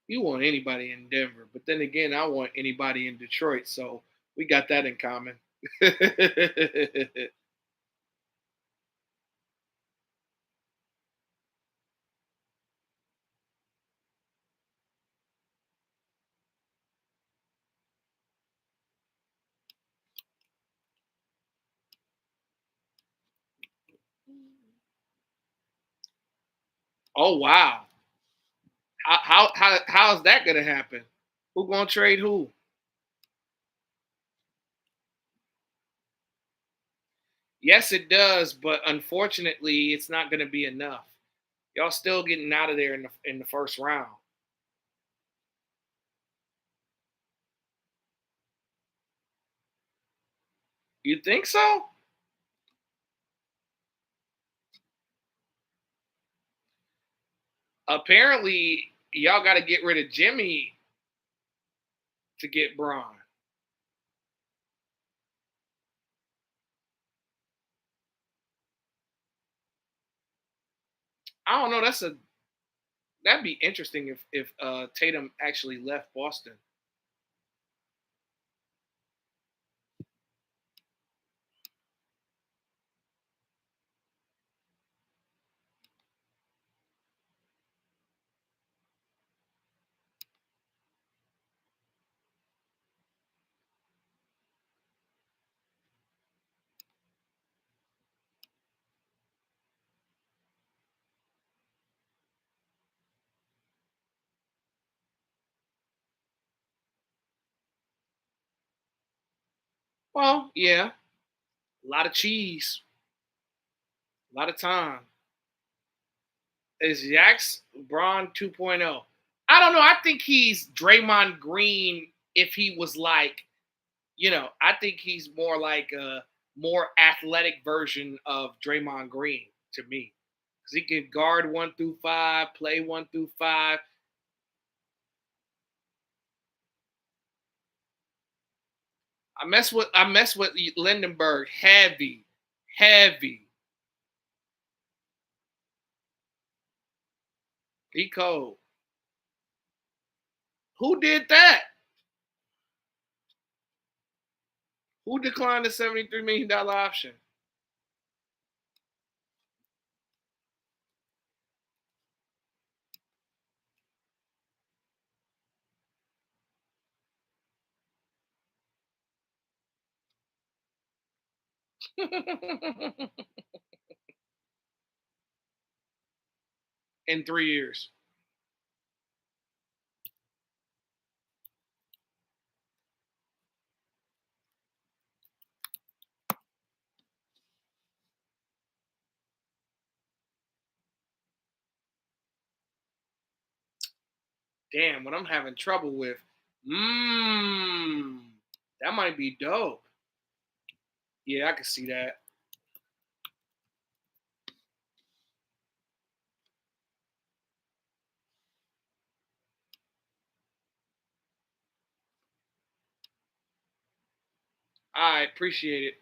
You want anybody in Denver, but then again, I want anybody in Detroit. So we got that in common. Oh wow. How's that gonna happen? Who gonna trade who? Yes, it does, but unfortunately, it's not gonna be enough. Y'all still getting out of there in the first round. You think so? Apparently, y'all got to get rid of Jimmy to get Braun. I don't know. That'd be interesting if Tatum actually left Boston. Well, yeah, a lot of cheese, a lot of time. Is Yax Braun 2.0? I don't know. I think he's Draymond Green if he was like, I think he's more like a more athletic version of Draymond Green to me. Because he can guard 1 through 5, play 1 through 5. I mess with Lindenberg heavy, heavy. He cold. Who did that? Who declined the $73 million option? In 3 years. Damn, what I'm having trouble with. Mmm. That might be dope. Yeah, I can see that. I appreciate it.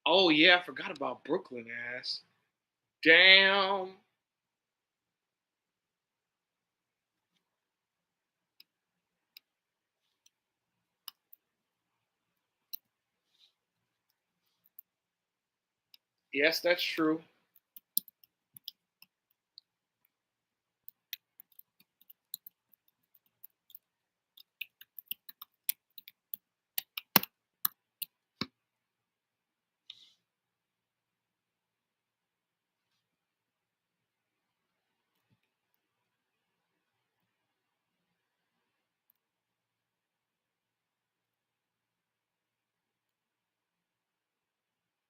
Oh yeah, I forgot about Brooklyn ass. Damn. Yes, that's true.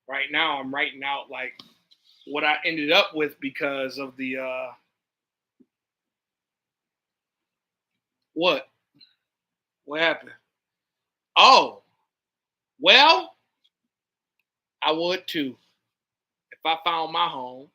Right now, I'm writing out like what I ended up with because of the what? What happened? Oh, well, I would too if I found my home.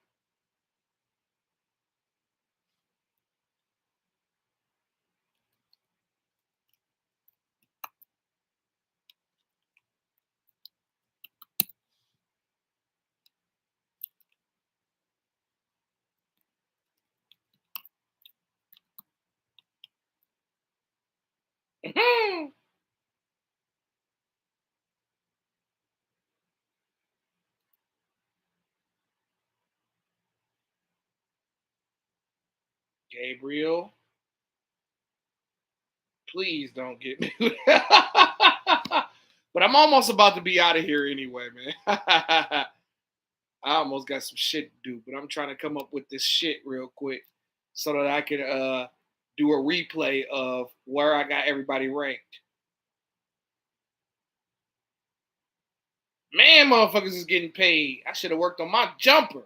Gabriel, please don't get me. But I'm almost about to be out of here anyway, man. I almost got some shit to do, but I'm trying to come up with this shit real quick so that I can do a replay of where I got everybody ranked. Man, motherfuckers is getting paid. I should have worked on my jumper.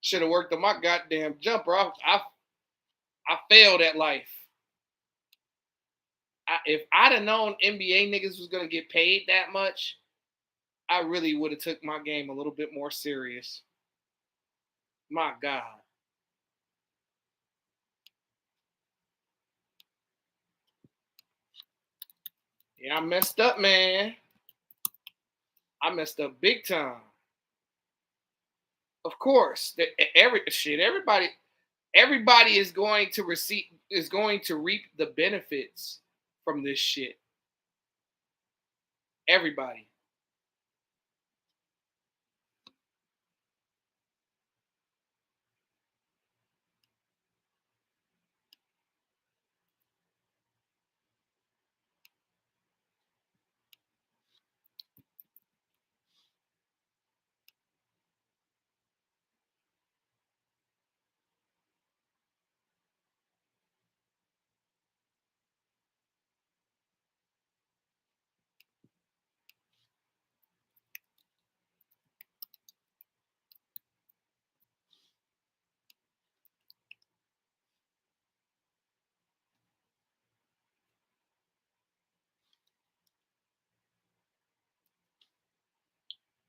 Should have worked on my goddamn jumper. I failed at life. If I'd have known NBA niggas was gonna get paid that much, I really would have took my game a little bit more serious. My God. Yeah, I messed up, man. I messed up big time. Of course, everybody is going to reap the benefits from this shit. Everybody.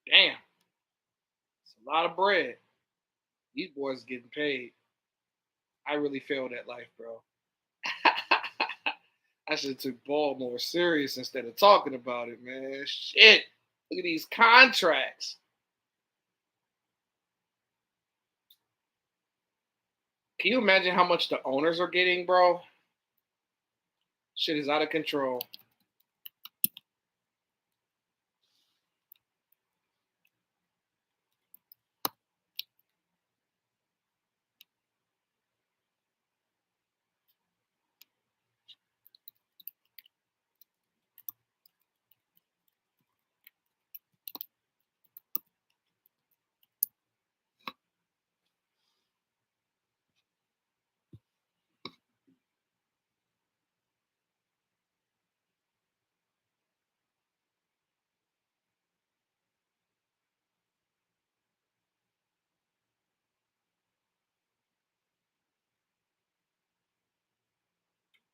Damn, it's a lot of bread. These boys getting paid. I really failed at life, bro. I should have took ball more serious instead of talking about it, man. Shit. Look at these contracts. Can you imagine how much the owners are getting, bro? Shit is out of control.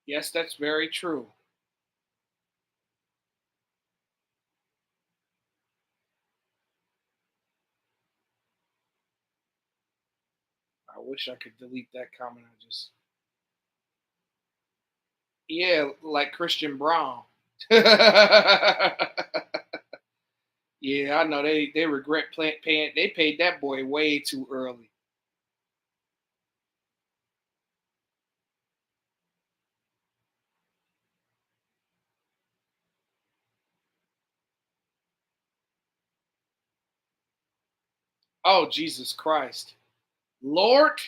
Yes, that's very true. I wish I could delete that comment. I just, yeah, like Christian Brown. Yeah, I know they regret paying. They paid that boy way too early. Oh, Jesus Christ. Lord,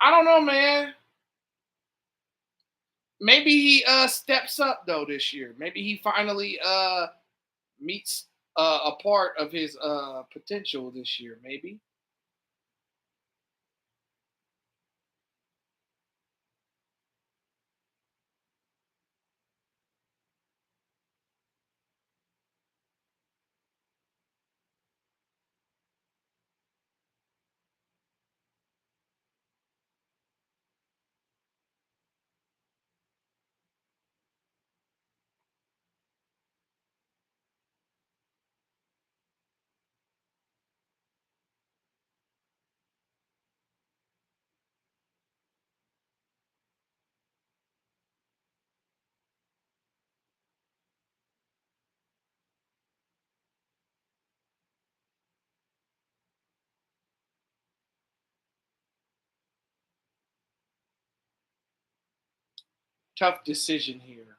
I don't know, man. Maybe he steps up though this year. Maybe he finally meets a part of his potential this year, maybe. Tough decision here.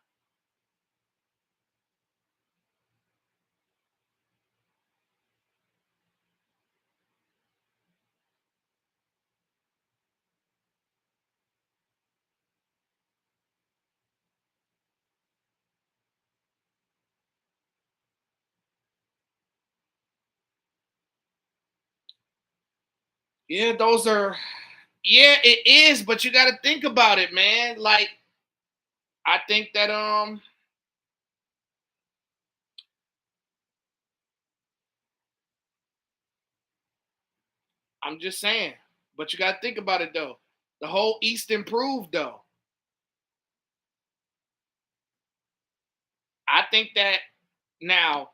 Yeah, those are yeah, it is, but you gotta think about it, man. Like, I think that I'm just saying. But you gotta think about it though. The whole East improved though. I think that now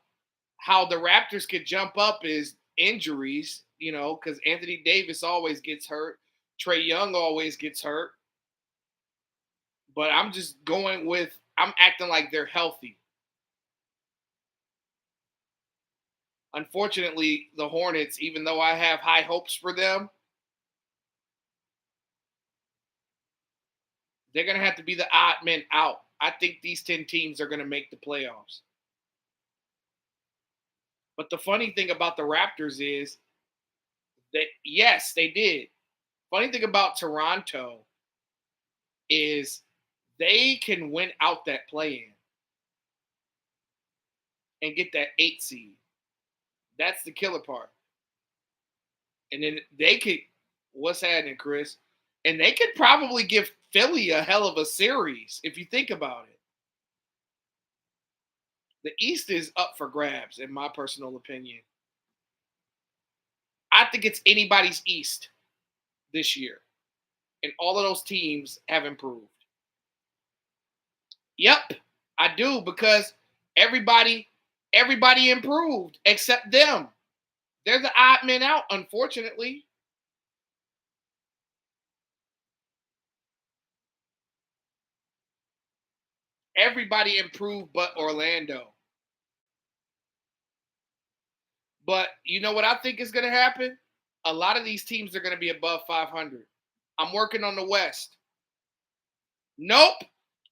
how the Raptors could jump up is injuries, because Anthony Davis always gets hurt. Trey Young always gets hurt. But I'm just going with I'm acting like they're healthy. Unfortunately, the Hornets, even though I have high hopes for them, they're gonna have to be the odd men out. I think these 10 teams are gonna make the playoffs. But the funny thing about the Raptors is that yes, they did. Funny thing about Toronto is they can win out that play in and get that 8 seed. That's the killer part. And then they could, what's happening, Chris? And they could probably give Philly a hell of a series if you think about it. The East is up for grabs, in my personal opinion. I think it's anybody's East this year. And all of those teams have improved. Yep, I do because everybody everybody improved except them. They're the odd men out, unfortunately. Everybody improved but Orlando. But you know what I think is going to happen? A lot of these teams are going to be above 500. I'm working on the West. Nope.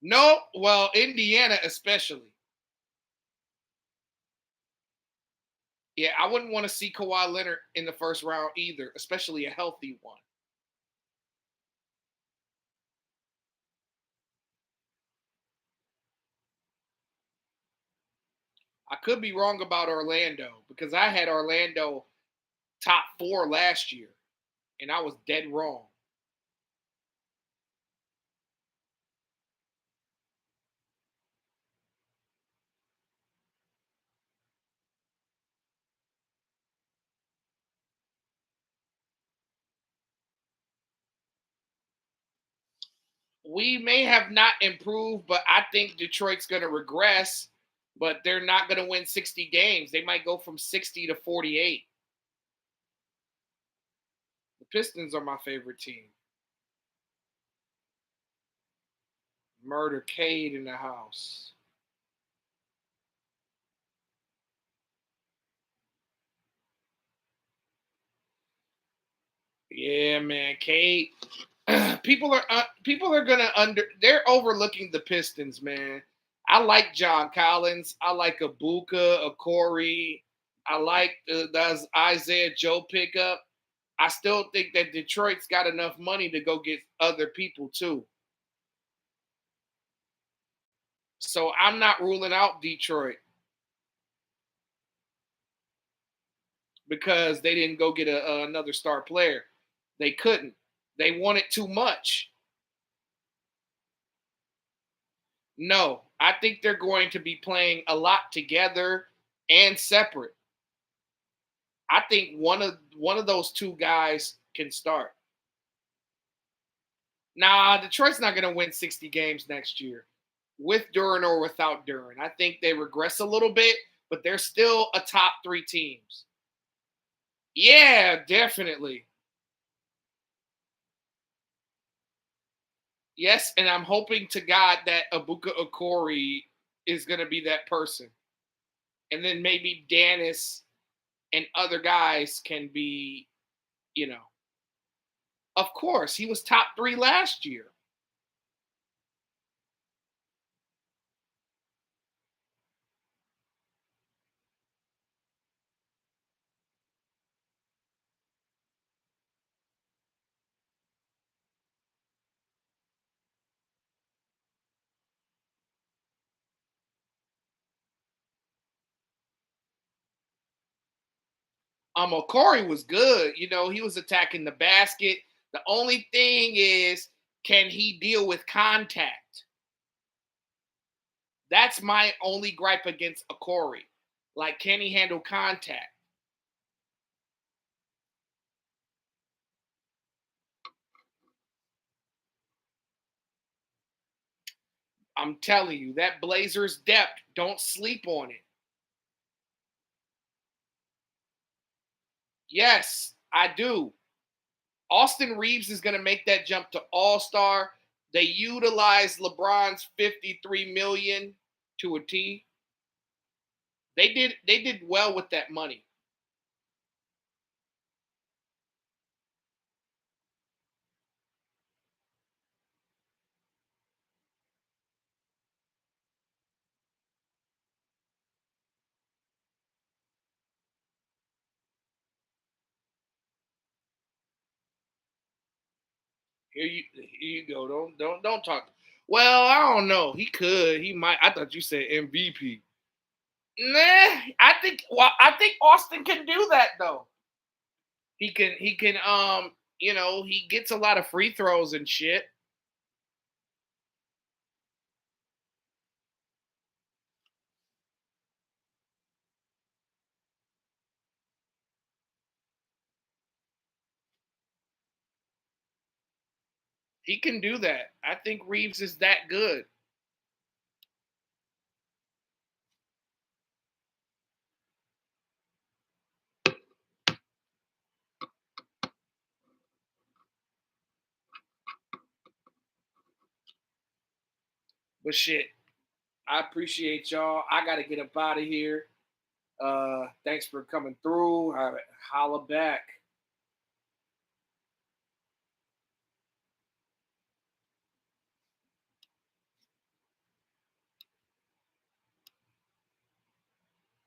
Nope. Well, Indiana especially. Yeah, I wouldn't want to see Kawhi Leonard in the first round either, especially a healthy one. I could be wrong about Orlando because I had Orlando top 4 last year and I was dead wrong. We may have not improved, but I think Detroit's going to regress, but they're not going to win 60 games. They might go from 60 to 48. The Pistons are my favorite team. Murder Cade in the house. Yeah, man, Kate. People are gonna they're overlooking the Pistons, man. I like John Collins. I like Abuka, a Corey. I like the Isaiah Joe pickup. I still think that Detroit's got enough money to go get other people too. So I'm not ruling out Detroit because they didn't go get another star player. They couldn't. They wanted too much. No, I think they're going to be playing a lot together and separate. I think one of those two guys can start. Nah, Detroit's not going to win 60 games next year with Duran or without Duran. I think they regress a little bit, but they're still a top 3 teams. Yeah, definitely. Yes, and I'm hoping to God that Abuka Okori is going to be that person. And then maybe Dennis and other guys can be, you know, of course, he was top 3 last year. Okori was good. You know, he was attacking the basket. The only thing is, can he deal with contact? That's my only gripe against Okori. Like, can he handle contact? I'm telling you, that Blazers depth, don't sleep on it. Yes, I do. Austin Reeves is going to make that jump to All-Star. They utilize LeBron's 53 million to a T. They did well with that money. Here you go. Don't talk. Well, I don't know. He could. He might. I thought you said MVP. Nah, I think Austin can do that though. He can he gets a lot of free throws and shit. He can do that. I think Reeves is that good. But shit, I appreciate y'all. I gotta get up out of here. Thanks for coming through. Holla back.